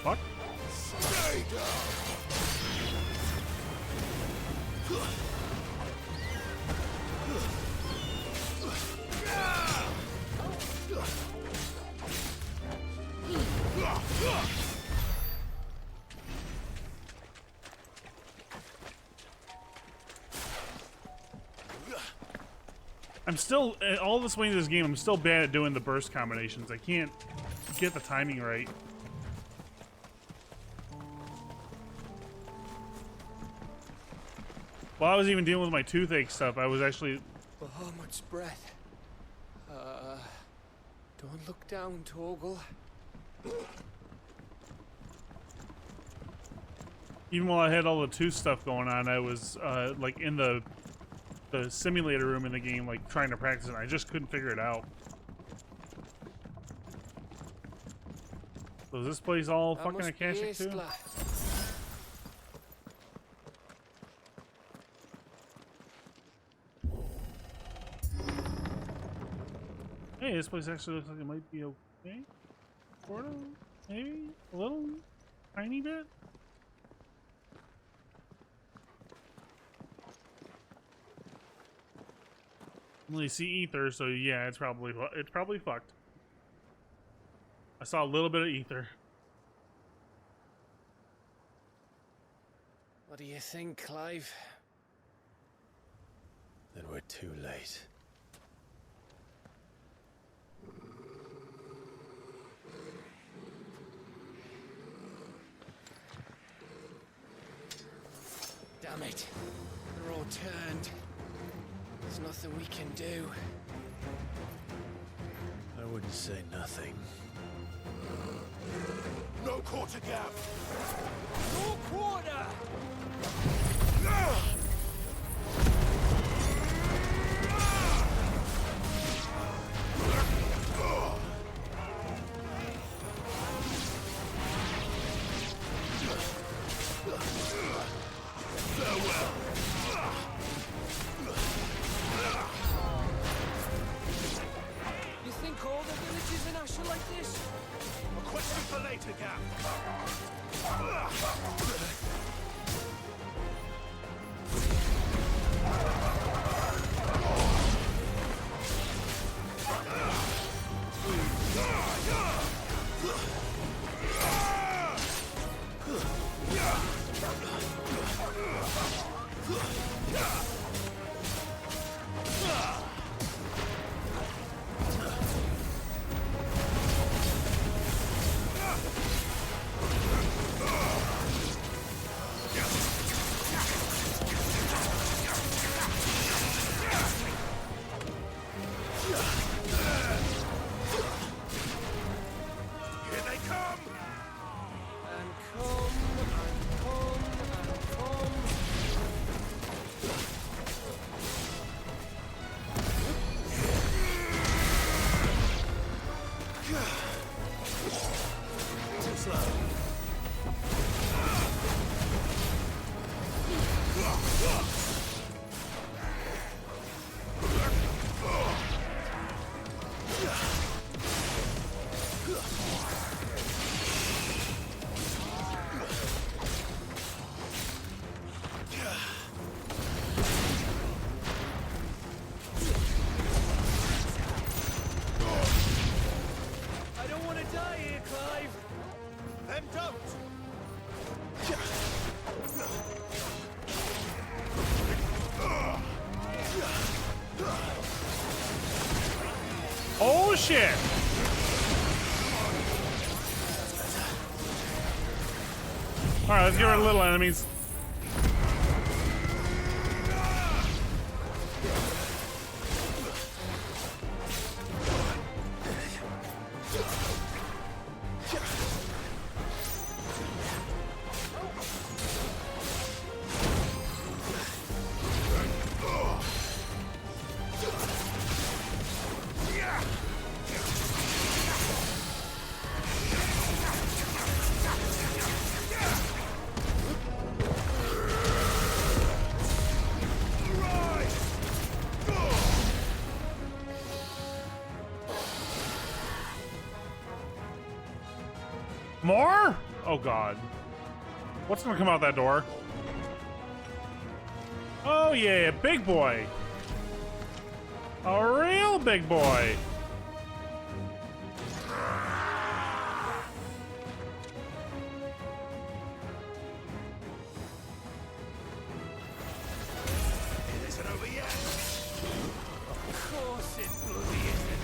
Fuck? Stay down. I'm still, all this way in this game, I'm still bad at doing the burst combinations. I can't get the timing right. While I was even dealing with my toothache stuff, I was actually... Bahamut's breath. Don't look down, Torgal. Even while I had all the tooth stuff going on, I was like in the simulator room in the game, like trying to practice it. I just couldn't figure it out. So is this place all fucking Akashic too? Hey, this place actually looks like it might be okay. Sort of, maybe a little, tiny bit. Only see ether, so yeah, it's probably fucked. I saw a little bit of ether. What do you think, Clive? Then we're too late. Damn it. They're all turned. There's nothing we can do. I wouldn't say nothing. No quarter gap. No quarter! You think all the villages in Ash are like this? A question for later, Gap. die here, Clive. Them don't. Oh shit! Alright, let's get our little enemies. More? Oh god. What's gonna come out that door? Oh yeah, big boy. A real big boy. It isn't over yet. Of course it bloody isn't.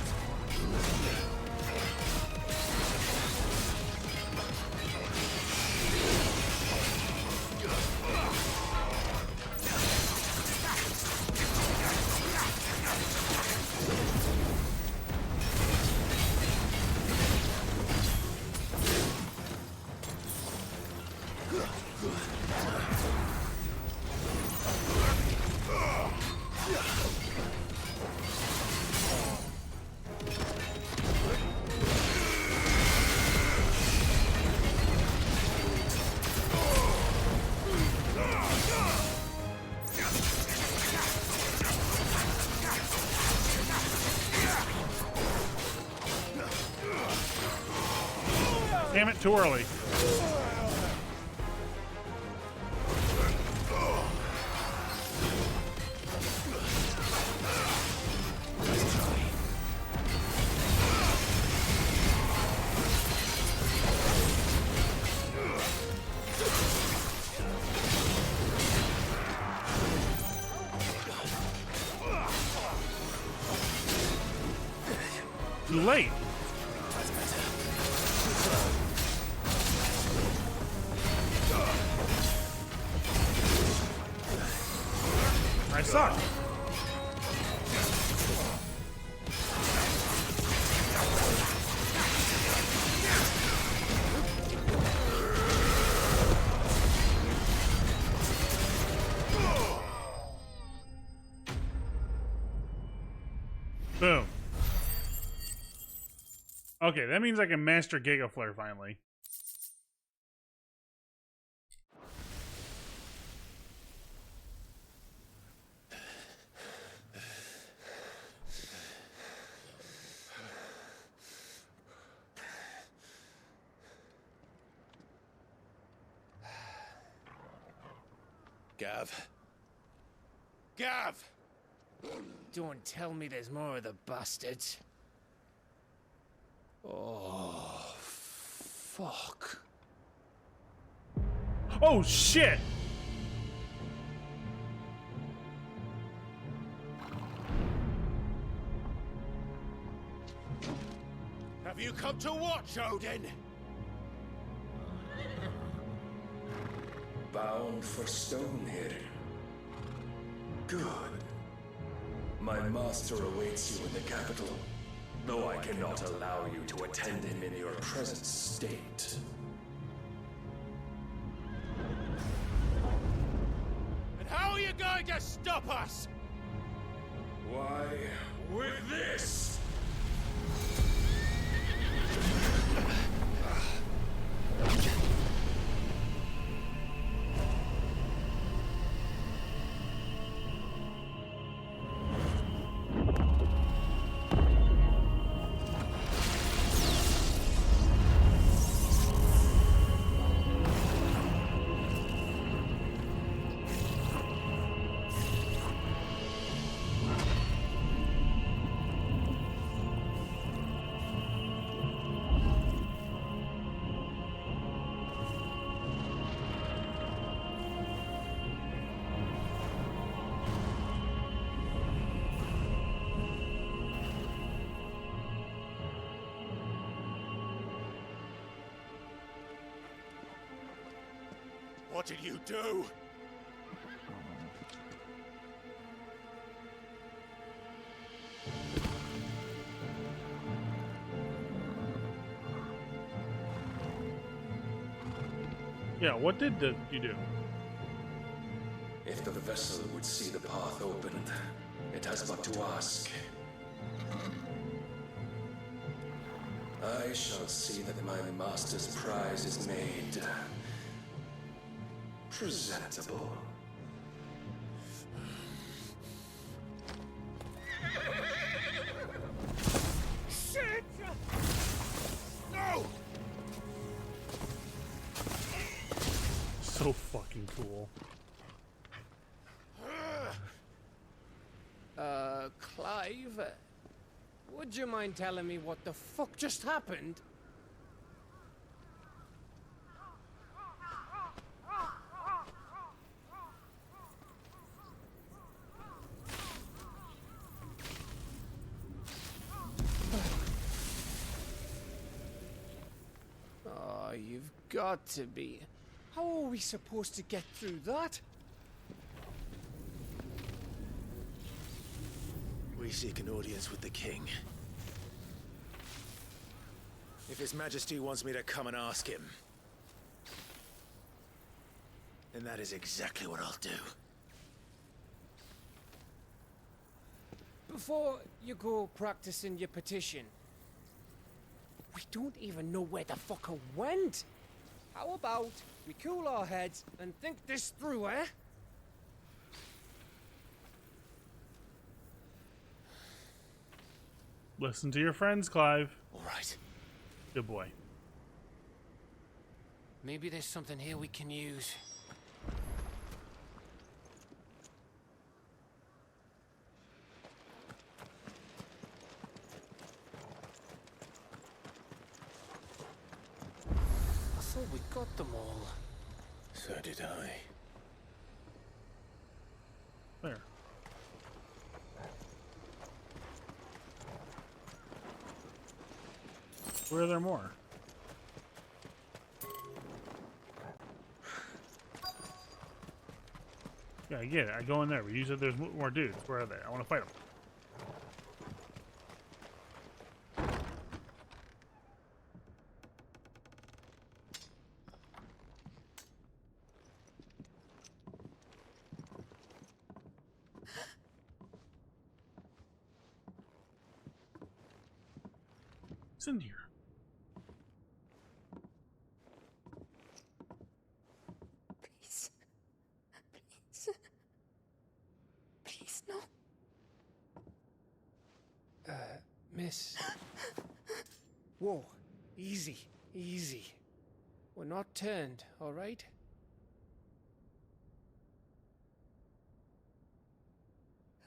Damn it, too early. Too late. I suck. Boom. Okay, that means I can master Giga Flare finally. Gav. Gav! Don't tell me there's more of the bastards. Oh, fuck. Oh, shit! Have you come to watch, Odin? Bound for Stonehill. Good. My master awaits you in the capital, though I cannot allow you to attend him in your present state. And how are you going to stop us? Why, with this! What did you do? Yeah, what did you do? If the vessel would see the path opened, it has but to ask. I shall see that my master's prize is made presentable. Shit! No! So fucking cool. Clive, would you mind telling me what the fuck just happened? Oh, you've got to be. How are we supposed to get through that? We seek an audience with the king. If His Majesty wants me to come and ask him, then that is exactly what I'll do. Before you go practicing your petition, we don't even know where the fucker went. How about we cool our heads and think this through, eh? Listen to your friends, Clive. All right. Good boy. Maybe there's something here we can use. I thought we got them all. So did I. There. Where are there more? Yeah, I get it. I go in there. But you said there's more dudes. Where are they? I want to fight them. What's in here? Please. Please. Please, no. Miss. Whoa. Easy. Easy. We're not turned, all right?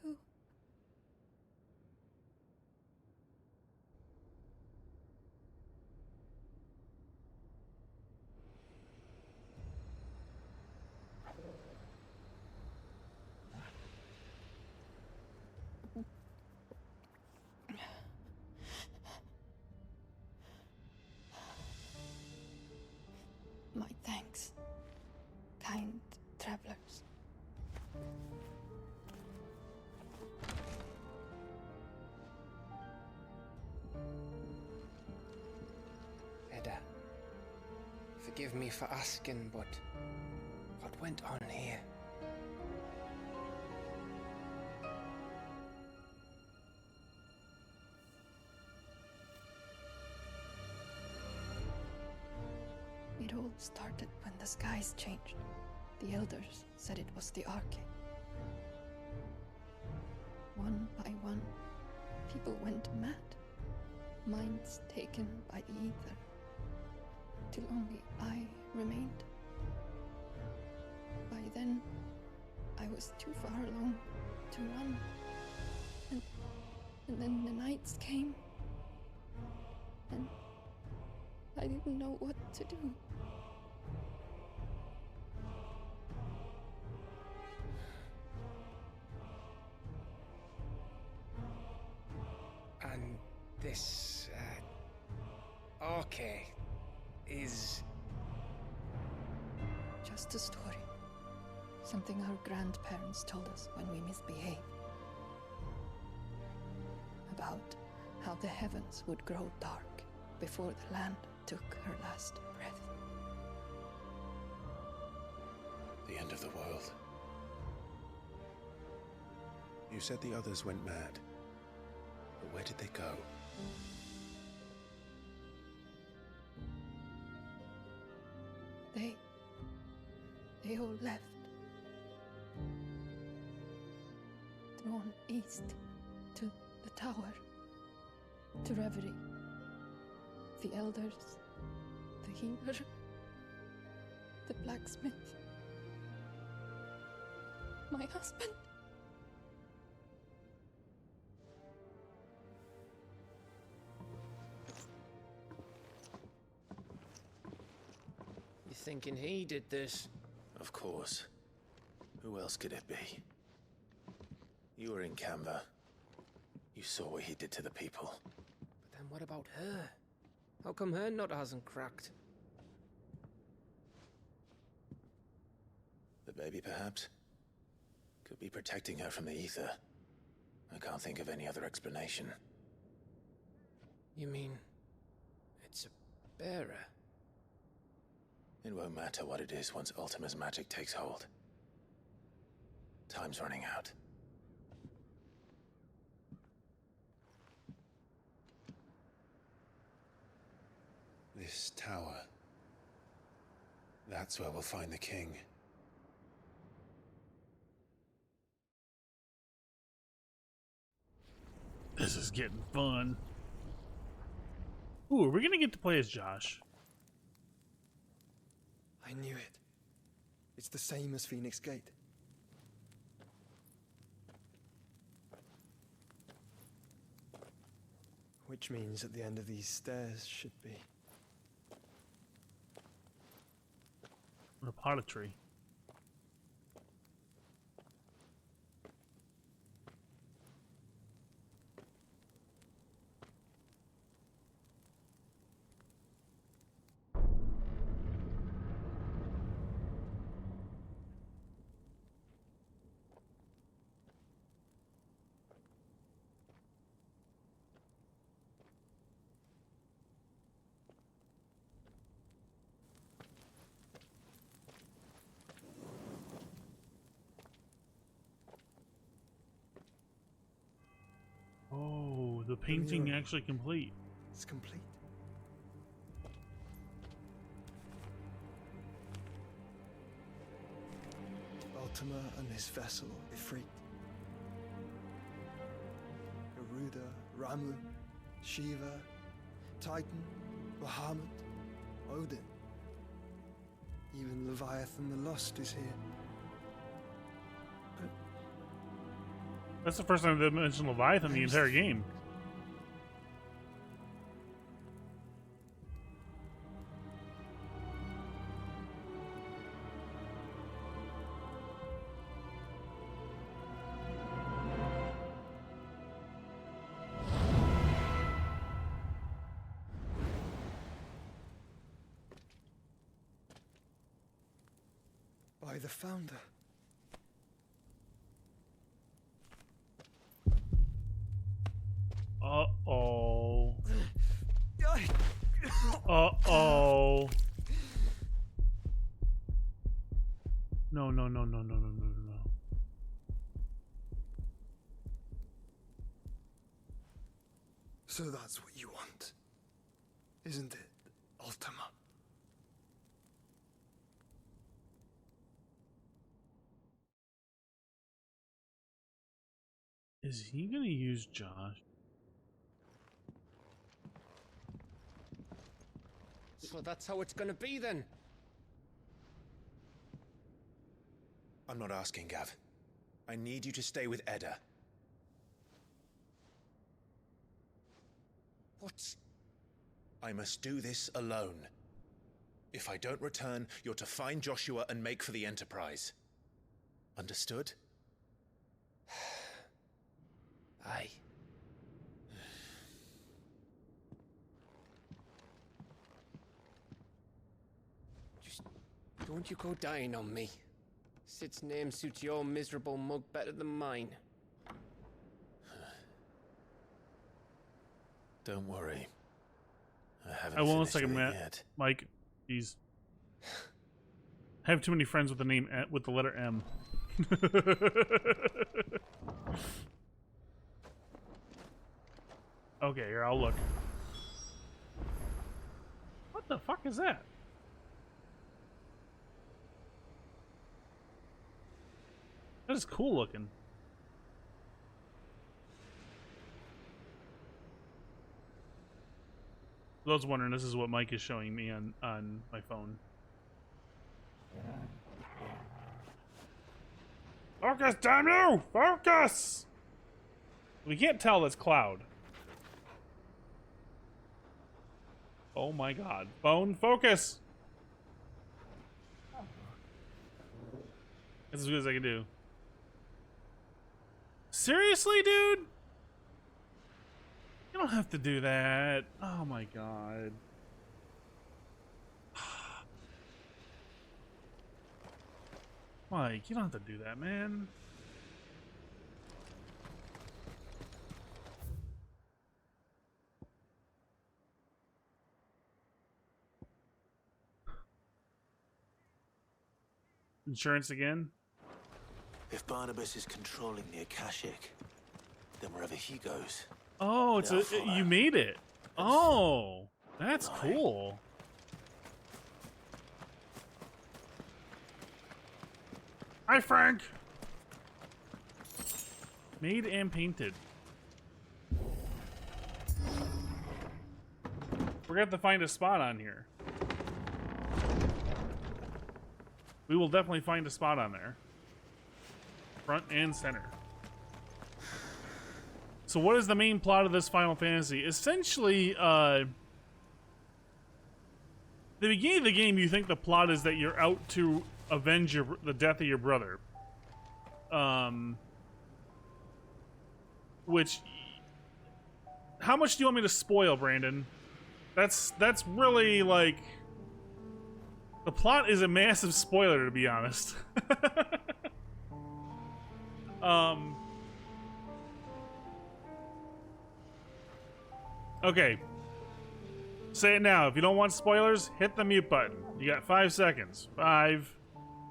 Who? My thanks, kind travelers. Edda, forgive me for asking, but what went on here? It all started when the skies changed. The elders said it was the Arche. One by one, people went mad. Minds taken by the ether. Till only I remained. By then, I was too far along to run. And then the nights came. And I didn't know what to do. And this, Arche is... Just a story. Something our grandparents told us when we misbehaved. About how the heavens would grow dark before the land took her last breath. The end of the world. You said the others went mad. But where did they go? They all left. Drawn east to the tower, to Reverie. The elders, the healer, the blacksmith, my husband. You thinking he did this? Of course. Who else could it be? You were in Canva. You saw what he did to the people. But then what about her? How come her nut hasn't cracked? The baby, perhaps? Could be protecting her from the ether. I can't think of any other explanation. You mean... it's a bearer? It won't matter what it is once Ultima's magic takes hold. Time's running out. This tower. That's where we'll find the king. This is getting fun. Ooh, are we gonna get to play as Josh? I knew it. It's the same as Phoenix Gate. Which means at the end of these stairs should be... repository. Oh, the painting mural. actually complete. It's complete. Ultima and his vessel, Ifrit. Garuda, Ramu, Shiva, Titan, Bahamut, Odin. Even Leviathan the Lost is here. That's the first time they mentioned Leviathan the entire game. By the founder. Uh-oh. Uh-oh. No, no, no, no, no, no, no, no. So that's what you want, isn't it, Ultima? Is he gonna use Josh? So that's how it's gonna be then? I'm not asking, Gav. I need you to stay with Edda. What? I must do this alone. If I don't return, you're to find Joshua and make for the Enterprise. Understood? Aye. Just Don't you go dying on me. Sid's name suits your miserable mug better than mine. Don't worry. I haven't I won't finished second with it Matt. yet. Mike, he's. I have too many friends with the name with the letter M. Okay, here, I'll look. What the fuck is that? That is cool looking. For those wondering, this is what Mike is showing me on my phone. Focus, damn you! Focus! We can't tell that's Cloud. Oh my god. Phone, focus! That's as good as I can do. Seriously, dude? You don't have to do that. Oh my god. Mike, you don't have to do that, man. Insurance again? If Barnabas is controlling the Akashic, then wherever he goes. Oh, it's a you made it. Oh, that's cool. Hi, Frank. Made and painted. We're gonna have to find a spot on here. We will definitely find a spot on there. Front and center. So what is the main plot of this Final Fantasy? Essentially, the beginning of the game, you think the plot is that you're out to avenge the death of your brother. Which... How much do you want me to spoil, Brandon? That's really, like... The plot is a massive spoiler, to be honest. Okay. Say it now. If you don't want spoilers, hit the mute button. You got 5 seconds. 5,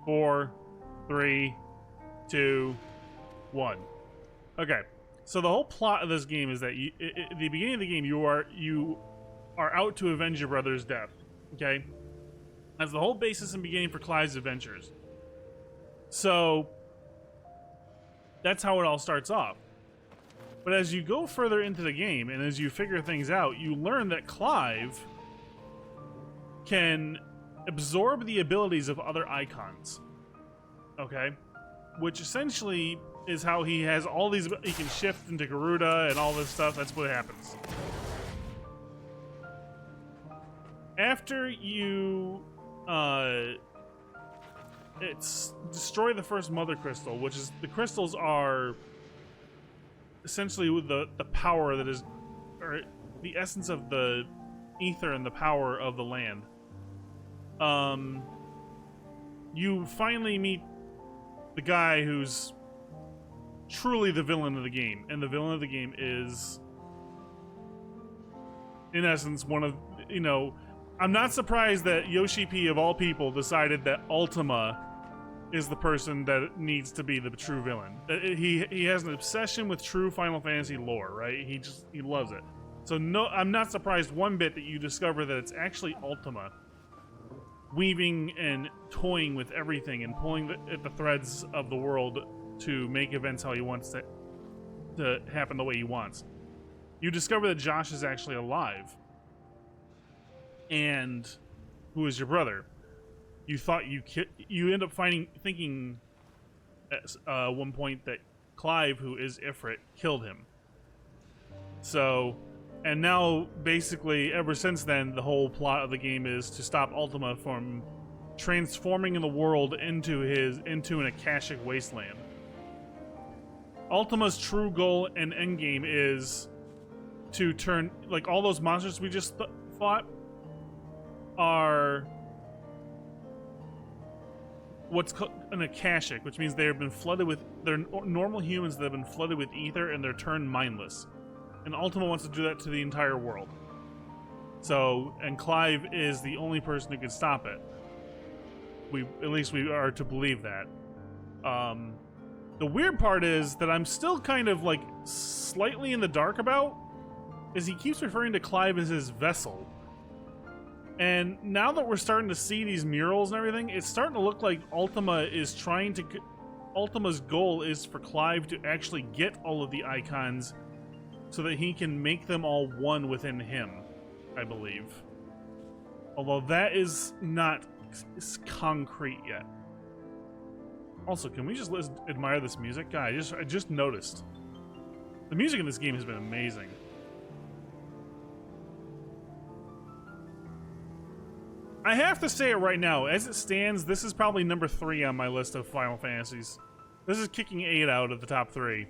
4, 3, 2, 1. Okay. So the whole plot of this game is that you, at the beginning of the game, you are out to avenge your brother's death. Okay? That's the whole basis and beginning for Clive's adventures. So that's how it all starts off. But as you go further into the game and as you figure things out, you learn that Clive can absorb the abilities of other icons. Okay? Which essentially is how he has all these... He can shift into Garuda and all this stuff. That's what happens. After you... destroy the first Mother Crystal, which is... The crystals are... essentially the power that is, or the essence of the ether and the power of the land. You finally meet the guy who's truly the villain of the game, and the villain of the game is, in essence, one of, you know, I'm not surprised that Yoshi P of all people decided that Ultima is the person that needs to be the true villain. He has an obsession with true Final Fantasy lore, right? He loves it. So no, I'm not surprised one bit that you discover that it's actually Ultima weaving and toying with everything and pulling at the threads of the world to make events how he wants to happen the way he wants. You discover that Josh is actually alive, and who is your brother. You thought you end up thinking at one point that Clive, who is Ifrit, killed him. So, and now basically ever since then, the whole plot of the game is to stop Ultima from transforming the world into an Akashic wasteland. Ultima's true goal and endgame is to turn, like, all those monsters we just fought are what's called an Akashic, which means they have been flooded with... They're normal humans that have been flooded with ether and they're turned mindless. And Ultima wants to do that to the entire world. So, and Clive is the only person who can stop it. At least we are to believe that. The weird part is that I'm still kind of like slightly in the dark about is he keeps referring to Clive as his vessel. And now that we're starting to see these murals and everything, it's starting to look like Ultima's goal is for Clive to actually get all of the icons so that he can make them all one within him, I believe. Although that is not concrete yet. Also, can we just admire this music? God, I just noticed. The music in this game has been amazing. I have to say it right now. As it stands, this is probably number 3 on my list of Final Fantasies. This is kicking 8 out of the top 3.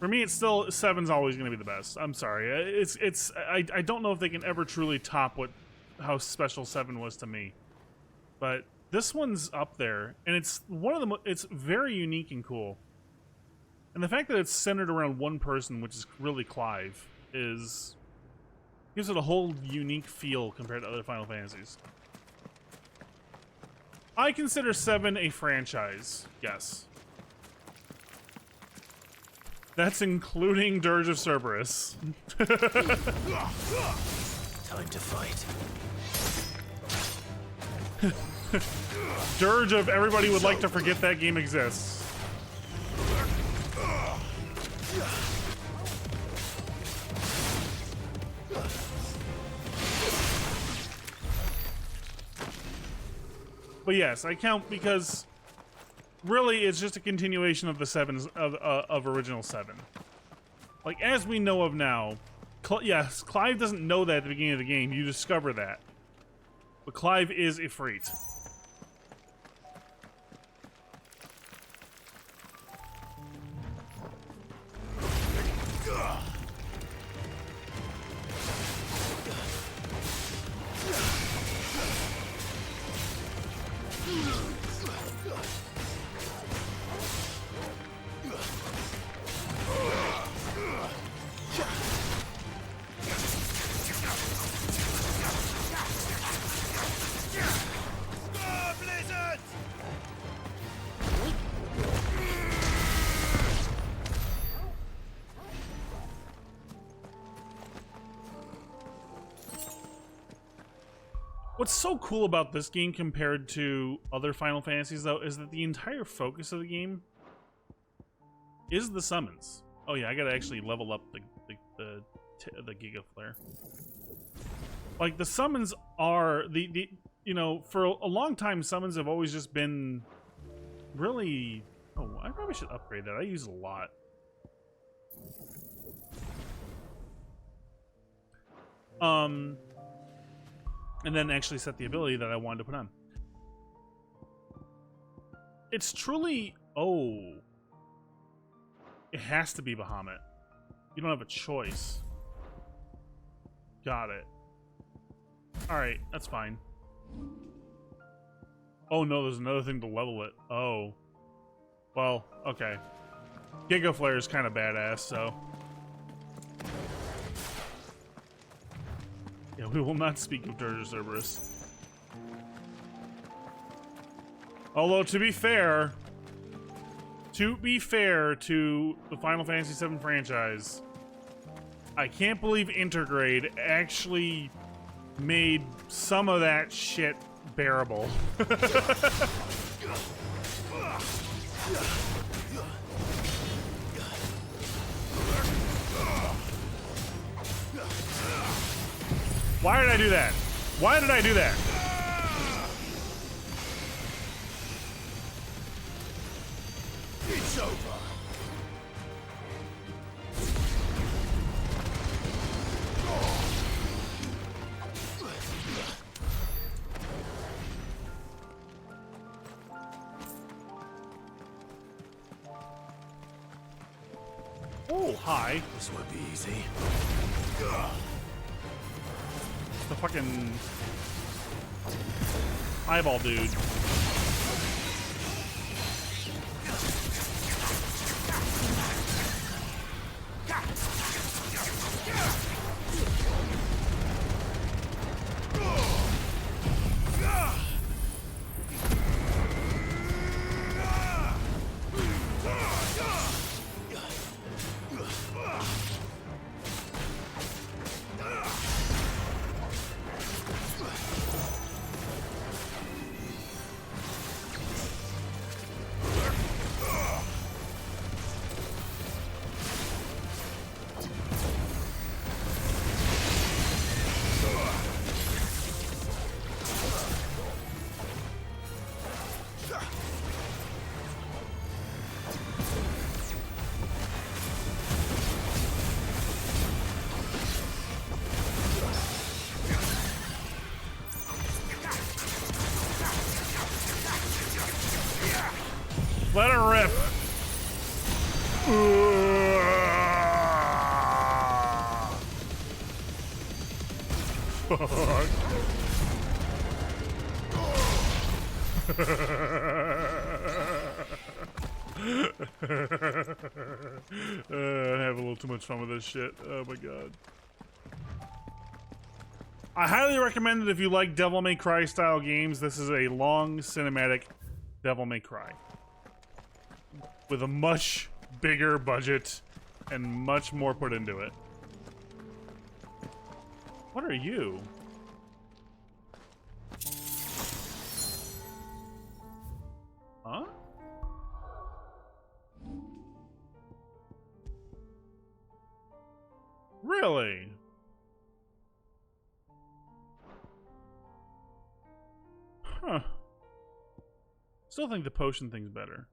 For me, it's still 7's always going to be the best. I'm sorry. I don't know if they can ever truly top how special 7 was to me. But this one's up there, and it's it's very unique and cool. And the fact that it's centered around one person, which is really Clive, gives it a whole unique feel compared to other Final Fantasies. I consider 7 a franchise, yes. That's including Dirge of Cerberus. Time to fight. Dirge of everybody would like to forget that game exists. But yes, I count because really it's just a continuation of the sevens of original 7. Like as we know of now, yes, Clive doesn't know that at the beginning of the game. You discover that, but Clive is Ifrit. What's so cool about this game compared to other Final Fantasies, though, is that the entire focus of the game is the summons. Oh yeah, I gotta actually level up the Giga Flare. Like the summons are you know, for a long time summons have always just been really. Oh, I probably should upgrade that. I use it a lot. And then actually set the ability that I wanted to put on. It's truly... Oh. It has to be Bahamut. You don't have a choice. Got it. Alright, that's fine. Oh no, there's another thing to level it. Oh. Well, okay. Giga Flare is kind of badass, so... Yeah, we will not speak of Dirge of Cerberus. Although, to be fair to the Final Fantasy VII franchise, I can't believe Intergrade actually made some of that shit bearable. Why did I do that? Why did I do that? It's over. Oh, hi. This won't be easy. The fucking eyeball dude. Let her rip. Fuck. I have a little too much fun with this shit. Oh my god. I highly recommend that if you like Devil May Cry style games, this is a long cinematic Devil May Cry. With a much bigger budget and much more put into it. What are you? Huh? Really? Huh. Still think the potion thing's better.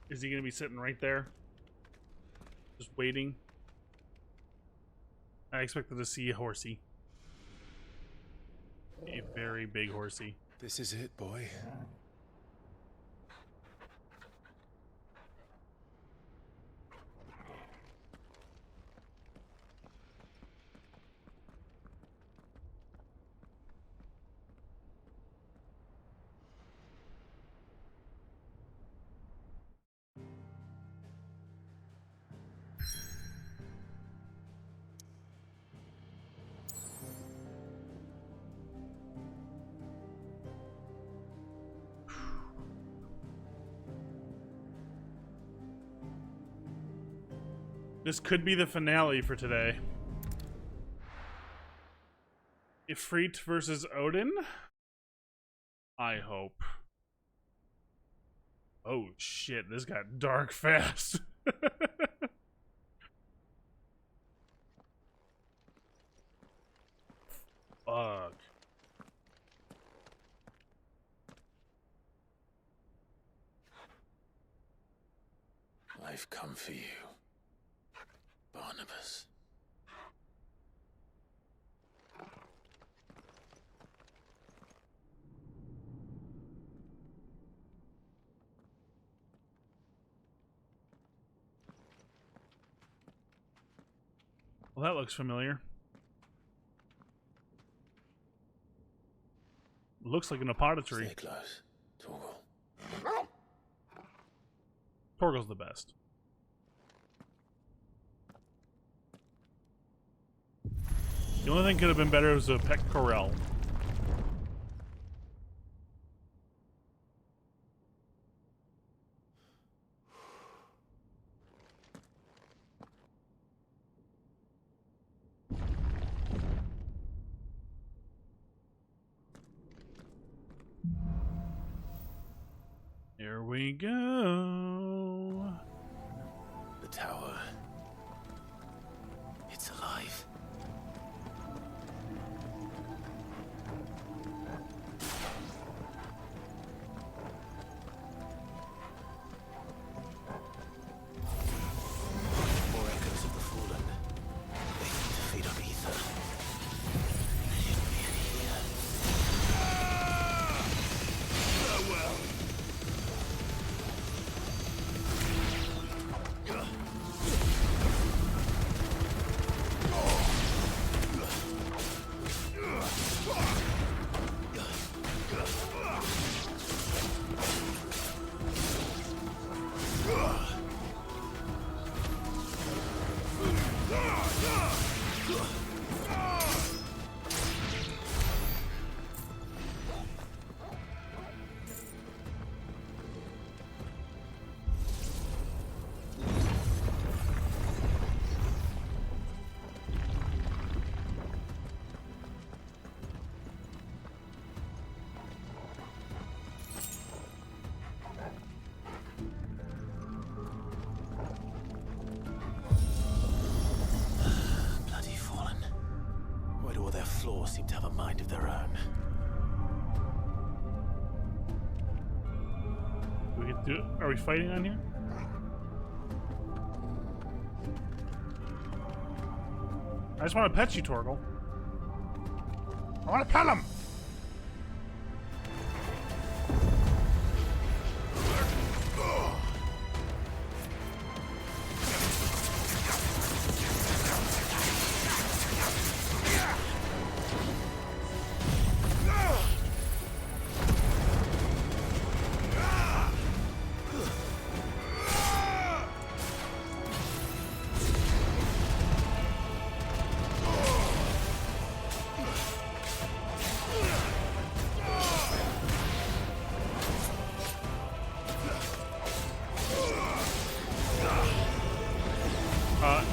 Is he gonna be sitting right there? Just waiting? I expected to see a horsey. A very big horsey. This is it, boy. This could be the finale for today. Ifrit versus Odin? I hope. Oh shit, this got dark fast. Fuck. I've come for you, Barnabas. Well, that looks familiar. Looks like an apothecary. Stay close, Torgal. Torgal's the best. The only thing could have been better was a pectoral. Here we go. The tower. It's alive. More echoes of the fallen. They seem to feed on ether. There shouldn't be any here. Farewell. Oh. Do we get to do? Are we fighting on here? I just want to pet you, Torgal. I want to pet him.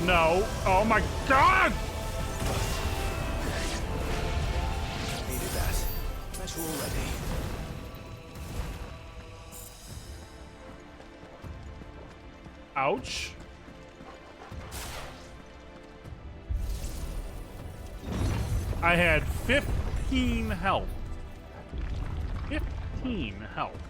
No. Oh my god! Needed that. Better already. Ouch. I had 15 health. 15 health.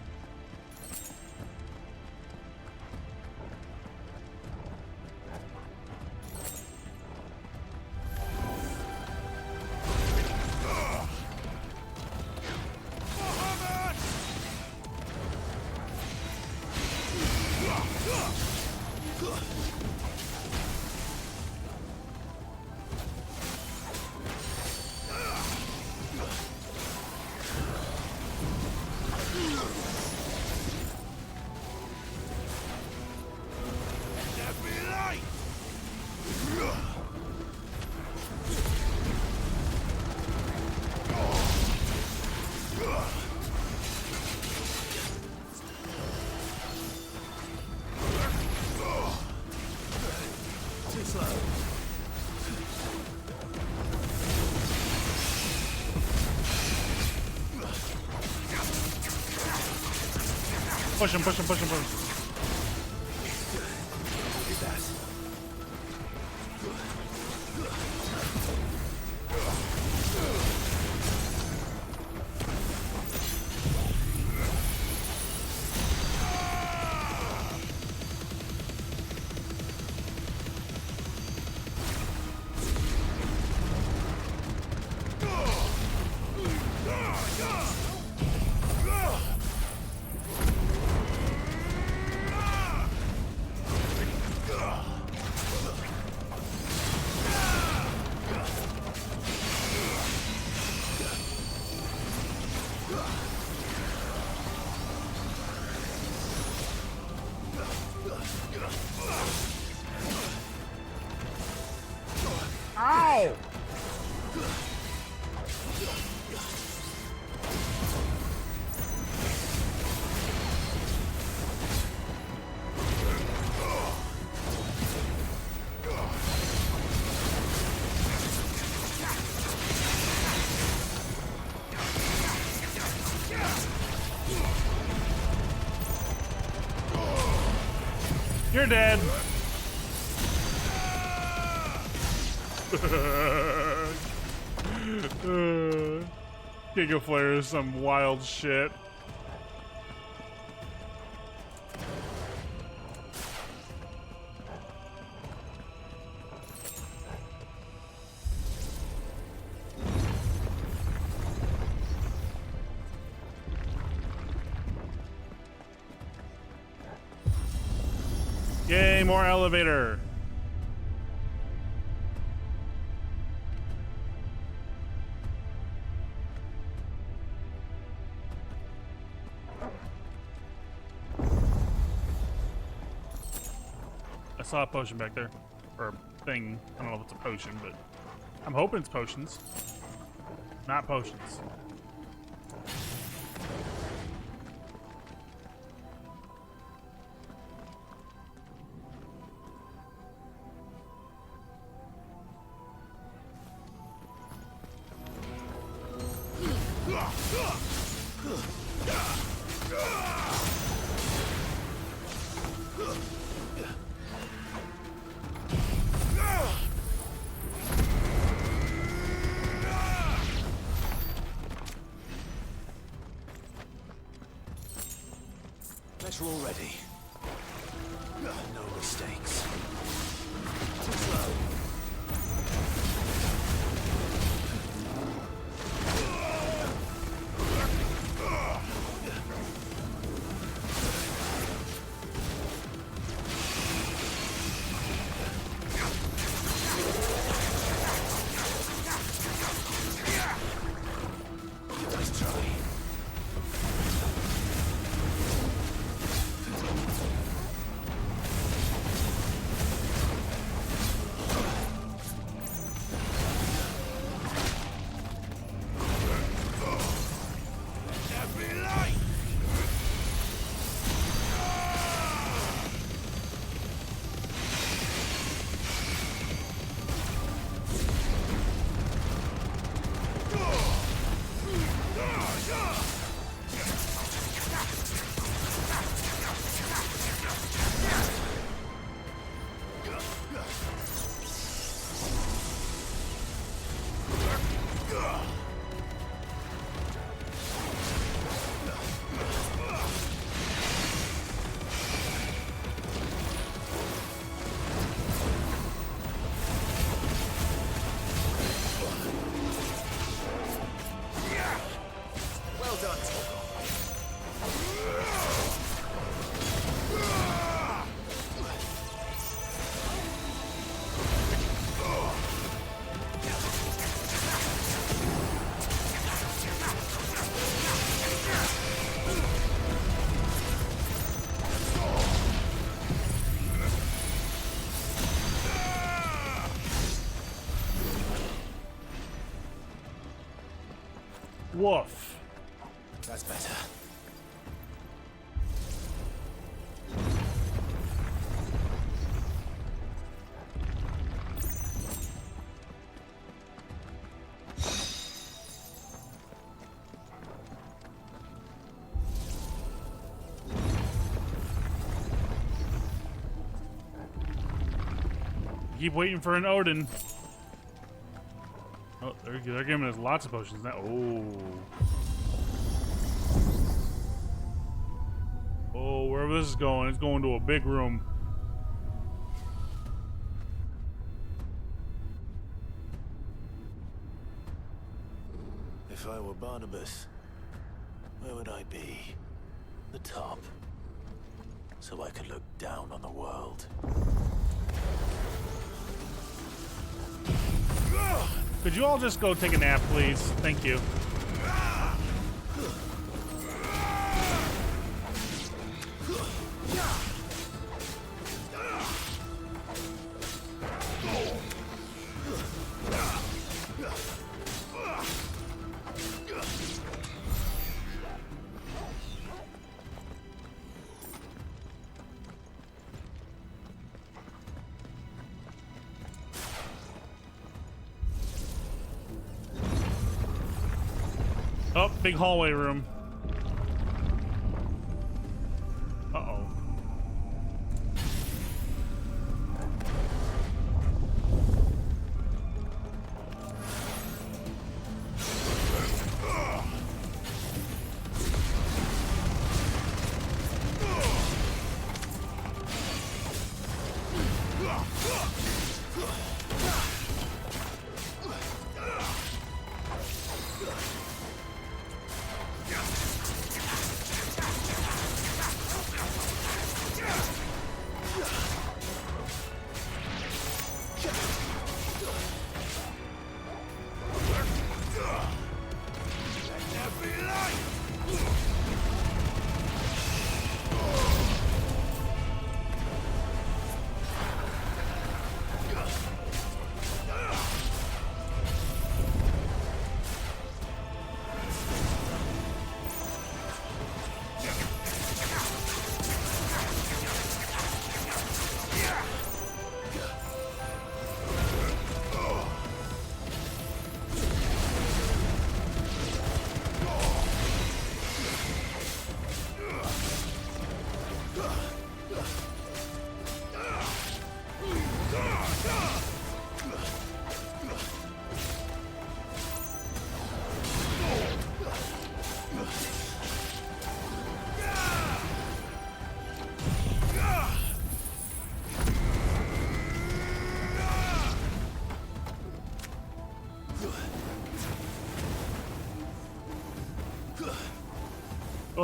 Push him, push him, push him, push him. Ow! You're dead. Giga Flare is some wild shit. Yay, more elevator. I saw a potion back there. Or a thing. I don't know if it's a potion, but I'm hoping it's potions. Not potions. Better already. No mistakes. Too slow. Nice try. Well done, Torgal. Woof. That's better. Keep waiting for an Odin. Oh, they're giving us lots of potions now. Oh, wherever this is going, it's going to a big room. If I were Barnabas, where would I be? The top. So I could look down on the world. Could you all just go take a nap, please? Thank you. Oh, big hallway room. Uh-oh.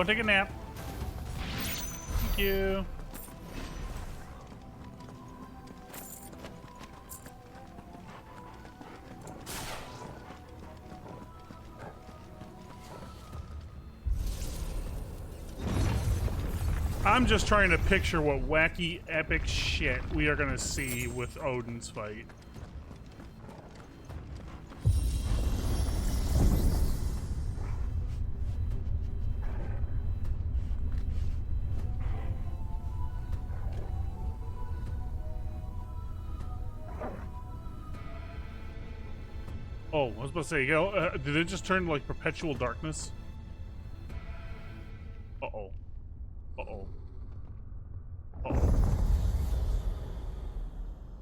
go take a nap. Thank you. I'm just trying to picture what wacky, epic shit we are gonna see with Odin's fight. Oh, I was about to say, you know, did it just turn like perpetual darkness? Uh-oh. Uh-oh. Uh-oh.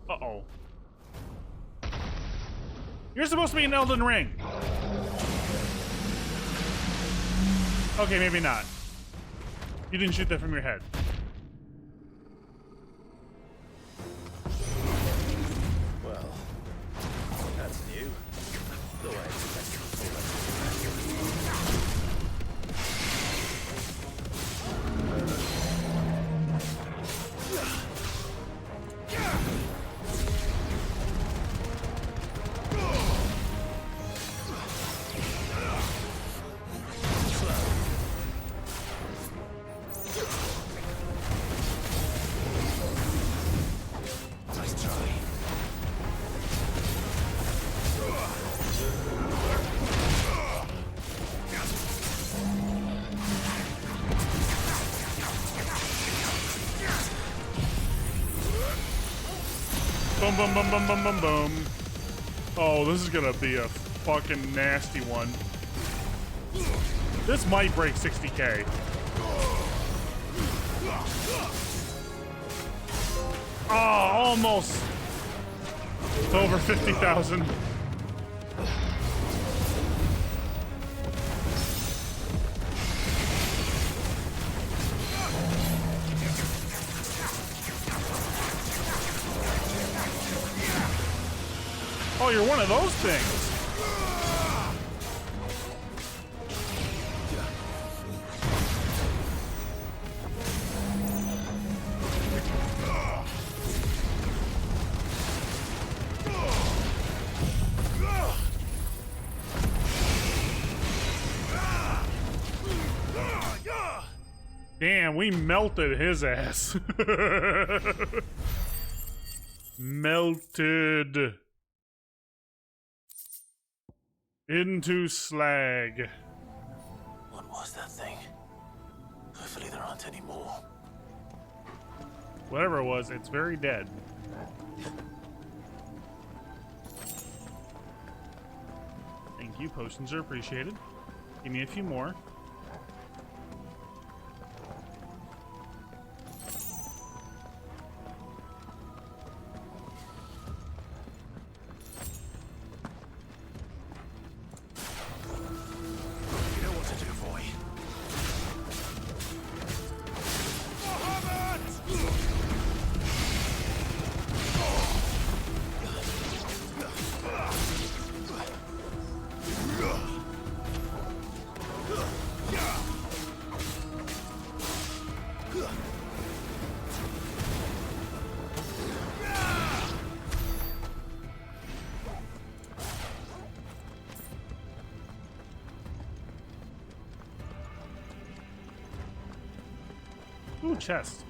Uh-oh. You're supposed to be in Elden Ring! Okay, maybe not. You didn't shoot that from your head. Well, that's new. Though I expected Boom, boom, boom, boom, boom, boom, boom. Oh, this is gonna be a fucking nasty one. This might break 60K. Oh, almost. It's over 50,000. Oh, you're one of those things. Damn, we melted his ass. Melted into slag. What was that thing? Hopefully there aren't any more. Whatever it was, it's very dead. Thank you, potions are appreciated. Give me a few more. Ooh, chest.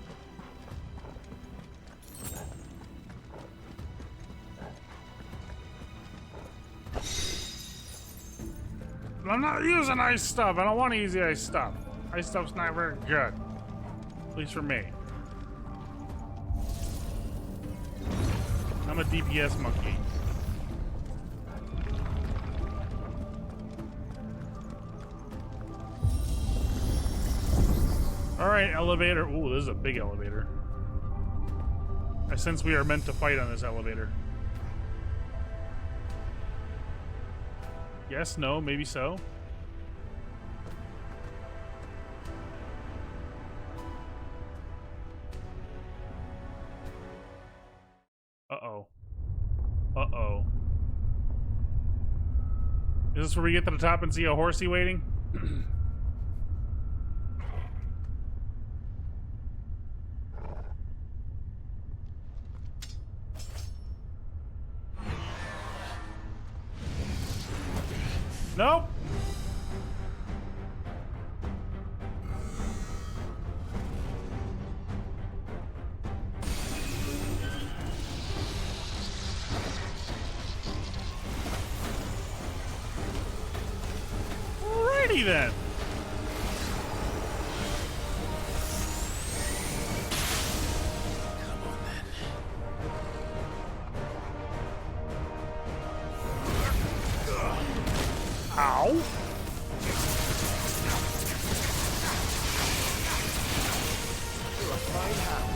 I'm not using ice stuff. I don't want to use the ice stuff. Ice stuff's not very good. At least for me. I'm a DPS monkey. Alright, elevator. Ooh, this is a big elevator. I sense we are meant to fight on this elevator. Yes, no, maybe so. Uh-oh. Uh-oh. Is this where we get to the top and see a horsey waiting? Nope. Alrighty then. Ow. You're a fine hound.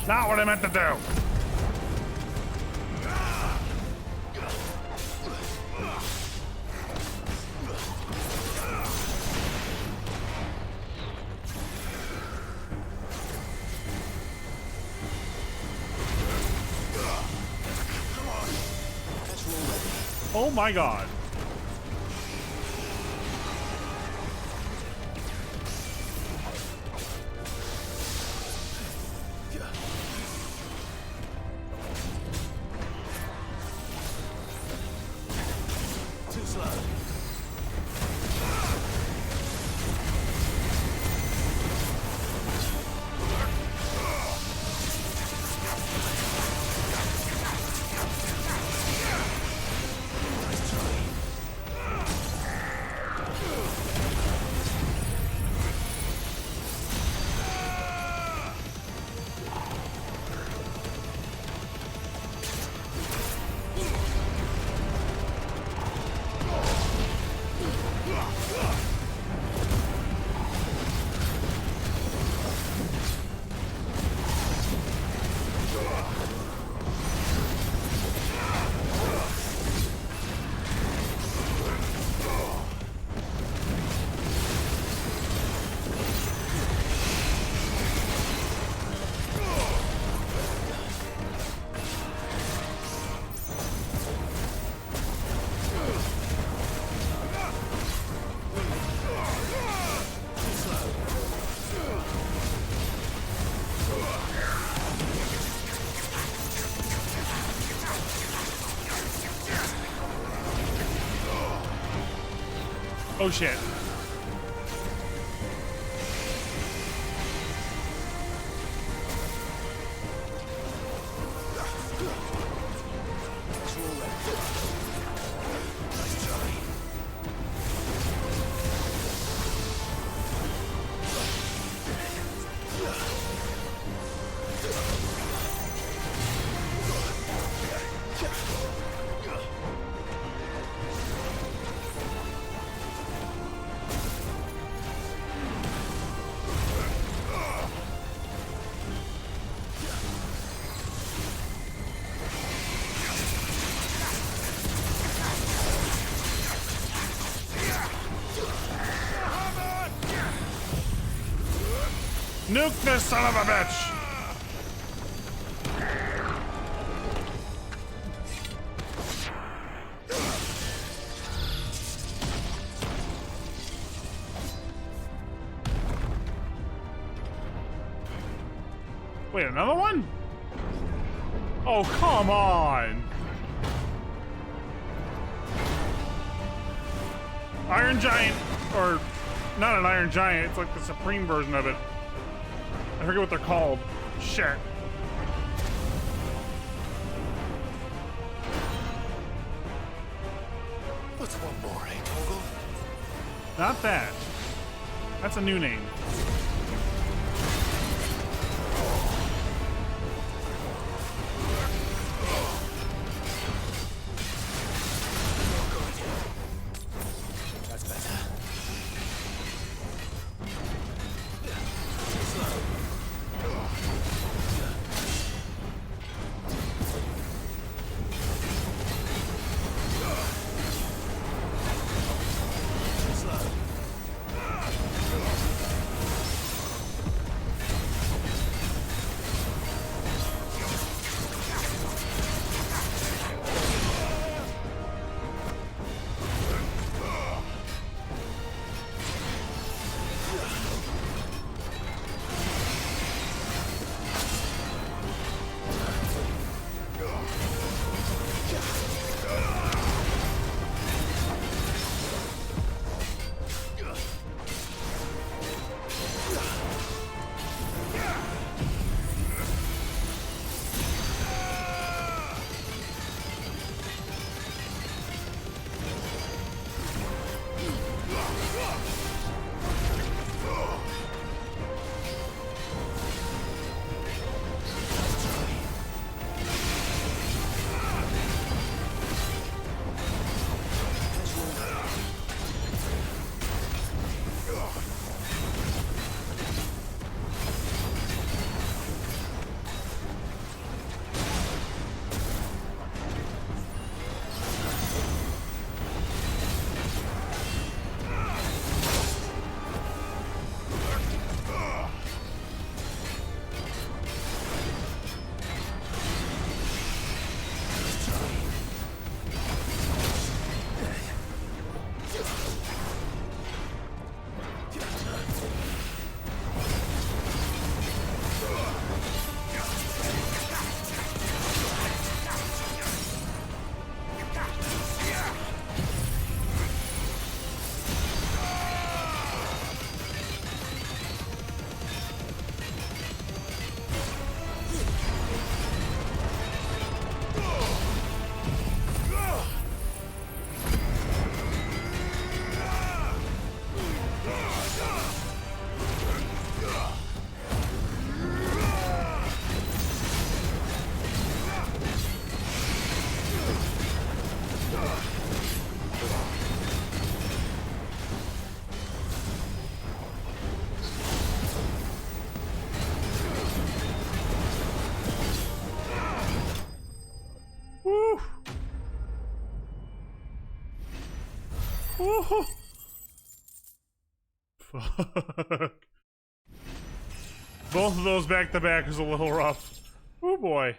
Not what I meant to do. Oh my god. Too slow. Oh shit. Nuke this son of a bitch! Wait, another one? Oh, come on! Iron Giant, or not an Iron Giant, it's like the Supreme version of it. I forget what they're called. Shit. What's one more, eh, Toggle? Not that. That's a new name. That's better. Woo! Fuck. Both of those back to back is a little rough. Oh boy.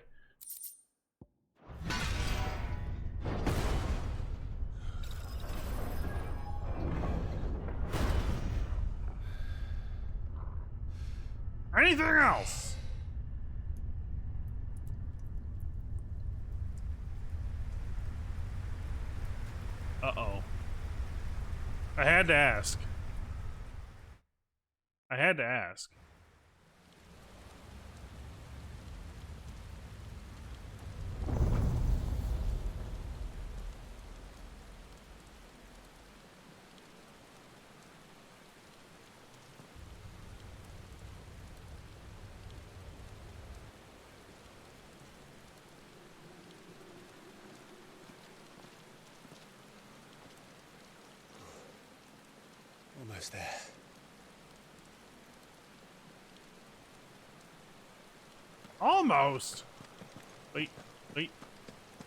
Anything else? Uh-oh. I had to ask. I had to ask. Almost there. Almost. Wait, wait.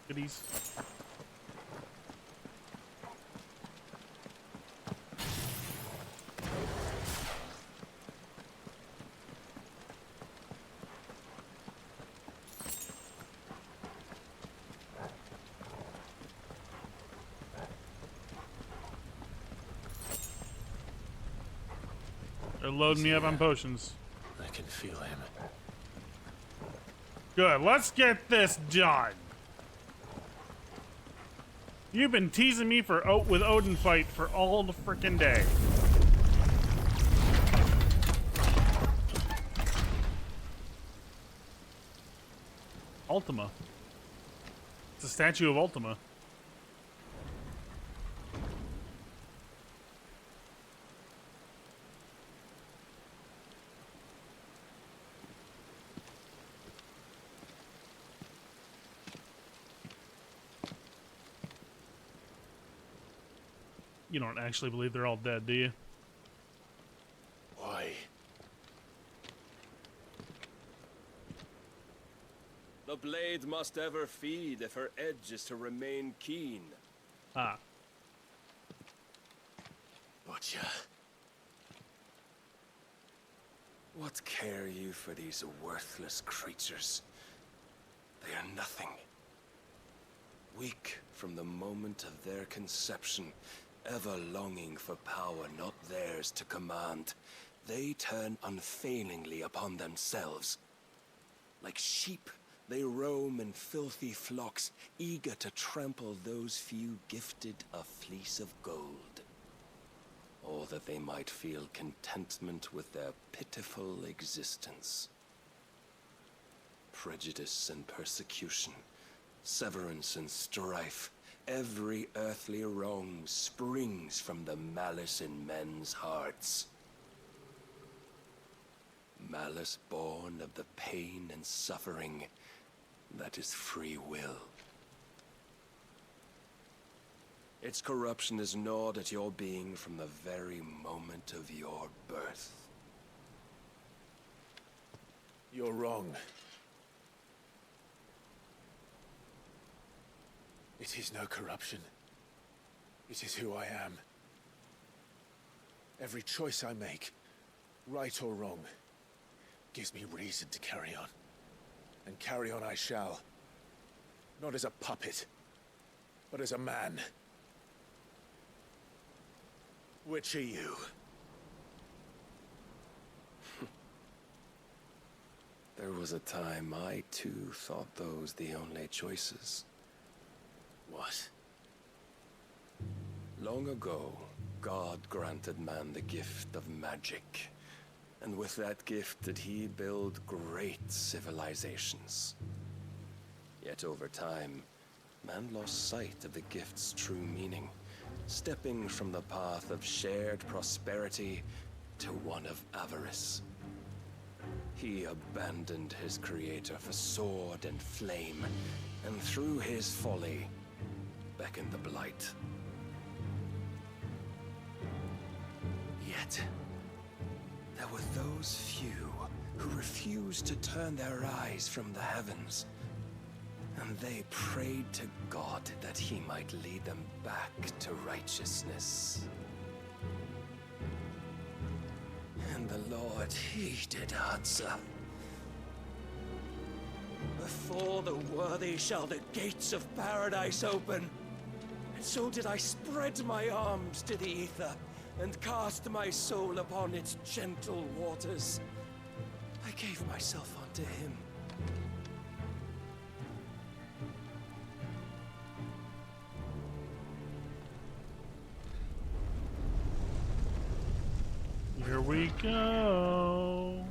Goodies. They're loading me up on potions. I can feel him. Good, let's get this done. You've been teasing me for with Odin fight for all the frickin' day. Ultima. It's a statue of Ultima. You don't actually believe they're all dead, do you? Why? The blade must ever feed if her edge is to remain keen. Ah. Gotcha. What care you for these worthless creatures? They are nothing. Weak from the moment of their conception, ever longing for power not theirs to command, they turn unfailingly upon themselves. Like sheep, they roam in filthy flocks, eager to trample those few gifted a fleece of gold. Or that they might feel contentment with their pitiful existence. Prejudice and persecution, severance and strife, every earthly wrong springs from the malice in men's hearts. Malice born of the pain and suffering that is free will. Its corruption is gnawed at your being from the very moment of your birth. You're wrong. It is no corruption. It is who I am. Every choice I make, right or wrong, gives me reason to carry on. And carry on I shall. Not as a puppet, but as a man. Which are you? There was a time I too thought those the only choices. What? Long ago, God granted man the gift of magic. And with that gift did he build great civilizations. Yet over time, man lost sight of the gift's true meaning, stepping from the path of shared prosperity to one of avarice. He abandoned his creator for sword and flame, and through his folly, beckoned the blight. Yet, there were those few who refused to turn their eyes from the heavens, and they prayed to God that he might lead them back to righteousness. And the Lord, he did answer. Before the worthy shall the gates of paradise open. And so did I spread my arms to the ether, and cast my soul upon its gentle waters. I gave myself unto him. Here we go.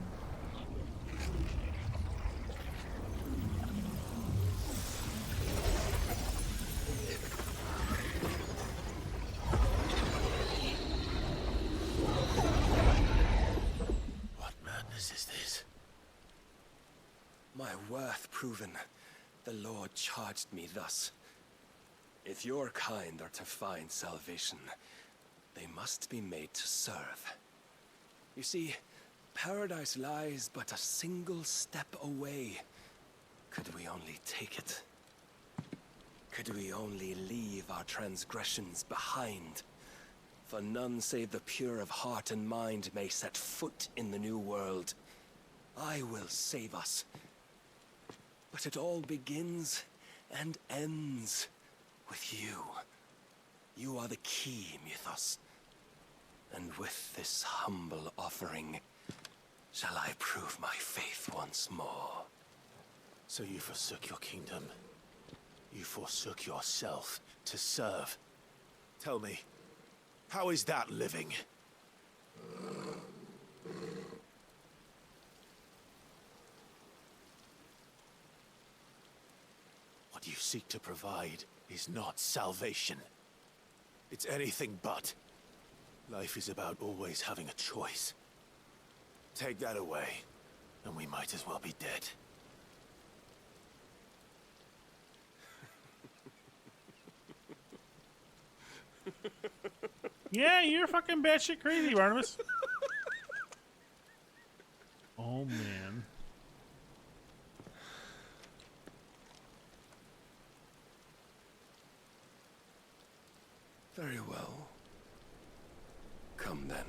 What madness is this? My worth proven, the Lord charged me thus. If your kind are to find salvation, they must be made to serve. You see, paradise lies but a single step away. Could we only take it? Could we only leave our transgressions behind? For none save the pure of heart and mind may set foot in the new world. I will save us. But it all begins and ends with you. You are the key, Mythos. And with this humble offering, shall I prove my faith once more. So you forsook your kingdom. You forsook yourself to serve. Tell me, how is that living? What you seek to provide is not salvation. It's anything but. Life is about always having a choice. Take that away, and we might as well be dead. Yeah, you're fucking batshit crazy, Barnabas. Oh, man. Very well. Come then.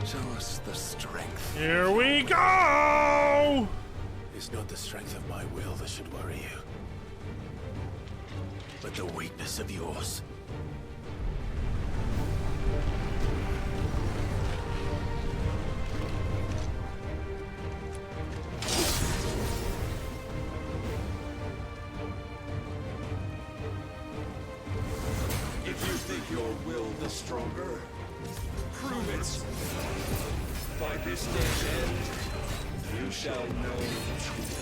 Show us the strength. Here we go! It's not the strength of my will that should worry you, but the weakness of yours. If you think your will the stronger, prove it. By this day's end, you shall know the truth.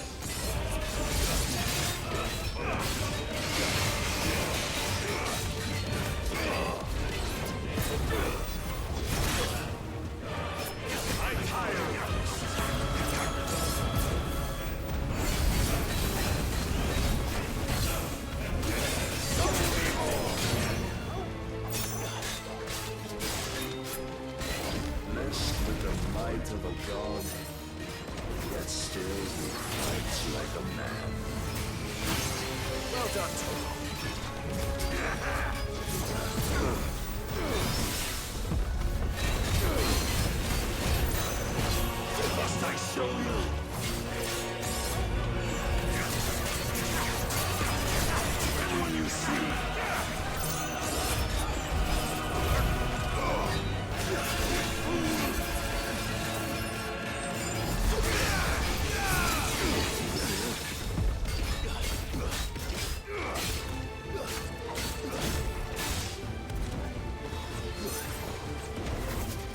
Blessed with the might of a god, yet still he fights like a man. Well done, Toro. Must I show you? When you see.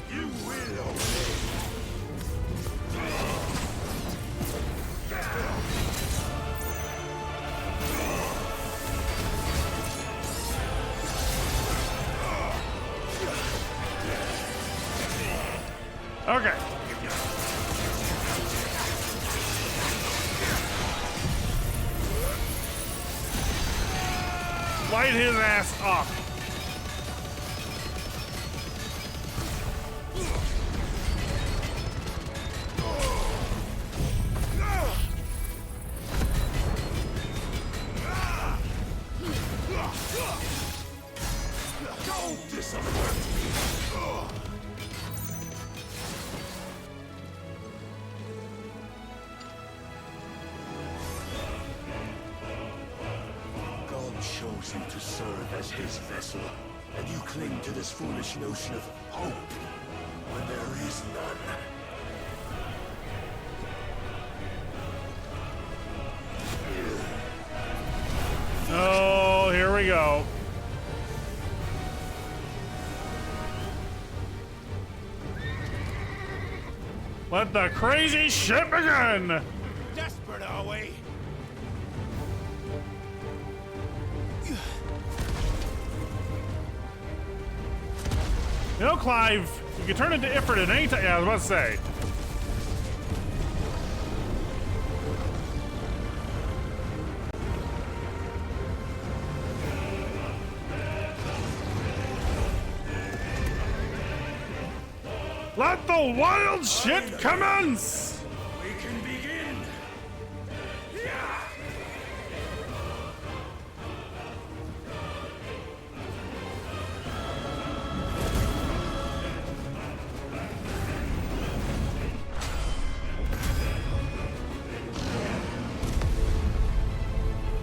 You will obey. Okay. Light his ass up. Don't disappoint me. God chose you to serve as his vessel, and you cling to this foolish notion of hope when there is none. Oh, here we go. Let the crazy shit begin! Desperate, are we? You know, Clive, you can turn into Ifrit at any time. Yeah, I was about to say. Let the wild shit commence! We can begin.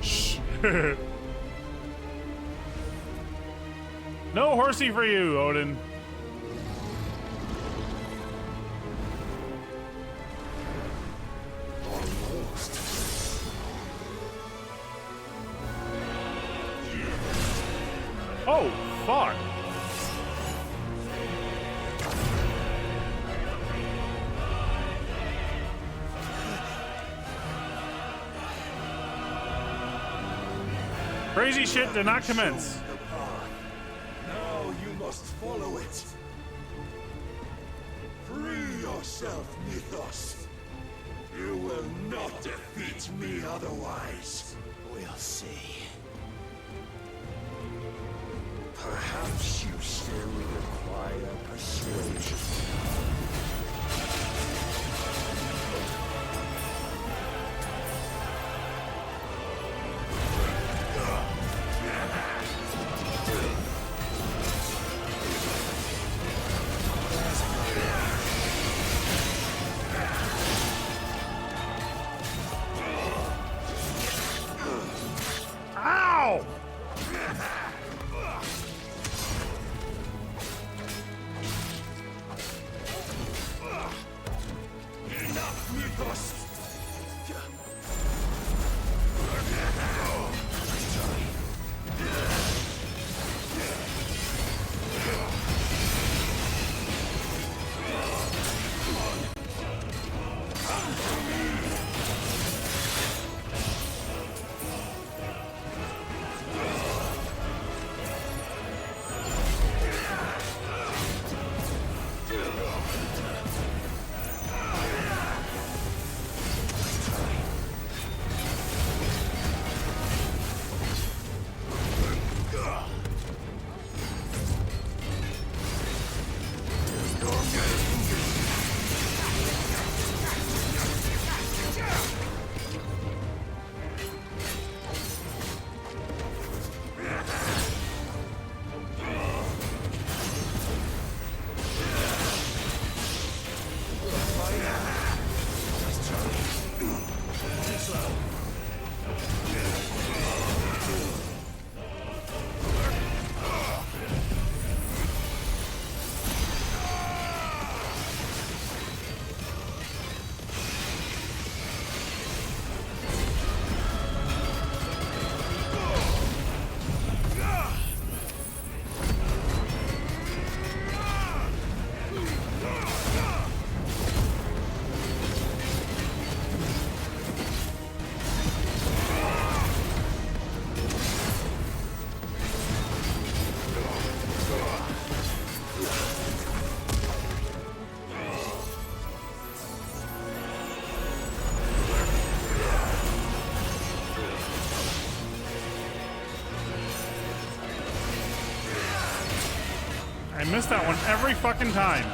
Shh. No horsey for you, Odin. Oh, fuck. Crazy shit did not commence. Now you must follow it. Free yourself, Mythos. You will not defeat me otherwise. We'll see. Perhaps you still require persuasion. Ow! I miss that one every fucking time.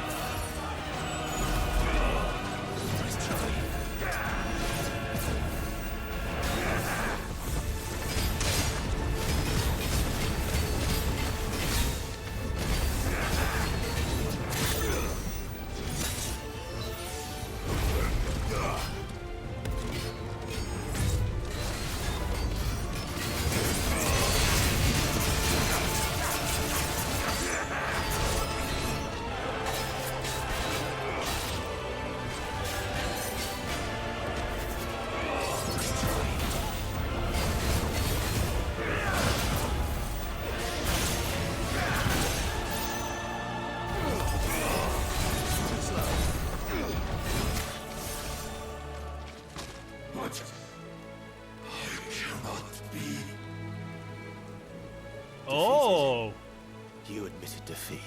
Oh! You admitted defeat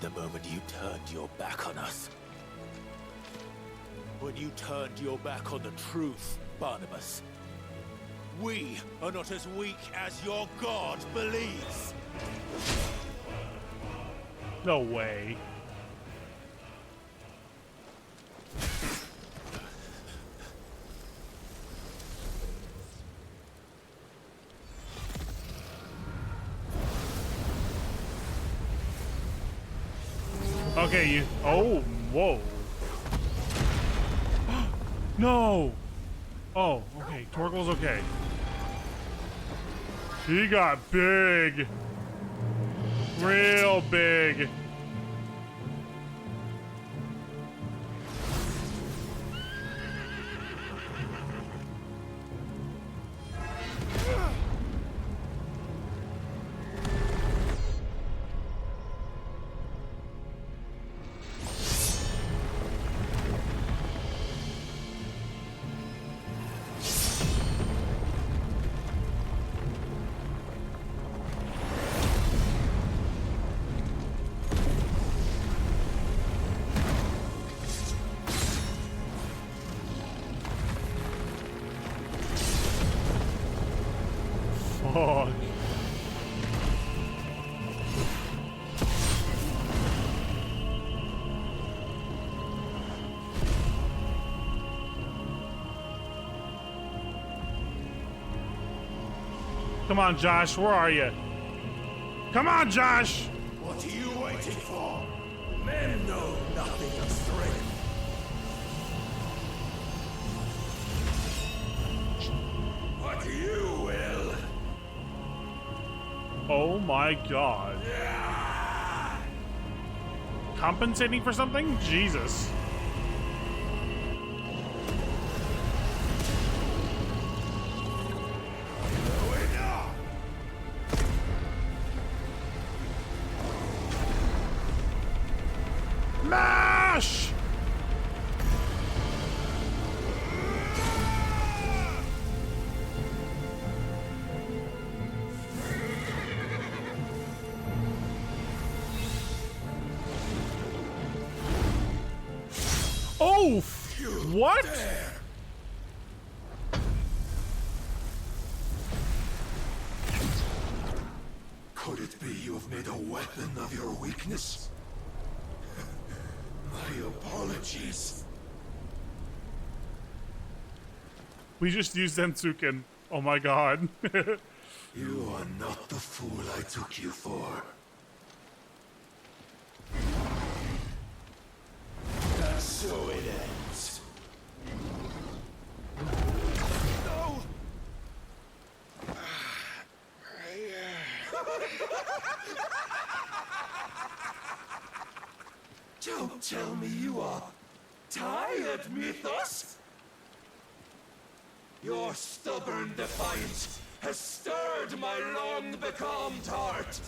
the moment you turned your back on us. When you turned your back on the truth, Barnabas. We are not as weak as your god believes. No way. Okay, you. Oh, whoa. No. Oh, okay. Torgal's okay. He got big. Real big. Fuck. Come on, Josh, where are you? Come on, Josh! What are you waiting for? Men know nothing of strength. What you will. Oh my god. Compensating for something? Jesus. Mash! Oh, what? Could it be you have made a weapon of your weakness? My apologies. We just used Zensuken. Oh my god. You are not the fool I took you for. And so it ends. No! Don't tell me you are tired, Mythos! Your stubborn defiance has stirred my long-becalmed heart.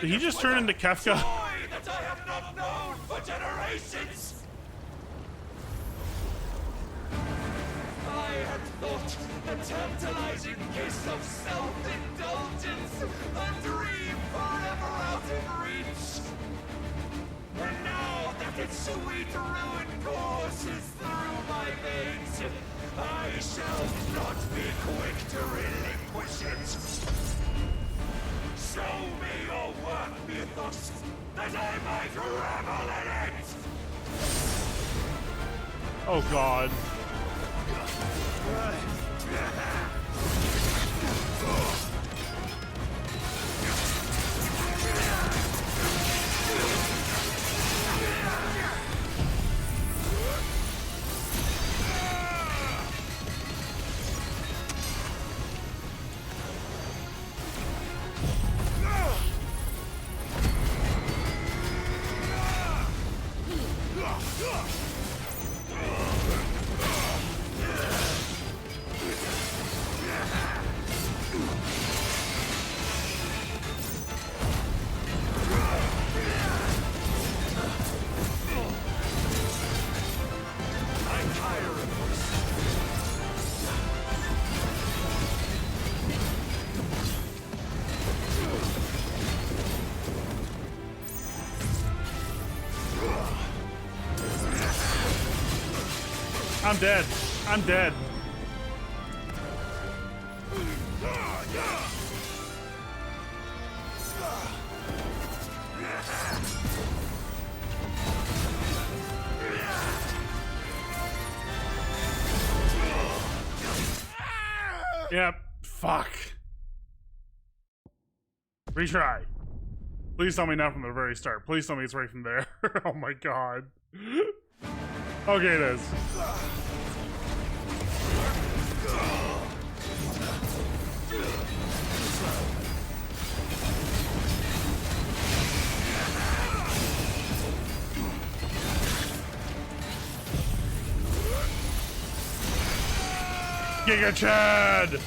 Did he just turn into Kefka? Joy that I have not known for generations! I had thought a tantalizing kiss of self-indulgence, a dream forever out of reach. And now that its sweet ruin courses through my veins, I shall not be quick to relinquish it. Show me your work, mythos, that I might revel in it! Oh god. I'm dead. I'm dead. Yep. Fuck. Retry. Please tell me not from the very start. Please tell me it's right from there. Oh my god. Okay, it is. Giga Chad!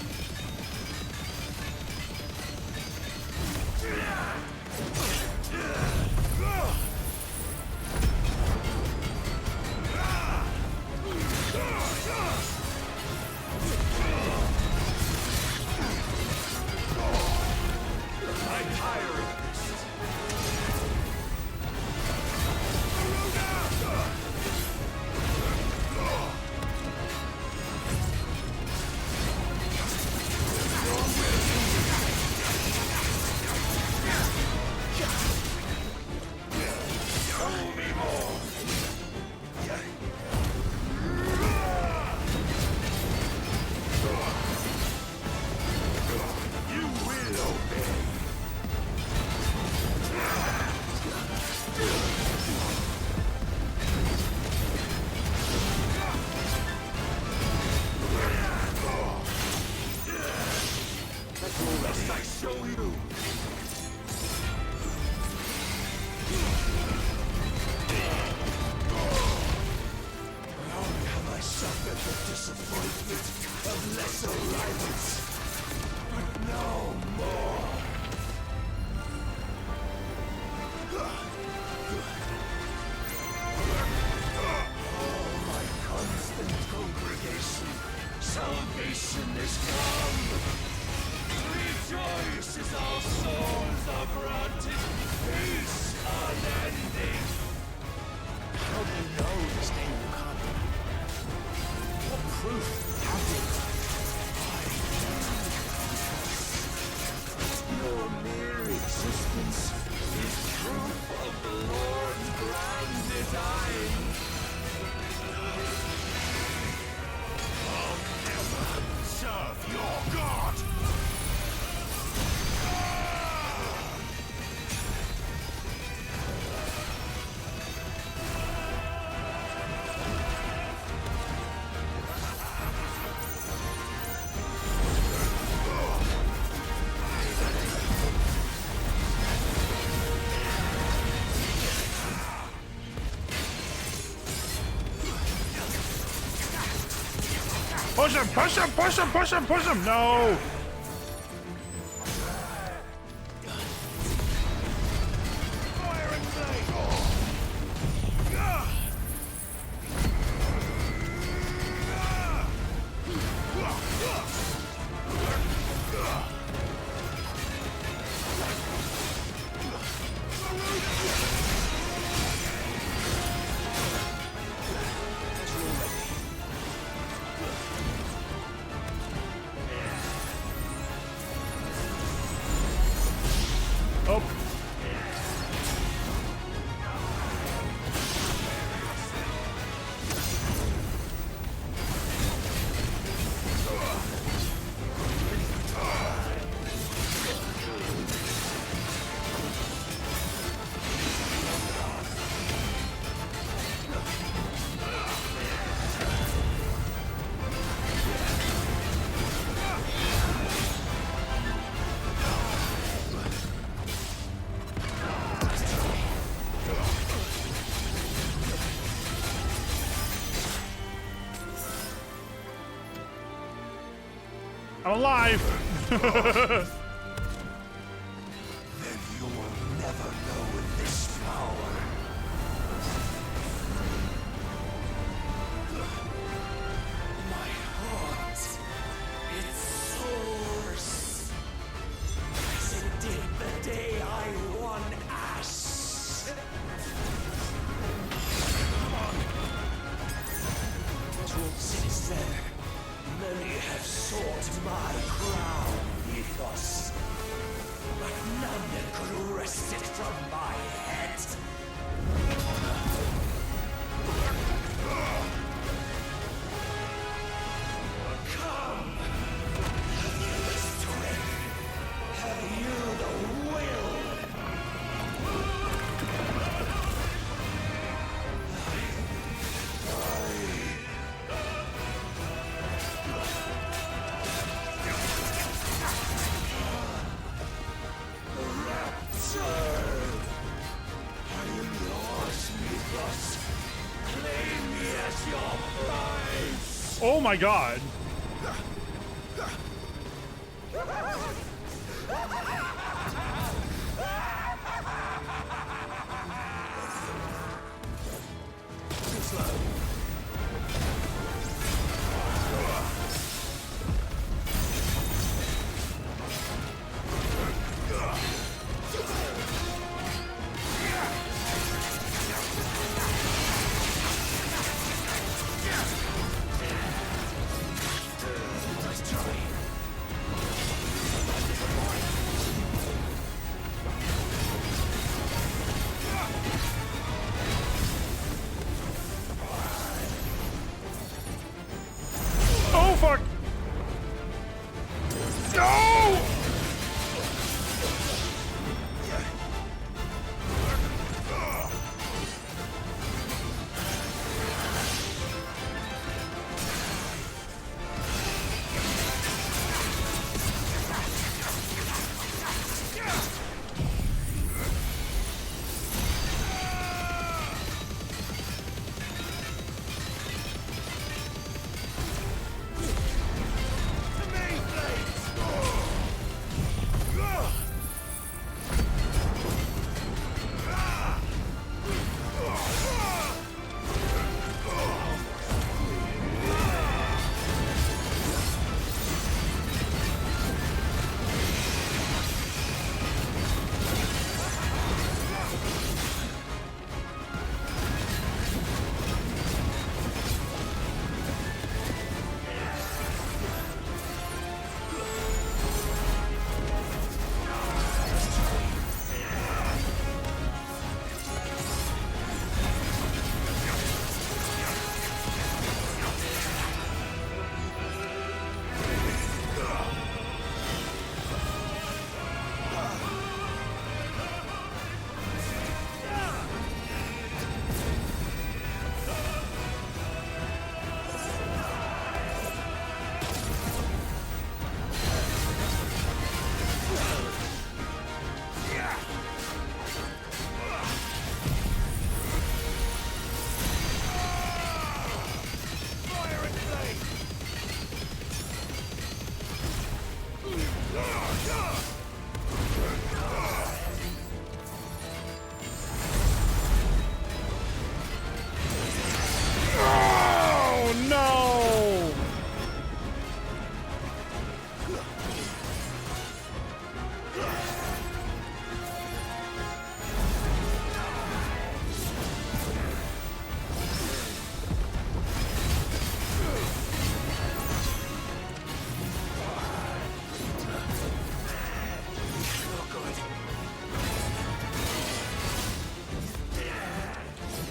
Push him, push him, push him, push him, push him! No! I'm alive. Then you will never know this power. My heart, it soars as it did the day I won Ash. Since then, many have sought my crown, Mythos, but none could wrest it from my head. Come! Have you the strength? Have you the will? Oh my god. Oh fuck! No! Oh no!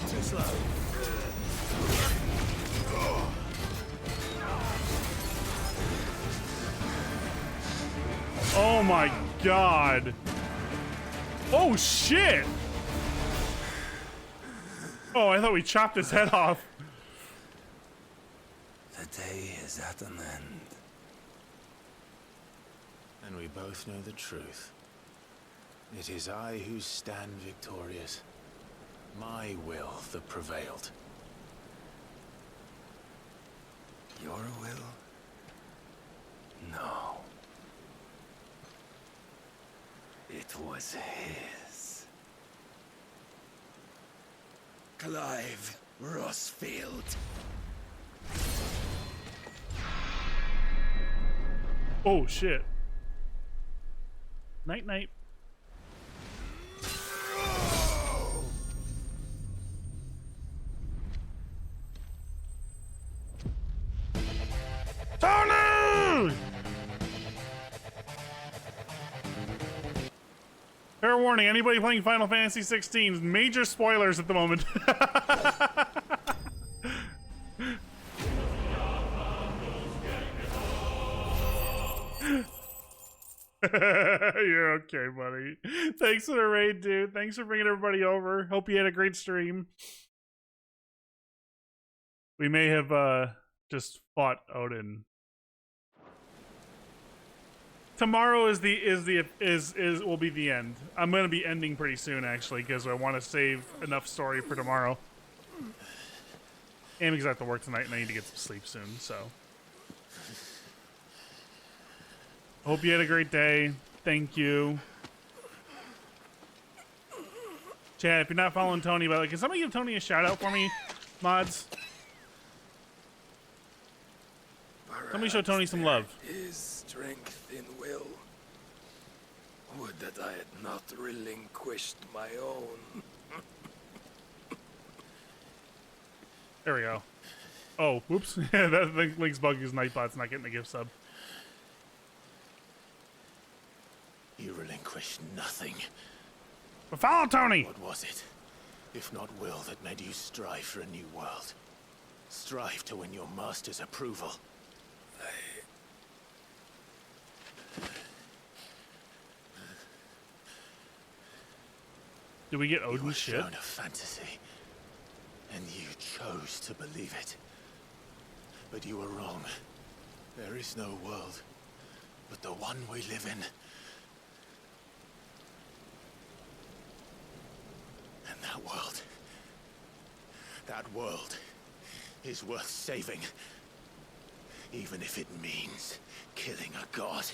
Too slow. Oh my god. Oh shit! Oh, I thought we chopped his head off. The day is at an end. And we both know the truth. It is I who stand victorious. My will that prevailed. Your will? No. it was his. Clive Rossfield. Oh shit. Night night. Tony! Fair warning, anybody playing Final Fantasy 16, major spoilers at the moment. You're okay, buddy. Thanks for the raid, dude. Thanks for bringing everybody over. Hope you had a great stream. We may have just fought Odin. Tomorrow will be the end. I'm gonna be ending pretty soon actually because I want to save enough story for tomorrow. And because I have to work tonight and I need to get some sleep soon, so. Hope you had a great day. Thank you. Chad, if you're not following Tony, by the way, can somebody give Tony a shout out for me, mods? Somebody show Tony some love. His strength in will. Would that I had not relinquished my own. There we go. Oh, whoops. That Link's bug is Nightbot's not getting a gift sub. You relinquished nothing. But follow Tony! What was it, if not will, that made you strive for a new world? Strive to win your master's approval? Did we get Odin's ship? You were shown a fantasy, and you chose to believe it. But you were wrong. There is no world, but the one we live in. And that world is worth saving. Even if it means killing a god.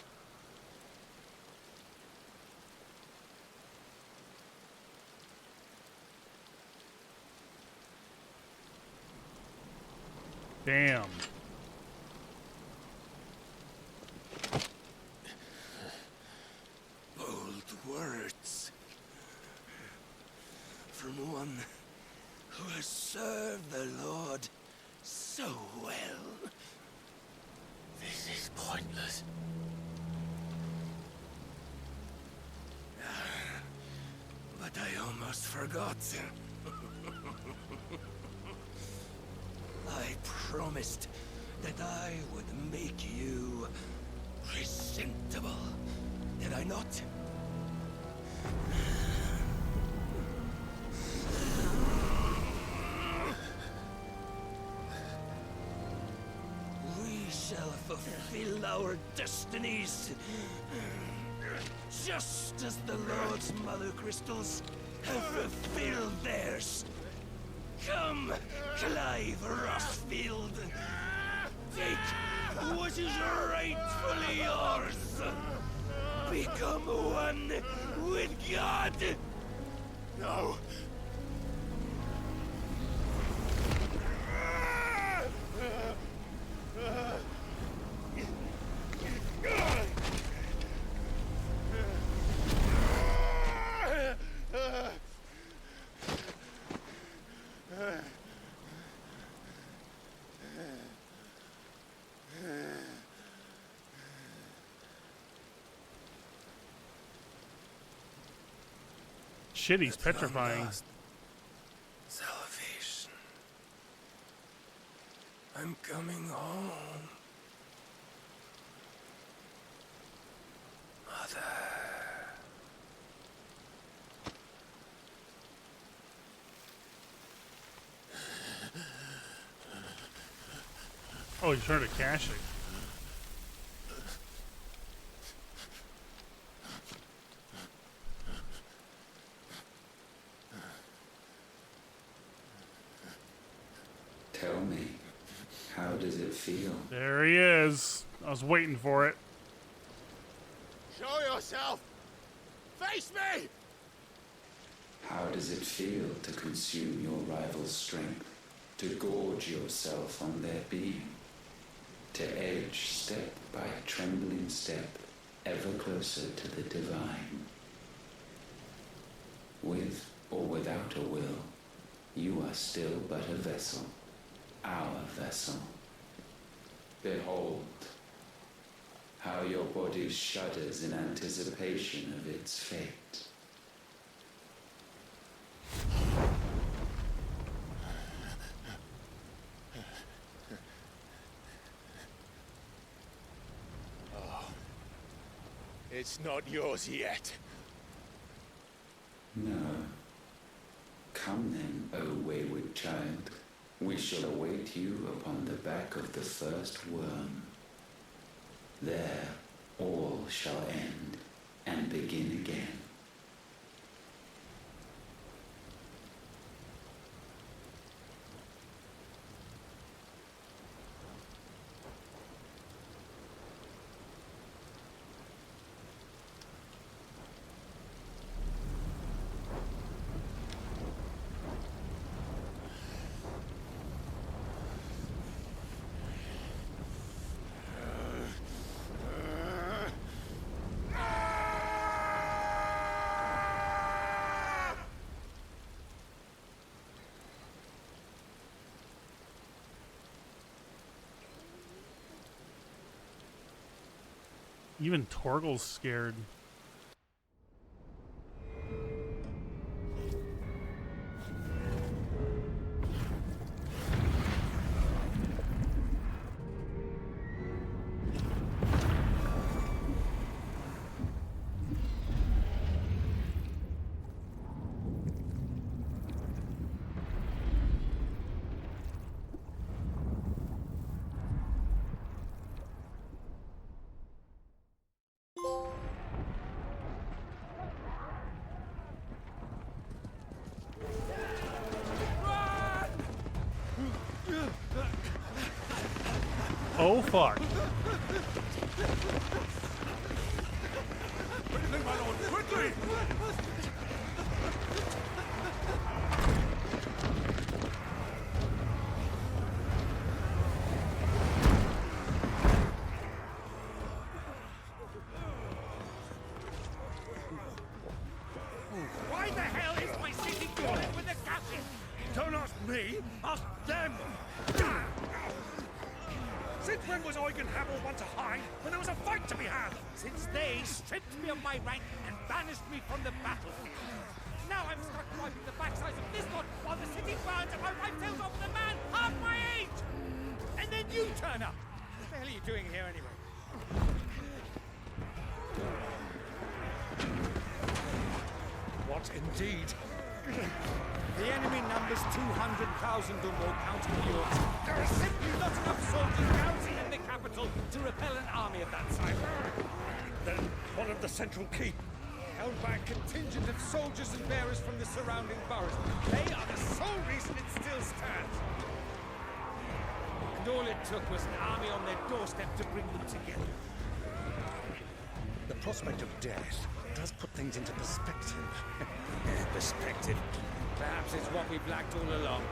Damn. Bold words. From one who has served the Lord so well. This is pointless. But I almost forgot. I promised that I would make you presentable. Did I not? We shall fulfill our destinies. Just as the Lord's Mother Crystals have fulfilled theirs. Come, Clive Rossfield. Take what is rightfully yours. Become one with God. No. Shit, he's petrifying. Salvation. I'm coming home. Mother. Oh, he's trying to cash it. Tell me, how does it feel? There he is. I was waiting for it. Show yourself! Face me! How does it feel to consume your rival's strength? To gorge yourself on their being? To edge step by trembling step ever closer to the divine? With or without a will, you are still but a vessel, our vessel. Behold, how your body shudders in anticipation of its fate. Oh, it's not yours yet. No. Come then, O wayward child. We shall await you upon the back of the first worm. There, all shall end and begin again. Even Torgal's scared. Oh fuck. Anything, my lord, quickly! Why the hell is my city going with the gashes? Don't ask me, ask them! Since when was Eugen Hamel one to hide when there was a fight to be had? Since they stripped me of my rank and banished me from the battlefield. Now I'm stuck wiping the backsides of this one while the city burns and my wife tells off the man half my age! And then you turn up! What the hell are you doing here anyway? What indeed? The enemy numbers 200,000 or more, counting yours. There are simply not enough soldiers garrisoned in the capital to repel an army of that size. Then one of the central keep, held by a contingent of soldiers and bearers from the surrounding boroughs. They are the sole reason it still stands. And all it took was an army on their doorstep to bring them together. The prospect of death does put things into perspective. Perspective. Perhaps it's what we've lacked all along.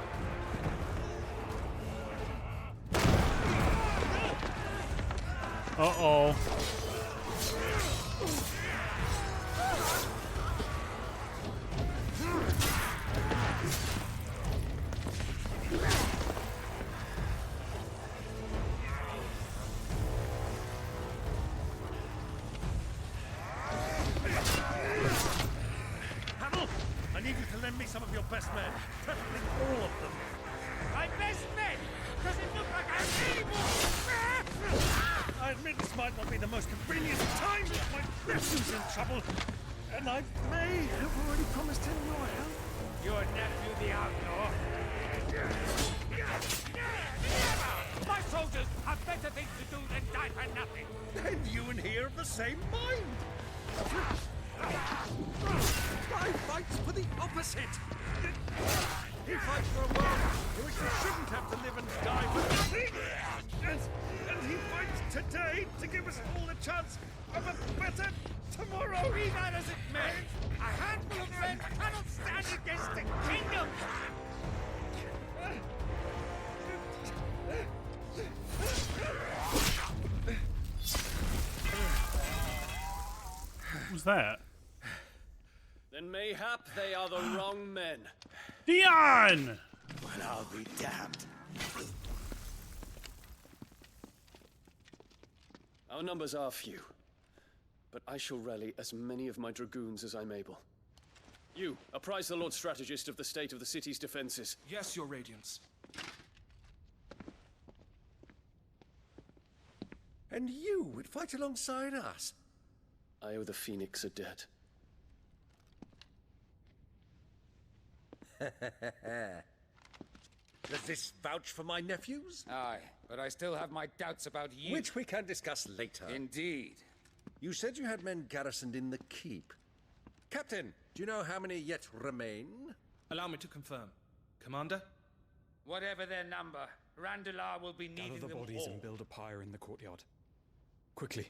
Uh-oh. Hamel, I need you to lend me some of your best men. Preferably all of them. My best men? Does it look like I have any more? I admit this might not be the most convenient time, but my nephew's in trouble. And I may have already promised him your help. Your nephew, the outlaw. My soldiers have better things to do than die for nothing. And you and he are of the same mind. I fights for the opposite. He fights for a world in which we shouldn't have to live and die for nothing. And he fights today to give us all a chance of a better Tomorrow, be that as it may, a handful of men cannot stand against the kingdom! Who's that? Then mayhap they are the wrong men. Dion! Well, I'll be damned. Our numbers are few, but I shall rally as many of my dragoons as I'm able. You, apprise the Lord Strategist of the state of the city's defenses. Yes, Your Radiance. And you would fight alongside us? I owe the Phoenix a debt. Does this vouch for my nephews? Aye, but I still have my doubts about you. Which we can discuss later. Indeed. You said you had men garrisoned in the keep. Captain, do you know how many yet remain? Allow me to confirm. Commander? Whatever their number, Randalar will be needing Gather the them bodies all. and build a pyre in the courtyard. Quickly.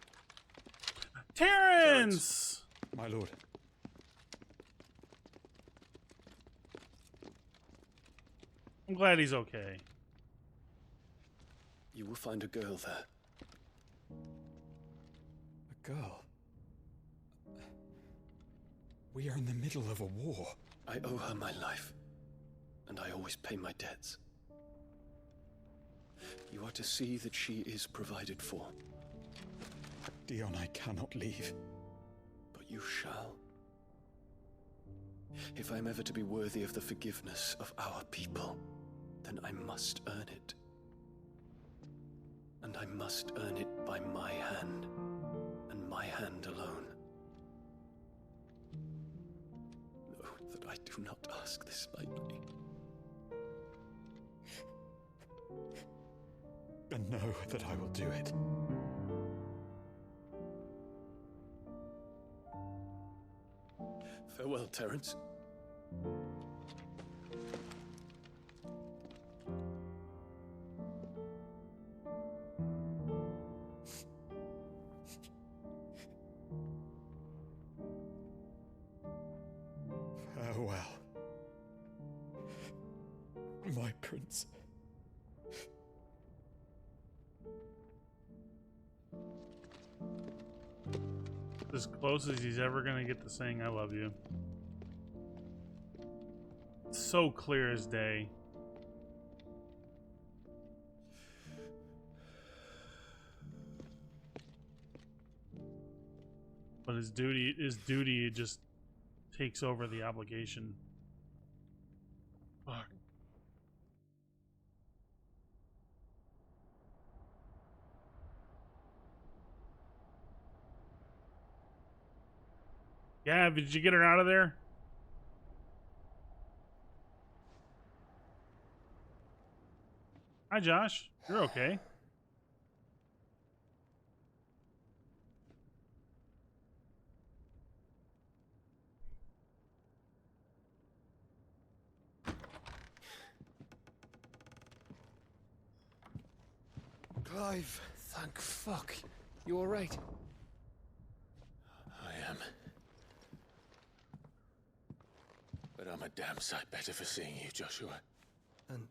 Terrence! My lord. I'm glad he's okay. You will find a girl there. A girl? We are in the middle of a war. I owe her my life, and I always pay my debts. You are to see that she is provided for. Dion, I cannot leave. But you shall. If I am ever to be worthy of the forgiveness of our people, then I must earn it. And I must earn it by my hand, and my hand alone. Know that I do not ask this lightly. And know that I will do it. Farewell, Terence. Farewell, my prince. As close as he's ever gonna get to saying I love you. It's so clear as day. But his duty just takes over the obligation. Fuck. Yeah, did you get her out of there? Hi, Josh. You're okay. Clive. Thank fuck. You alright? I am. But I'm a damn sight better for seeing you, Joshua. And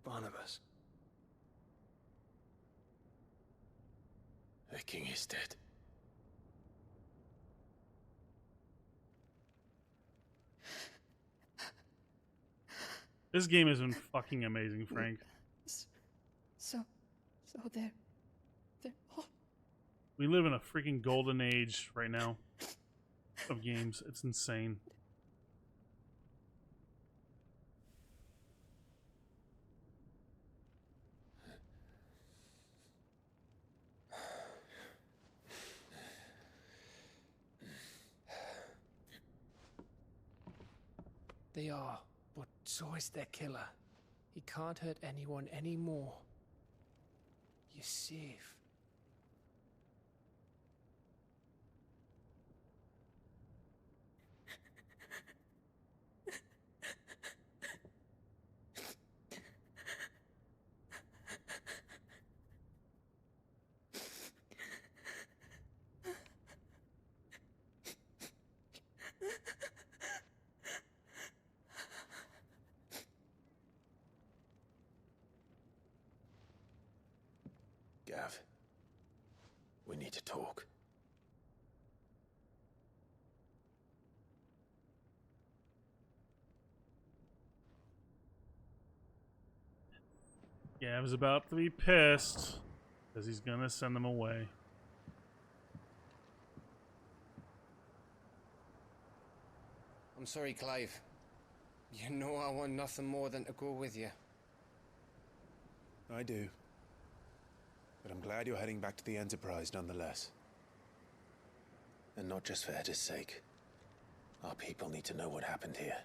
Barnabas. The king is dead. This game has been fucking amazing, Frank. So they're all... We live in a freaking golden age right now of games. It's insane. They are, but so is their killer. He can't hurt anyone anymore. You're safe. talk. Gav's about to be pissed because he's gonna send them away. I'm sorry, Clive. You know I want nothing more than to go with you. I do. But I'm glad you're heading back to the Enterprise nonetheless. And not just for Edda's sake. Our people need to know what happened here.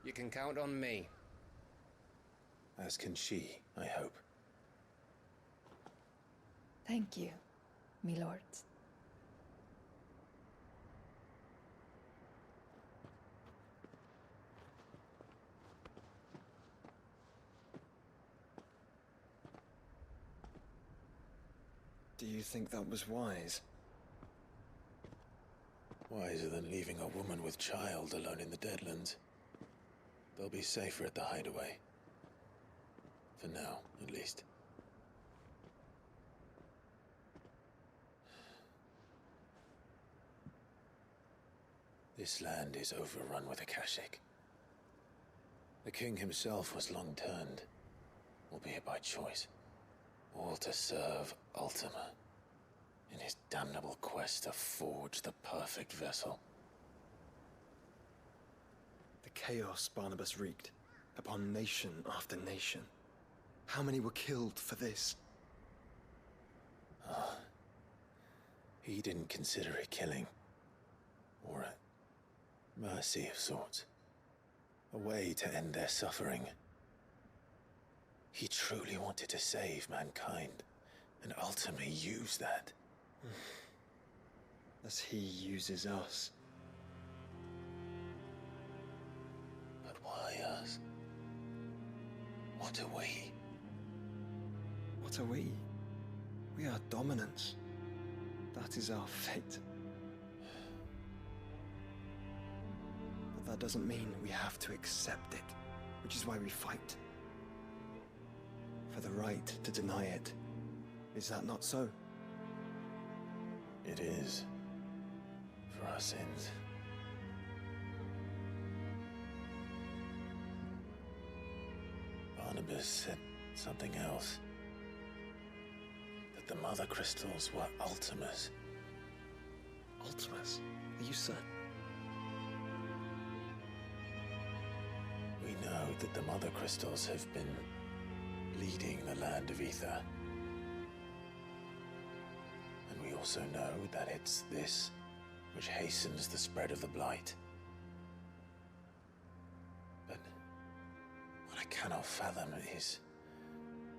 You can count on me. As can she, I hope. Thank you, me lords. Do you think that was wise? Wiser than leaving a woman with child alone in the Deadlands. They'll be safer at the hideaway. For now, at least. This land is overrun with Akashic. The king himself was long turned, albeit by choice, all to serve Ultima, in his damnable quest to forge the perfect vessel. The chaos Barnabas wreaked upon nation after nation. How many were killed for this? He didn't consider it killing. Or a mercy of sorts. A way to end their suffering. He truly wanted to save mankind, and ultimately used that. As he uses us. But why us? What are we? What are we? We are dominance. That is our fate. But that doesn't mean we have to accept it, which is why we fight. For the right to deny it. Is that not so? It is. For our sins. Barnabas said something else. That the Mother Crystals were Ultimas. Ultimas? Are you certain? We know that the Mother Crystals have been leading the land of Ether. And we also know that it's this which hastens the spread of the Blight. But what I cannot fathom is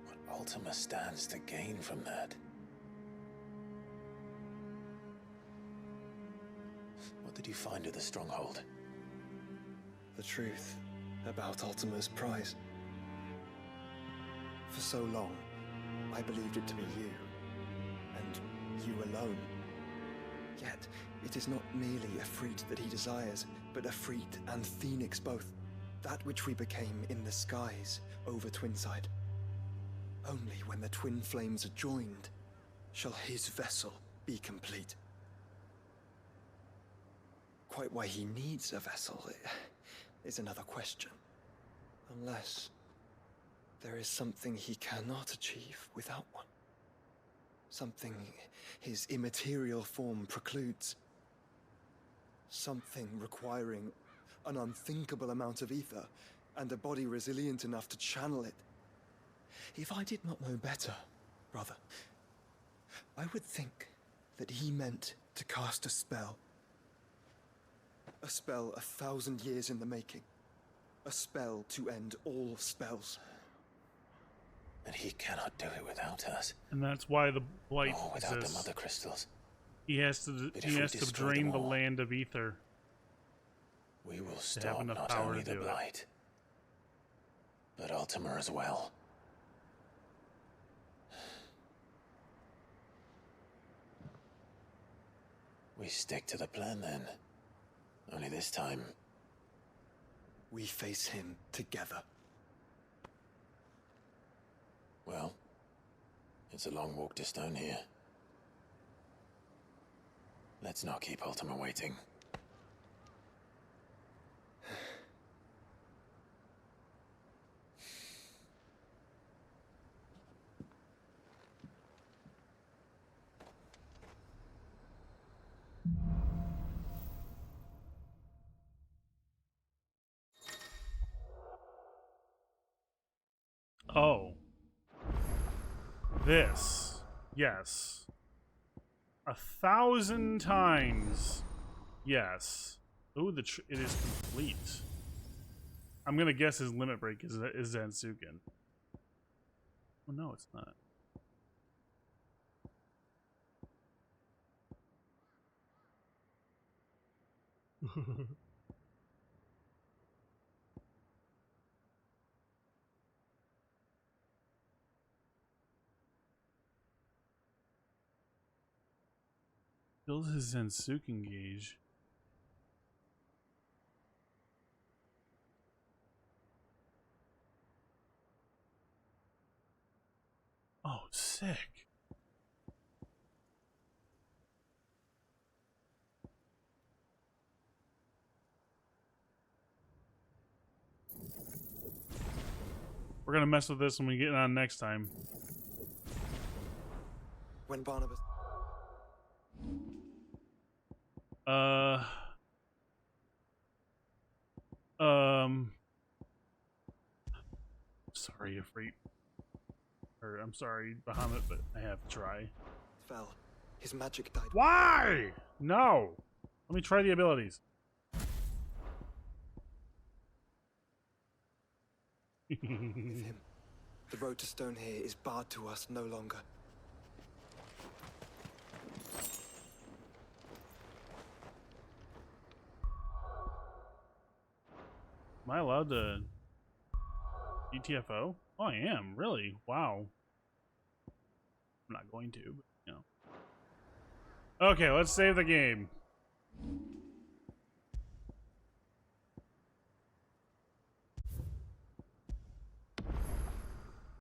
what Ultima stands to gain from that. What did you find at the Stronghold? The truth about Ultima's prize. For so long, I believed it to be you, and you alone. Yet, it is not merely a freat that he desires, but a freat and phoenix both. That which we became in the skies over Twinside. Only when the twin flames are joined, shall his vessel be complete. Quite why he needs a vessel is another question. Unless there is something he cannot achieve without one. Something his immaterial form precludes. Something requiring an unthinkable amount of ether and a body resilient enough to channel it. If I did not know better, brother, I would think that he meant to cast a spell. A spell 1,000 years in the making. A spell to end all spells. And he cannot do it without us. And that's why the Blight Nor without exists. the Mother Crystals. He has to drain the land of ether. We will to have stop enough not power only to the do it. Blight, but Ultima as well. We stick to the plan then. Only this time, we face him together. Well, it's a long walk to Stone here. Let's not keep Ultima waiting. Oh. This. Yes. 1,000 times. Yes. Ooh, it is complete. I'm gonna guess his limit break is Zansuken. Oh no, it's not. Build his Zansuken gauge. Oh, sick. We're gonna mess with this when we get on next time. When Barnabas... Sorry, Ifrit. Or, I'm sorry, Bahamut, but I have to try. Fell. His magic died. Why? No! Let me try the abilities. With him, the road to stone here is barred to us no longer. Am I allowed to GTFO? Oh, I am. Really? Wow. I'm not going to, but, you know. Okay, let's save the game.